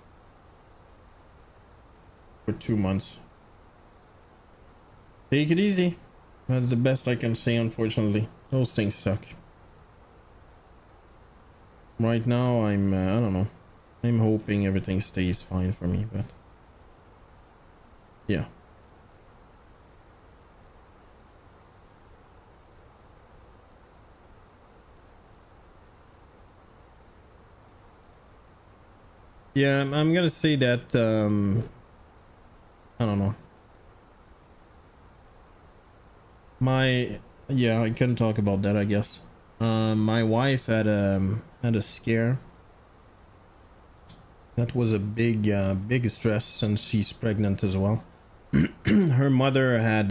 For 2 months. Take it easy. That's the best I can say, unfortunately. Those things suck. Right now, I don't know. I'm hoping everything stays fine for me, but... yeah. Yeah, I'm gonna say that, I don't know. Yeah, I can talk about that, I guess. My wife had a scare. That was a big stress since she's pregnant as well. Her mother had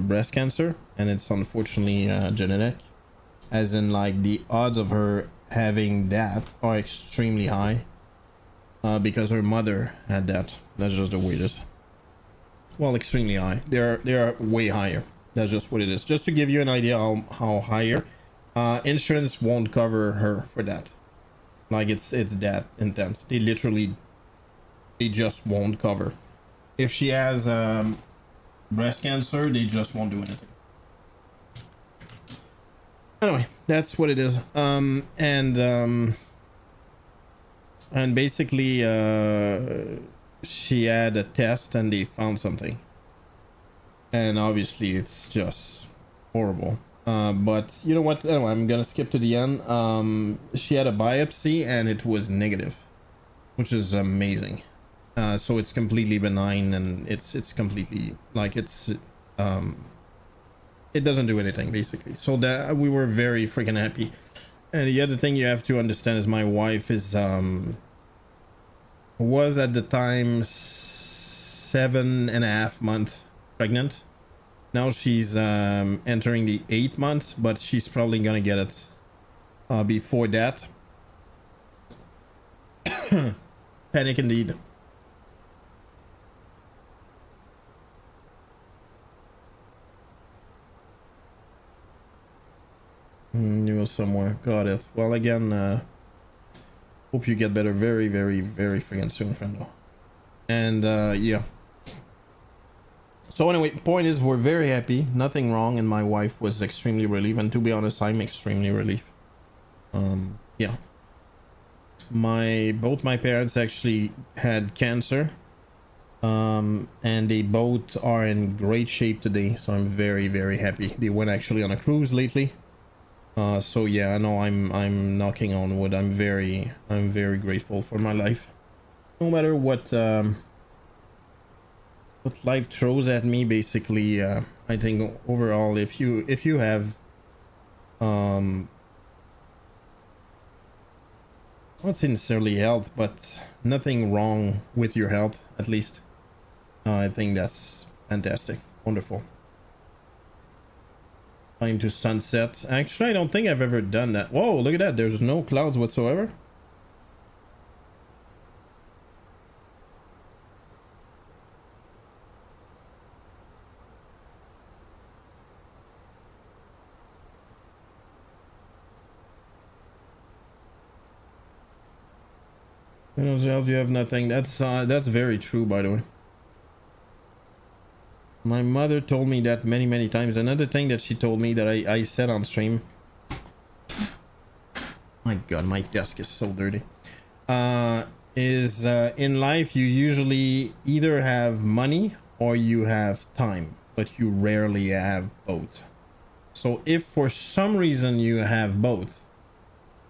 breast cancer, and it's unfortunately genetic. As in, like, the odds of her having that are extremely high. Because her mother had that. That's just the weirdest. Well, extremely high. They are way higher. That's just what it is. Just to give you an idea how higher. Insurance won't cover her for that. Like, it's that intense. They just won't cover. If she has breast cancer, they just won't do anything. Anyway, that's what it is. And basically, she had a test and they found something. And obviously, it's just horrible. But you know what? Anyway, I'm gonna skip to the end. She had a biopsy and it was negative, which is amazing. So it's completely benign, and it's completely like it doesn't do anything basically. So that we were very freaking happy. And the other thing you have to understand is my wife is was at the time 7.5 months pregnant. Now she's entering the 8th month, but she's probably gonna get it before that. Panic indeed. You know, somewhere. Got it. Well, again, hope you get better very, very, very freaking soon, friendo. And yeah. So anyway, point is, we're very happy. Nothing wrong, and my wife was extremely relieved. And to be honest, I'm extremely relieved. Yeah. Both my parents actually had cancer. And they both are in great shape today. So I'm very, very happy. They went actually on a cruise lately. So yeah, I know I'm knocking on wood. I'm very grateful for my life. No matter what life throws at me, basically, I think overall, if you have not necessarily health, but nothing wrong with your health, at least, I think that's fantastic, wonderful. Time to sunset. Actually, I don't think I've ever done that. Whoa, look at that. There's no clouds whatsoever. You know, Zelf, you have nothing. That's very true, by the way. My mother told me that many times. Another thing that she told me that I said on stream. My god, my desk is so dirty. Is in life you usually either have money or you have time, but you rarely have both. So if for some reason you have both,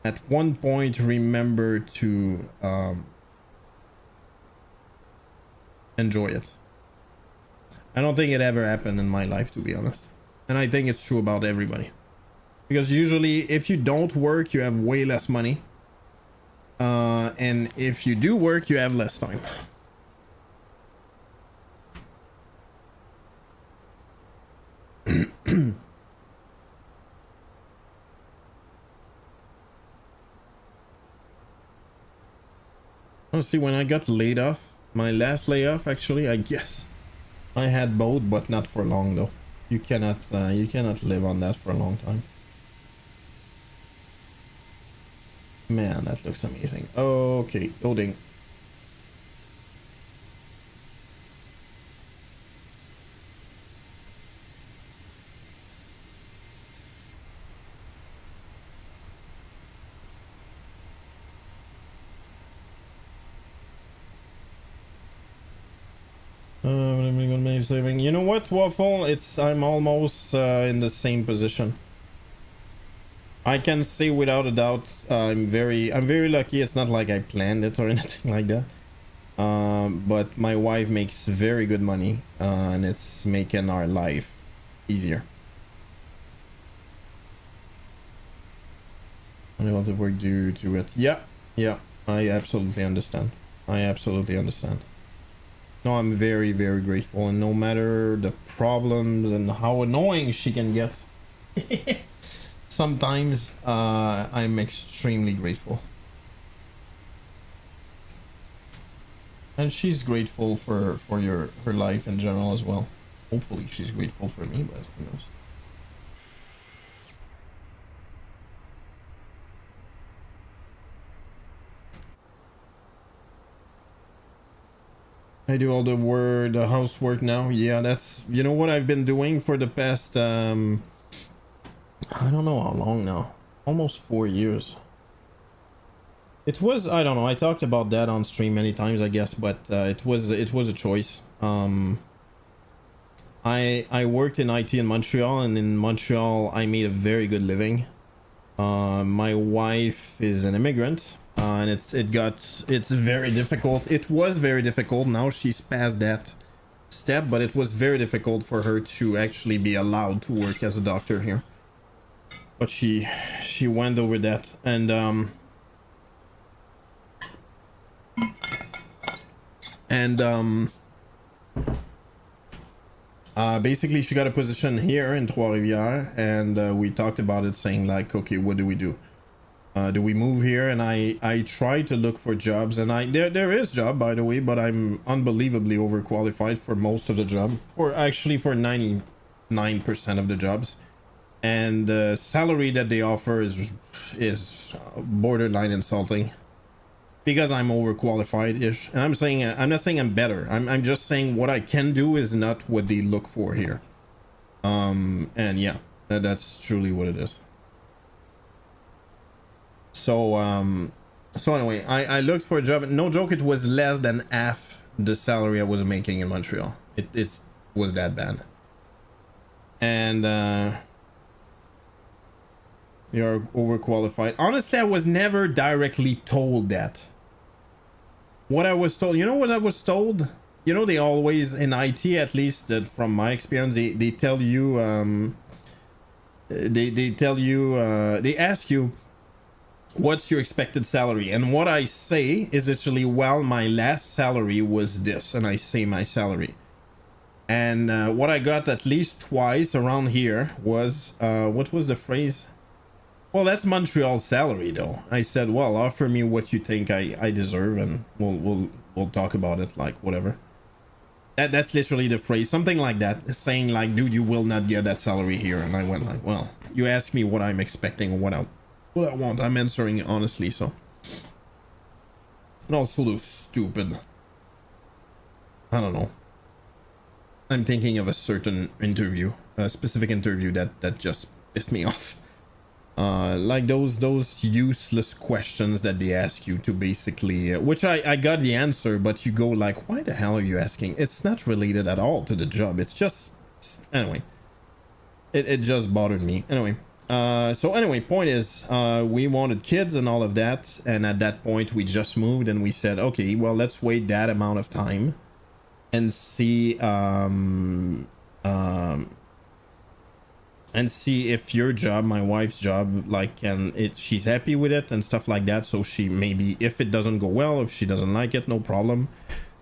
at one point remember to enjoy it. I don't think it ever happened in my life, to be honest, and I think it's true about everybody, because usually if you don't work you have way less money, and if you do work you have less time. Honestly, when I got laid off, my last layoff actually, I guess I had both, but not for long though. You cannot live on that for a long time. Man, that looks amazing. Okay, loading. Saving. You know what, Waffle? I'm almost in the same position. I can say without a doubt, I'm very lucky. It's not like I planned it or anything like that. But my wife makes very good money, and it's making our life easier. I want to work due to it. Yeah, I absolutely understand. No, I'm very grateful, and no matter the problems and how annoying she can get sometimes, I'm extremely grateful. And she's grateful for her life in general as well. Hopefully she's grateful for me, but who knows. I do all the housework now. Yeah, that's, you know what I've been doing for the past, I don't know how long now. Almost 4 years. It was, I don't know, I talked about that on stream many times, I guess, but it was a choice. I worked in IT in Montreal, and in Montreal I made a very good living. My wife is an immigrant. And it's very difficult. It was very difficult. Now she's past that step, but it was very difficult for her to actually be allowed to work as a doctor here. But she went over that, and basically she got a position here in Trois-Rivières, and we talked about it, saying like, okay, what do we do? Do we move here? And I try to look for jobs, and there is job, by the way, but I'm unbelievably overqualified for most of the job, or actually for 99% of the jobs, and the salary that they offer is borderline insulting, because I'm overqualified ish. And I'm not saying I'm better. I'm just saying what I can do is not what they look for here. And yeah, that's truly what it is. So anyway, I looked for a job. No joke, it was less than half the salary I was making in Montreal. It was that bad. And you're overqualified. Honestly, I was never directly told that. What I was told, you know what I was told? You know, they always, in IT at least, that from my experience, they tell you, they ask you, what's your expected salary? And what I say is actually, well, my last salary was this, and I say my salary. And what I got at least twice around here was, what was the phrase? Well, that's Montreal salary though. I said, well, offer me what you think I deserve, and we'll talk about it, like whatever. That's literally the phrase, something like that, saying like, dude, you will not get that salary here. And I went like, well, you asked me what I'm expecting or what I want. I'm answering honestly. So And also those stupid, I don't know. I'm thinking of a certain interview, a specific interview that just pissed me off. Like those useless questions that they ask you to basically, which I got the answer, but you go like, why the hell are you asking? It's not related at all to the job. It's just, anyway, it just bothered me. Anyway, so anyway, point is, we wanted kids and all of that. And at that point we just moved and we said, okay, well, let's wait that amount of time and see, and see if your job, my wife's job, like, she's happy with it and stuff like that. So she maybe, if it doesn't go well, if she doesn't like it, no problem,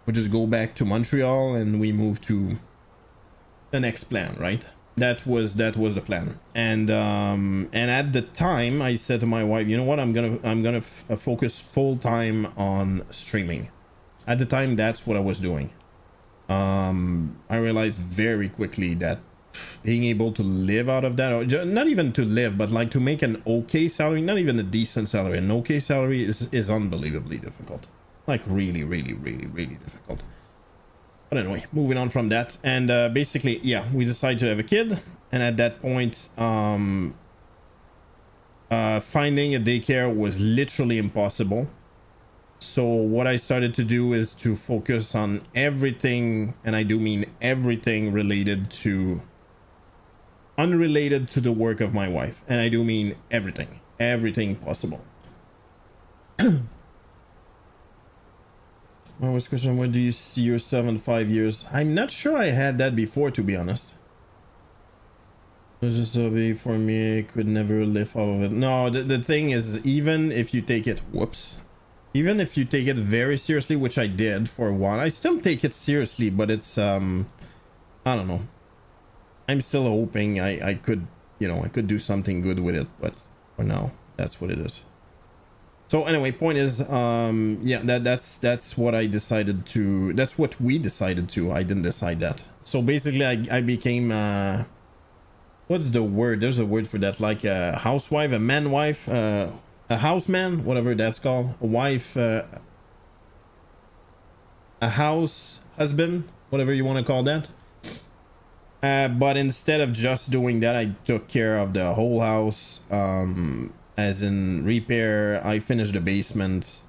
we just go back to Montreal and we move to the next plan, right? That was the plan. And at the time I said to my wife, you know what, I'm gonna focus full time on streaming. At the time, that's what I was doing. I realized very quickly that being able to live out of that, or not even to live, but like to make an okay salary, not even a decent salary, an okay salary is unbelievably difficult. Like really difficult. But anyway, moving on from that, and basically, yeah, we decided to have a kid, and at that point, finding a daycare was literally impossible. So what I started to do is to focus on everything, and I do mean everything unrelated to the work of my wife, and I do mean everything possible. I was questioning, where do you see yourself in 5 years? I'm not sure I had that before, to be honest. It was just a hobby for me, I could never live off of it. No, the thing is, even if you take it, even if you take it very seriously, which I did for a while, I still take it seriously, but it's, I don't know. I'm still hoping I could, I could do something good with it, but for now, that's what it is. So anyway, point is, yeah, that's what I decided to, that's what we decided to. I didn't decide that. So basically I became, what's the word? There's a word for that, like a housewife, a man wife, a houseman, whatever that's called, a wife, a house husband, whatever you want to call that. But instead of just doing that, I took care of the whole house, as in repair. I finished the basement,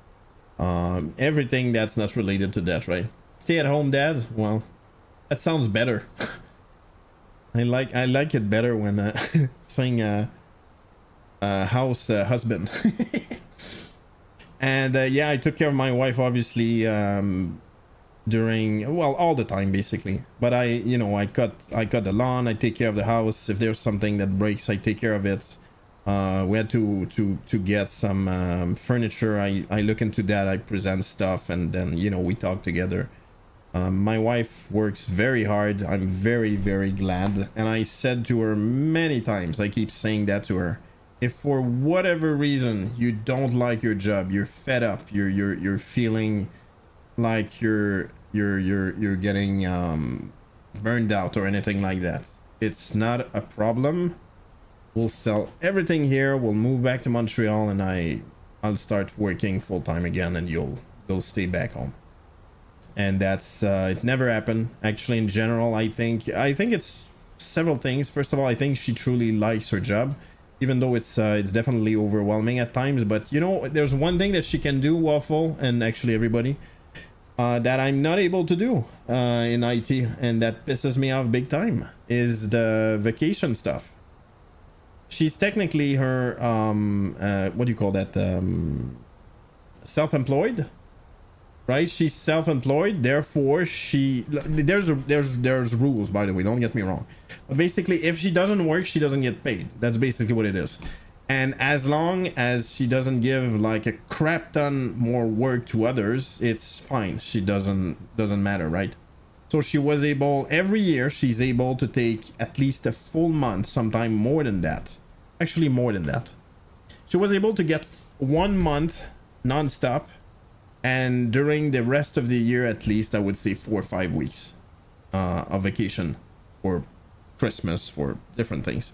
everything that's not related to that, right? Stay at home dad, well, that sounds better. I like it better when saying house husband. And yeah, I took care of my wife, obviously, during, well, all the time basically, but I cut the lawn, I take care of the house. If there's something that breaks, I take care of it. We had to get some furniture. I look into that, I present stuff, and then we talk together. My wife works very hard. I'm very glad, and I said to her many times, I keep saying that to her, if for whatever reason you don't like your job, you're fed up, you're feeling like you're getting burned out or anything like that, it's not a problem. We'll sell everything here, we'll move back to Montreal, and I'll start working full-time again, and you'll stay back home. And that's it never happened. Actually, in general, I think it's several things. First of all, I think she truly likes her job, even though it's definitely overwhelming at times. But there's one thing that she can do, Waffle, and actually everybody, that I'm not able to do in IT, and that pisses me off big time, is the vacation stuff. She's technically her what do you call that, self-employed, right? She's self-employed, therefore there's rules, by the way, don't get me wrong, but basically if she doesn't work, she doesn't get paid. That's basically what it is. And as long as she doesn't give like a crap ton more work to others, it's fine. She doesn't matter, right? So she was able, every year she's able to take at least a full month, sometime more than that, actually more than that. She was able to get 1 month non-stop, and during the rest of the year, at least I would say 4 or 5 weeks of vacation for Christmas, for different things.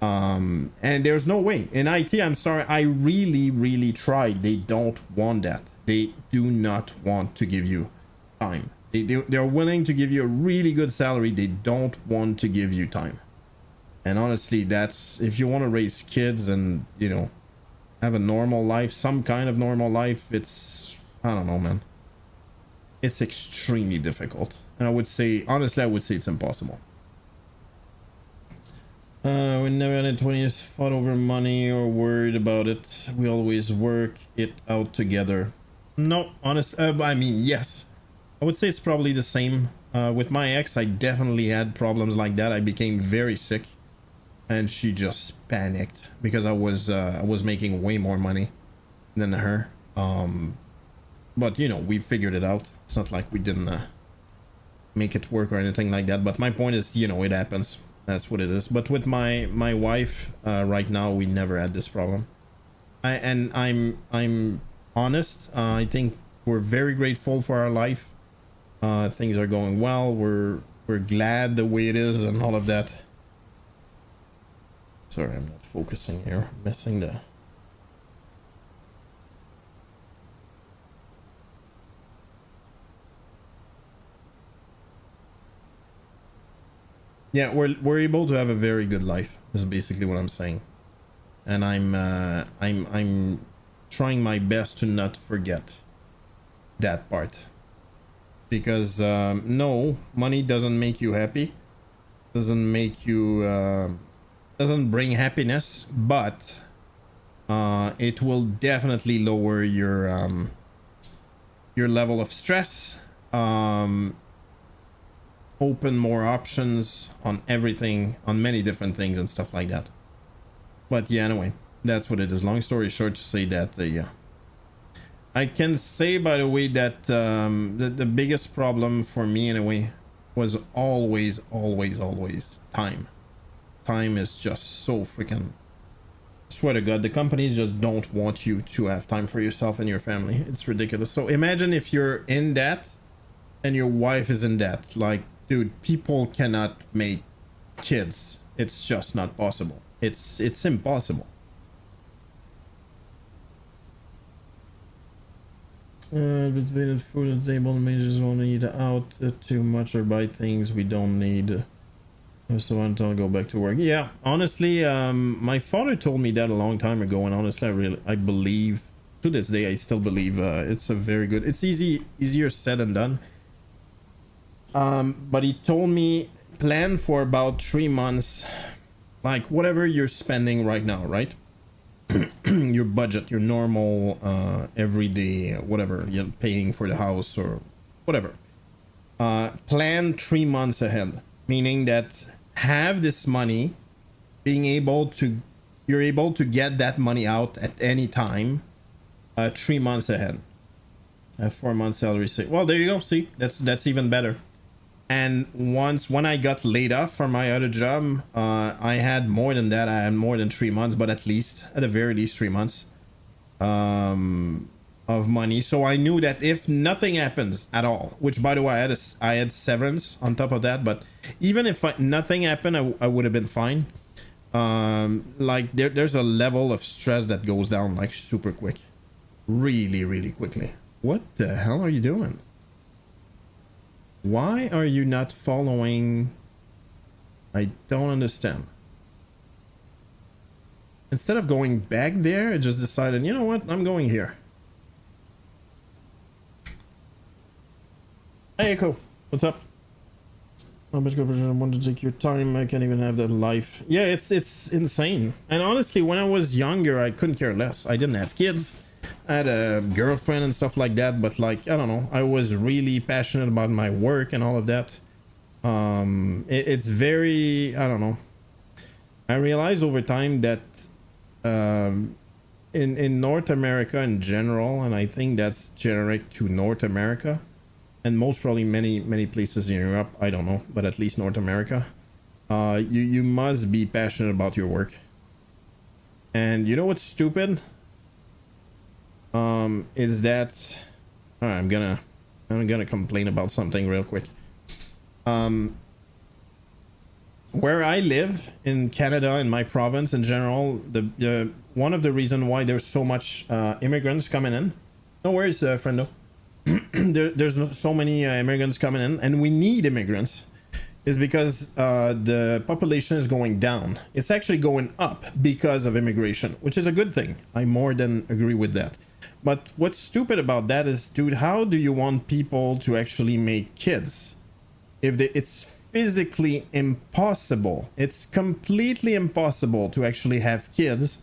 And there's no way in IT, I'm sorry, I really tried, they don't want that. they do not want to give you time. They're willing to give you a really good salary. They don't want to give you time. And honestly, that's, if you want to raise kids and, you know, have a normal life, some kind of normal life, it's, I don't know, man. It's extremely difficult. And I would say, honestly, I would say it's impossible. We never in the 20s fought over money or worried about it. We always work it out together. No, honest, I mean, yes. I would say it's probably the same. With my ex, I definitely had problems like that. I became very sick. And she just panicked because I was making way more money than her. But you know, we figured it out. It's not like we didn't make it work or anything like that. But my point is, you know, it happens. That's what it is. But with my wife right now, we never had this problem. I'm honest. I think we're very grateful for our life. Things are going well. We're glad the way it is and all of that. Sorry, I'm not focusing here. I'm missing the... Yeah, we're able to have a very good life. Is basically what I'm saying, and I'm trying my best to not forget that part, because no, money doesn't make you happy, doesn't make you doesn't bring happiness, but it will definitely lower your level of stress, open more options on everything, on many different things and stuff like that. But yeah, anyway, that's what it is. Long story short, to say that yeah, I can say, by the way, that the biggest problem for me anyway was always time. Time is just so freaking, swear to God, the companies just don't want you to have time for yourself and your family. It's ridiculous. So imagine if you're in debt and your wife is in debt. Like, dude, people cannot make kids. It's just not possible. It's impossible. Between the food and table, the managers won't eat out too much or buy things we don't need. So I don't go back to work. Yeah, honestly, my father told me that a long time ago, and honestly, I believe, to this day, I still believe it's a very good, it's easier said than done. But he told me plan for about 3 months, like whatever you're spending right now, right? Your budget, your normal everyday, whatever you're paying for the house or whatever. Plan 3 months ahead, meaning that have this money, being able to, you're able to get that money out at any time, 3 months ahead. 4 months salary. Say, well, there you go. See, that's even better. And when I got laid off from my other job, I had more than that. I had more than 3 months, but at the very least 3 months of money. So I knew that if nothing happens at all, which by the way, I had severance on top of that, but even if nothing happened, I would have been fine. Like there's a level of stress that goes down like super quick, really quickly. What the hell are you doing? Why are you not following? I don't understand. Instead of going back there, I just decided, you know what? I'm going here. Hey, Echo. What's up? How much coverage? I want to take your time. I can't even have that life. Yeah, it's insane. And honestly, when I was younger, I couldn't care less. I didn't have kids. I had a girlfriend and stuff like that, but like, I don't know, I was really passionate about my work and all of that. It's very, I don't know. I realized over time that in North America in general, and I think that's generic to North America and most probably many places in Europe, I don't know, but at least North America, you must be passionate about your work. And you know what's stupid? Is that I'm gonna complain about something real quick. Where I live in Canada, in my province in general, the one of the reason why there's so much immigrants coming in No worries, friendo. There's so many immigrants coming in, and we need immigrants. Is because the population is going down. It's actually going up because of immigration, which is a good thing. I more than agree with that. But what's stupid about that is, dude, how do you want people to actually make kids if it's physically impossible? It's completely impossible to actually have kids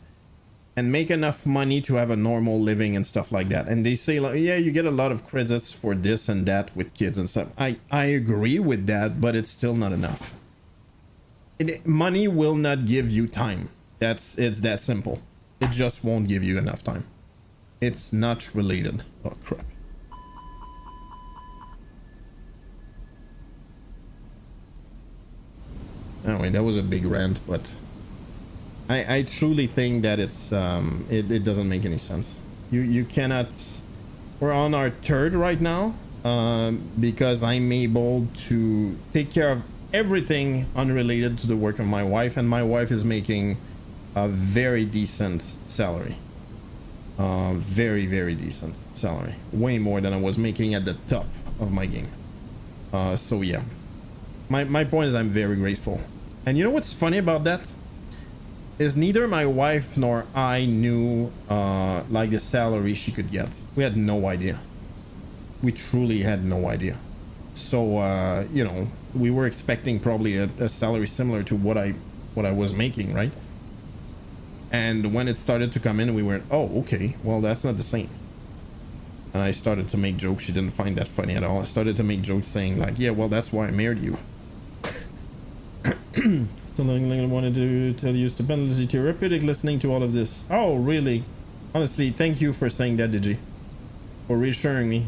and make enough money to have a normal living and stuff like that. And they say, like, yeah, you get a lot of credits for this and that with kids and stuff. I agree with that, but it's still not enough. Money will not give you time. It's that simple. It just won't give you enough time. It's not related. Oh crap. Anyway, that was a big rant, but I truly think that it's it doesn't make any sense. You cannot. We're on our third right now, because I'm able to take care of everything unrelated to the work of my wife, and my wife is making a very decent salary. Very decent salary, way more than I was making at the top of my game. So yeah, my point is I'm very grateful. And you know what's funny about that is neither my wife nor I knew like the salary she could get. We had no idea. We truly had no idea. So you know, we were expecting probably a salary similar to what I was making, right? And when it started to come in, we went, oh, okay, well, that's not the same. And I started to make jokes. She didn't find that funny at all. I started to make jokes saying like, yeah, well, that's why I married you. Something I wanted to tell you, stupendously therapeutic listening to all of this. Oh, really? Honestly, thank you for saying that, Digi. For reassuring me.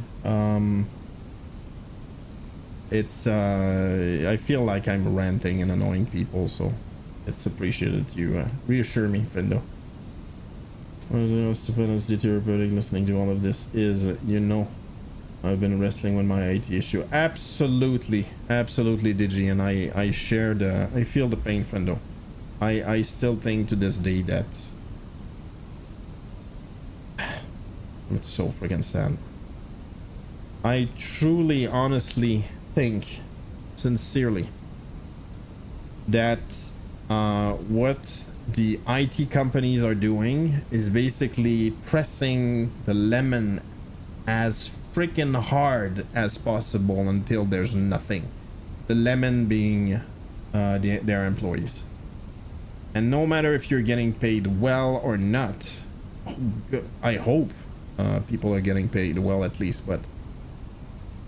It's, I feel like I'm ranting and annoying people, so it's appreciated you reassure me, friendo. Stupendously therapeutic listening to all of this is, you know, I've been wrestling with my IT issue. Absolutely, Digi, and I share the, I feel the pain, friendo. I still think to this day that it's so freaking sad. I truly, honestly think, sincerely, that what the IT companies are doing is basically pressing the lemon as freaking hard as possible until there's nothing. The lemon being their employees. And no matter if you're getting paid well or not, I hope people are getting paid well at least, but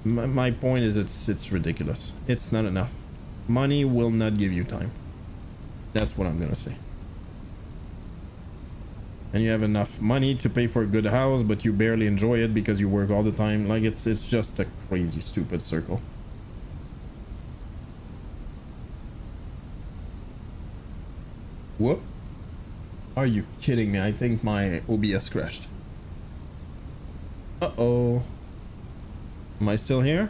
my point is it's ridiculous. It's not enough. Money will not give you time. That's what I'm gonna say. And you have enough money to pay for a good house, but you barely enjoy it because you work all the time. Like, it's just a crazy, stupid circle. Whoop. Are you kidding me? I think my OBS crashed. Uh-oh. Am I still here?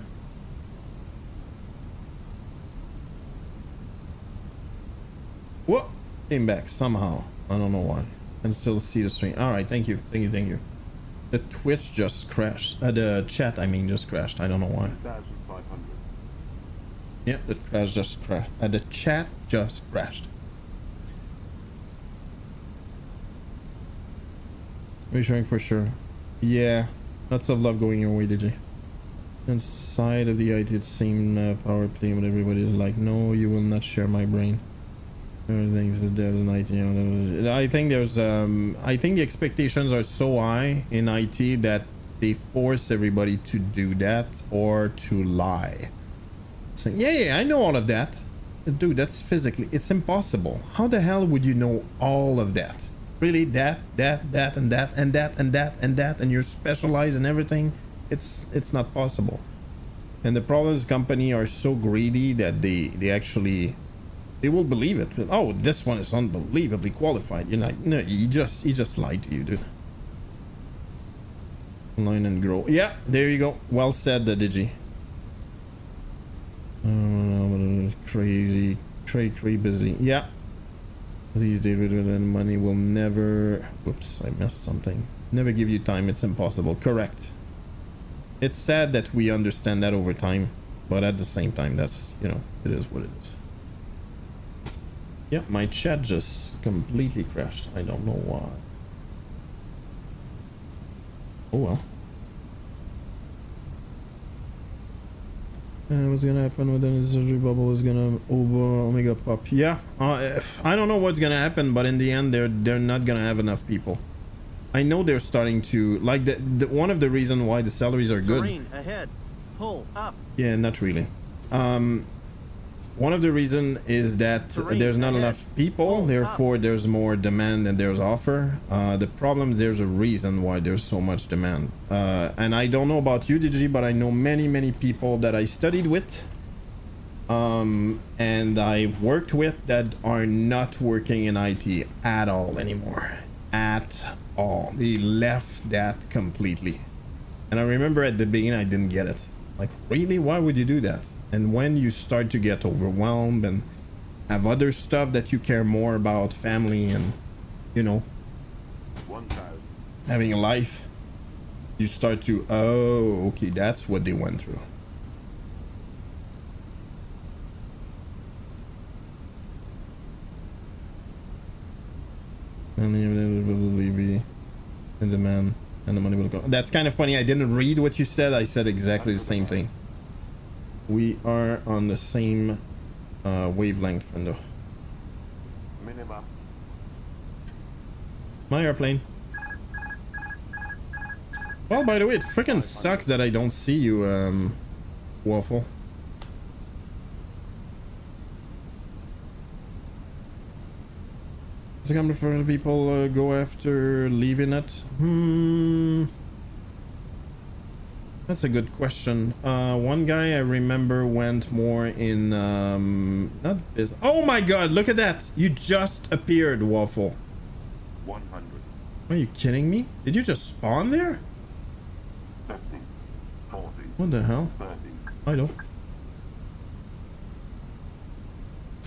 Whoop. Came back somehow. I don't know why. And still see the stream. All right, thank you. The Twitch just crashed. The chat, I mean, just crashed. I don't know why. Yeah, the crash just crashed. The chat just crashed. Reassuring for sure. Yeah, lots of love going your way, DJ. Inside of the IT, it's same power play, but everybody is like, no, you will not share my brain. Things that there's an IT. I think there's I think the expectations are so high in IT that they force everybody to do that or to lie. Saying, yeah, I know all of that. Dude, that's physically, it's impossible. How the hell would you know all of that? Really, that, and that, and that, and that, and that, and you're specialized in everything? It's not possible. And the problem is, company are so greedy that they actually, they will believe it. Oh, this one is unbelievably qualified. You're like, no, he just lied to you, dude. Learn and grow. Yeah, there you go. Well said, Digi. Crazy busy. Yeah. These days, money will never. Whoops, I missed something. Never give you time, it's impossible. Correct. It's sad that we understand that over time, but at the same time, that's, you know, it is what it is. Yep, my chat just completely crashed. I don't know why. Oh well. What's gonna happen when the surgery bubble is gonna omega pop? Yeah, I don't know what's gonna happen, but in the end, they're not gonna have enough people. I know they're starting to like the one of the reason why the salaries are good. Marine ahead. Pull up. Yeah, not really. One of the reason is that there's not enough people, therefore there's more demand than there's offer. The problem is there's a reason why there's so much demand. And I don't know about you, DG, but I know many people that I studied with and I've worked with that are not working in IT at all anymore. At all. They left that completely. And I remember at the beginning I didn't get it. Like, really? Why would you do that? And when you start to get overwhelmed and have other stuff that you care more about, family and, you know, having a life, you start to, oh, okay, that's what they went through. And then will be in demand and the money will go. That's kind of funny. I didn't read what you said. I said exactly the same thing. We are on the same wavelength, friendo. Minimum. My airplane. Well, by the way, it freaking sucks that I don't see you, Waffle. Is it coming for people go after leaving it? That's a good question. One guy I remember went more in not business. Oh my god, look at that! You just appeared, Waffle. 100. Are you kidding me? Did you just spawn there? 50. 40. What the hell? 30. I don't.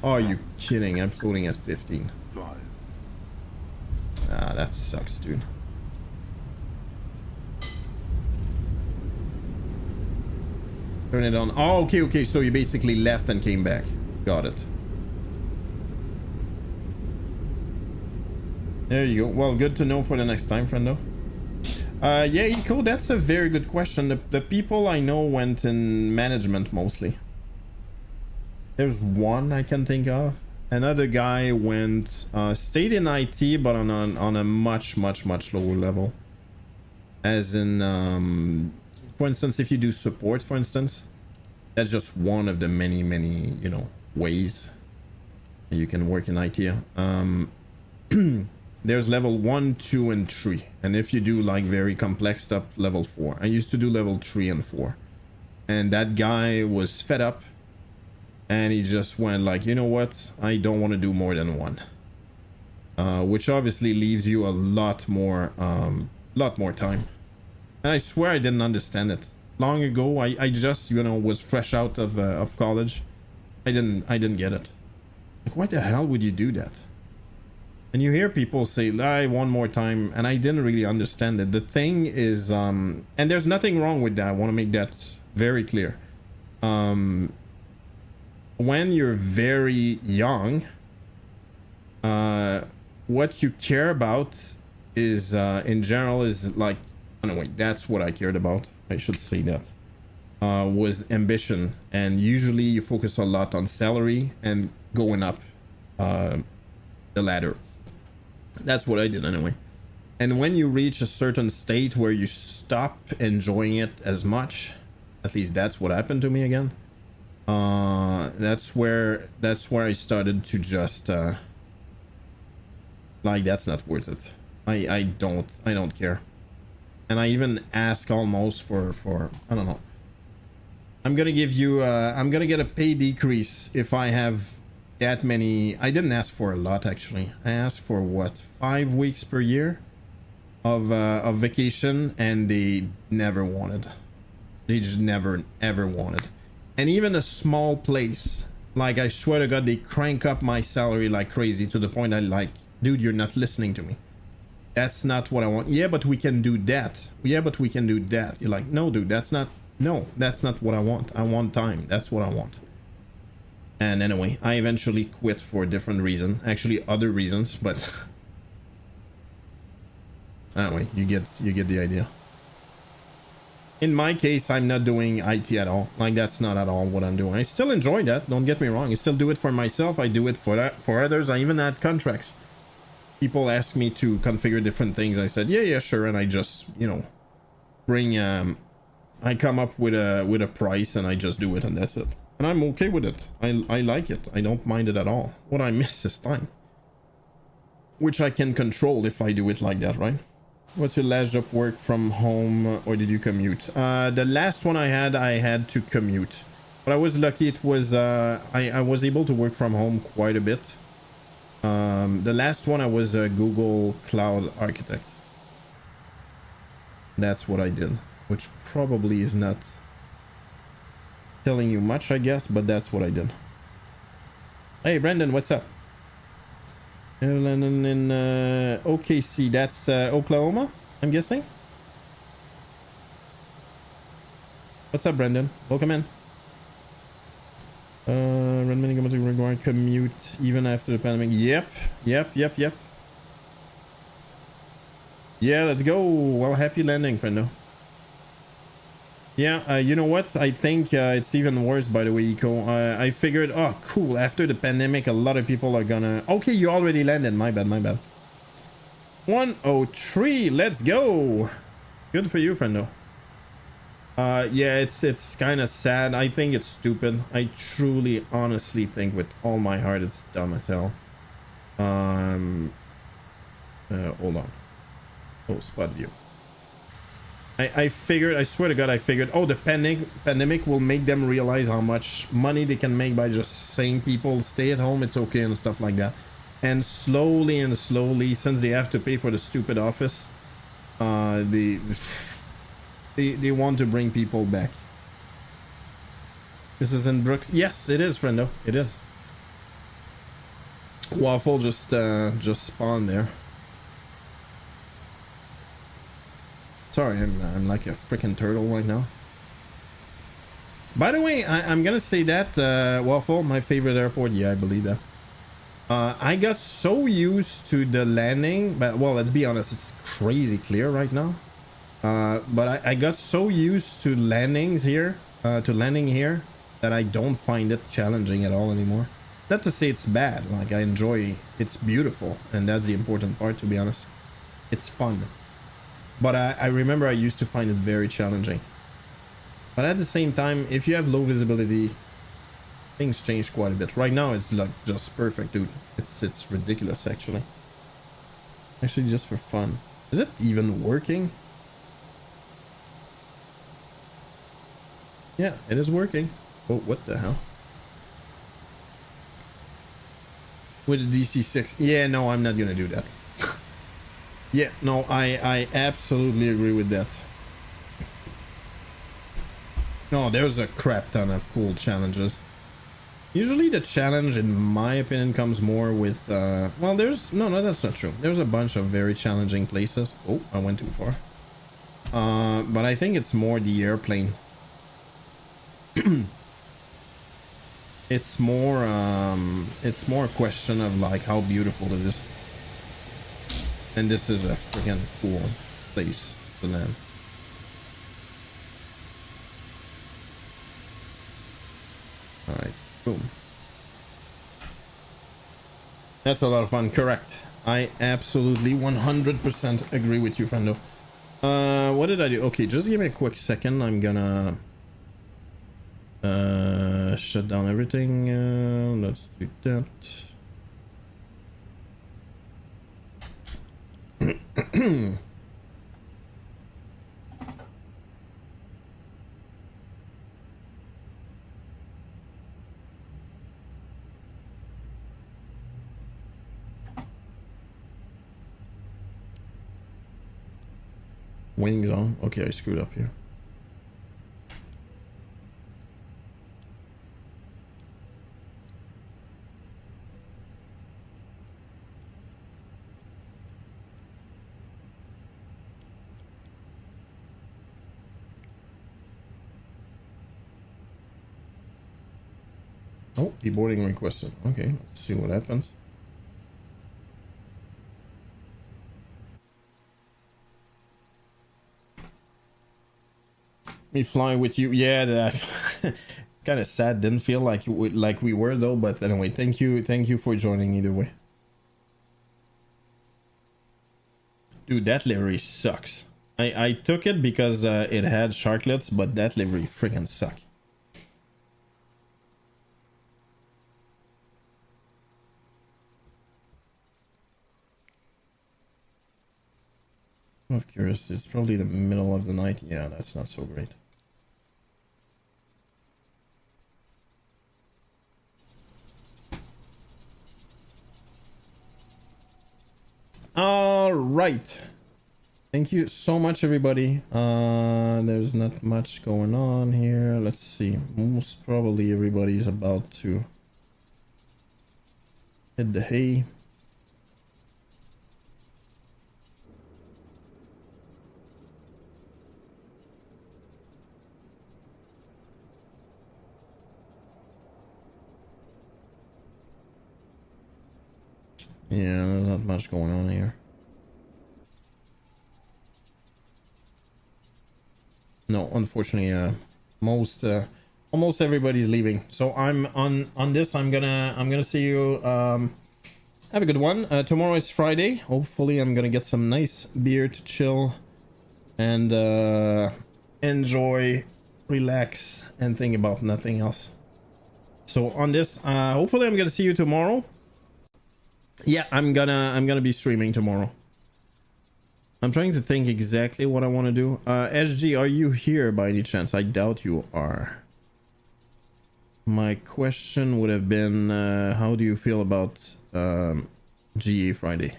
Are you kidding? I'm floating at 15. 5. Ah, that sucks, dude. Turn it on. Oh, okay. So you basically left and came back. Got it. There you go. Well, good to know for the next time, friendo. Yeah, Eco, that's a very good question. The people I know went in management mostly. There's one I can think of. Another guy went, stayed in IT, but on a much lower level. As in, for instance, if you do support, for instance, that's just one of the many, you know, ways you can work in IT. There's level 1, 2, and 3. And if you do like very complex stuff, level 4. I used to do level 3 and 4. And that guy was fed up. And he just went like, you know what? I don't want to do more than 1. Which obviously leaves you a lot more time. And I swear I didn't understand it. Long ago, I just, you know, was fresh out of college. I didn't get it. Like, why the hell would you do that? And you hear people say, one more time, and I didn't really understand it. The thing is, and there's nothing wrong with that. I want to make that very clear. When you're very young, what you care about is, in general, is like, anyway, that's what I cared about. I should say that. Was ambition, and usually you focus a lot on salary and going up the ladder. That's what I did anyway. And when you reach a certain state where you stop enjoying it as much, at least that's what happened to me again. That's where I started to just like, that's not worth it. I don't care. And I even ask almost for I don't know. I'm gonna give you I'm gonna get a pay decrease if I have that many. I didn't ask for a lot, actually. I asked for what, 5 weeks per year of vacation, and they never wanted. They just never ever wanted. And even a small place, like, I swear to God, they crank up my salary like crazy, to the point I like, dude, you're not listening to me. That's not what I want. Yeah, but we can do that. Yeah, but we can do that. You're like, no, dude, that's not what I want. I want time. That's what I want. And anyway, I eventually quit for a different reason. Actually, other reasons, but anyway, you get the idea. In my case, I'm not doing IT at all. Like, that's not at all what I'm doing. I still enjoy that. Don't get me wrong. I still do it for myself. I do it for others. I even had contracts. People ask me to configure different things. I said, yeah, sure. And I just, you know, bring, I come up with a price and I just do it and that's it. And I'm okay with it. I like it. I don't mind it at all. What I miss is time. Which I can control if I do it like that, right? What's your last job, work from home or did you commute? The last one I had to commute. But I was lucky. It was, I was able to work from home quite a bit. The last one I was a Google Cloud architect. That's what I did, which probably is not telling you much, I guess, but that's what I did. Hey, Brandon, what's up? Landon in OKC, that's Oklahoma, I'm guessing. What's up, Brandon? Welcome in. Redmond going to require commute even after the pandemic. Yep. Yeah, let's go. Well, happy landing, friendo. Yeah, you know what? I think it's even worse, by the way, Eco. I figured, oh, cool. After the pandemic, a lot of people are gonna... Okay, you already landed. My bad. 103. Let's go. Good for you, friendo. Yeah, it's kind of sad. I think it's stupid. I truly, honestly think with all my heart it's dumb as hell. Hold on. Oh, spot view. I figured, I swear to God, I figured, oh, the pandemic will make them realize how much money they can make by just saying people stay at home, it's okay and stuff like that. And slowly, since they have to pay for the stupid office, they want to bring people back. This is in Brooks. Yes, it is, friendo. It is. Waffle just spawned there. Sorry, I'm like a freaking turtle right now. By the way, I'm gonna say that Waffle, my favorite airport. Yeah, I believe that. I got so used to the landing, but well, let's be honest, it's crazy clear right now. But I got so used to landing here that I don't find it challenging at all anymore. Not to say it's bad, like I enjoy, it's beautiful, and that's the important part, to be honest. It's fun. But I remember I used to find it very challenging. But at the same time, if you have low visibility, things change quite a bit. Right now it's like just perfect, dude. It's ridiculous, actually. Actually, just for fun. Is it even working? Yeah, it is working. Oh, what the hell? With the DC-6. Yeah, no, I'm not gonna do that. Yeah, no, I absolutely agree with that. No, there's a crap ton of cool challenges. Usually the challenge, in my opinion, comes more with, well, there's, no, that's not true. There's a bunch of very challenging places. Oh, I went too far. But I think it's more the airplane. It's more a question of like how beautiful it is. And this is a freaking cool place to land. Alright, boom. That's a lot of fun, correct. I absolutely 100% agree with you, friendo. What did I do? Okay, just give me a quick second. I'm gonna shut down everything. Let's do that. Wings on. Okay, I screwed up here. Oh, deboarding requested. Okay, let's see what happens. Me fly with you. Yeah, that it's kind of sad. Didn't feel like we were though. But anyway, thank you for joining either way. Dude, that livery sucks. I took it because it had sharklets, but that livery freaking suck. I'm curious. It's probably the middle of the night. Yeah, that's not so great. All right. Thank you so much, everybody. There's not much going on here. Let's see. Most probably everybody's about to hit the hay. Yeah, there's not much going on here. No, unfortunately, almost everybody's leaving. So I'm on this. I'm gonna see you. Have a good one. Tomorrow is Friday. Hopefully, I'm gonna get some nice beer to chill and enjoy, relax, and think about nothing else. So on this, hopefully, I'm gonna see you tomorrow. Yeah, I'm gonna be streaming tomorrow. I'm trying to think exactly what I want to do. SG, are you here by any chance? I doubt you are. My question would have been, how do you feel about GE Friday?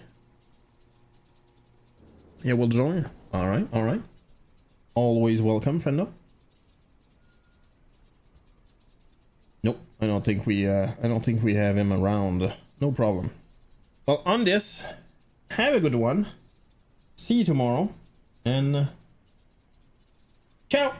Yeah, we'll join. All right, all right. Always welcome, friendo. Nope, I don't think we have him around. No problem. Well, on this, have a good one. See you tomorrow, and ciao.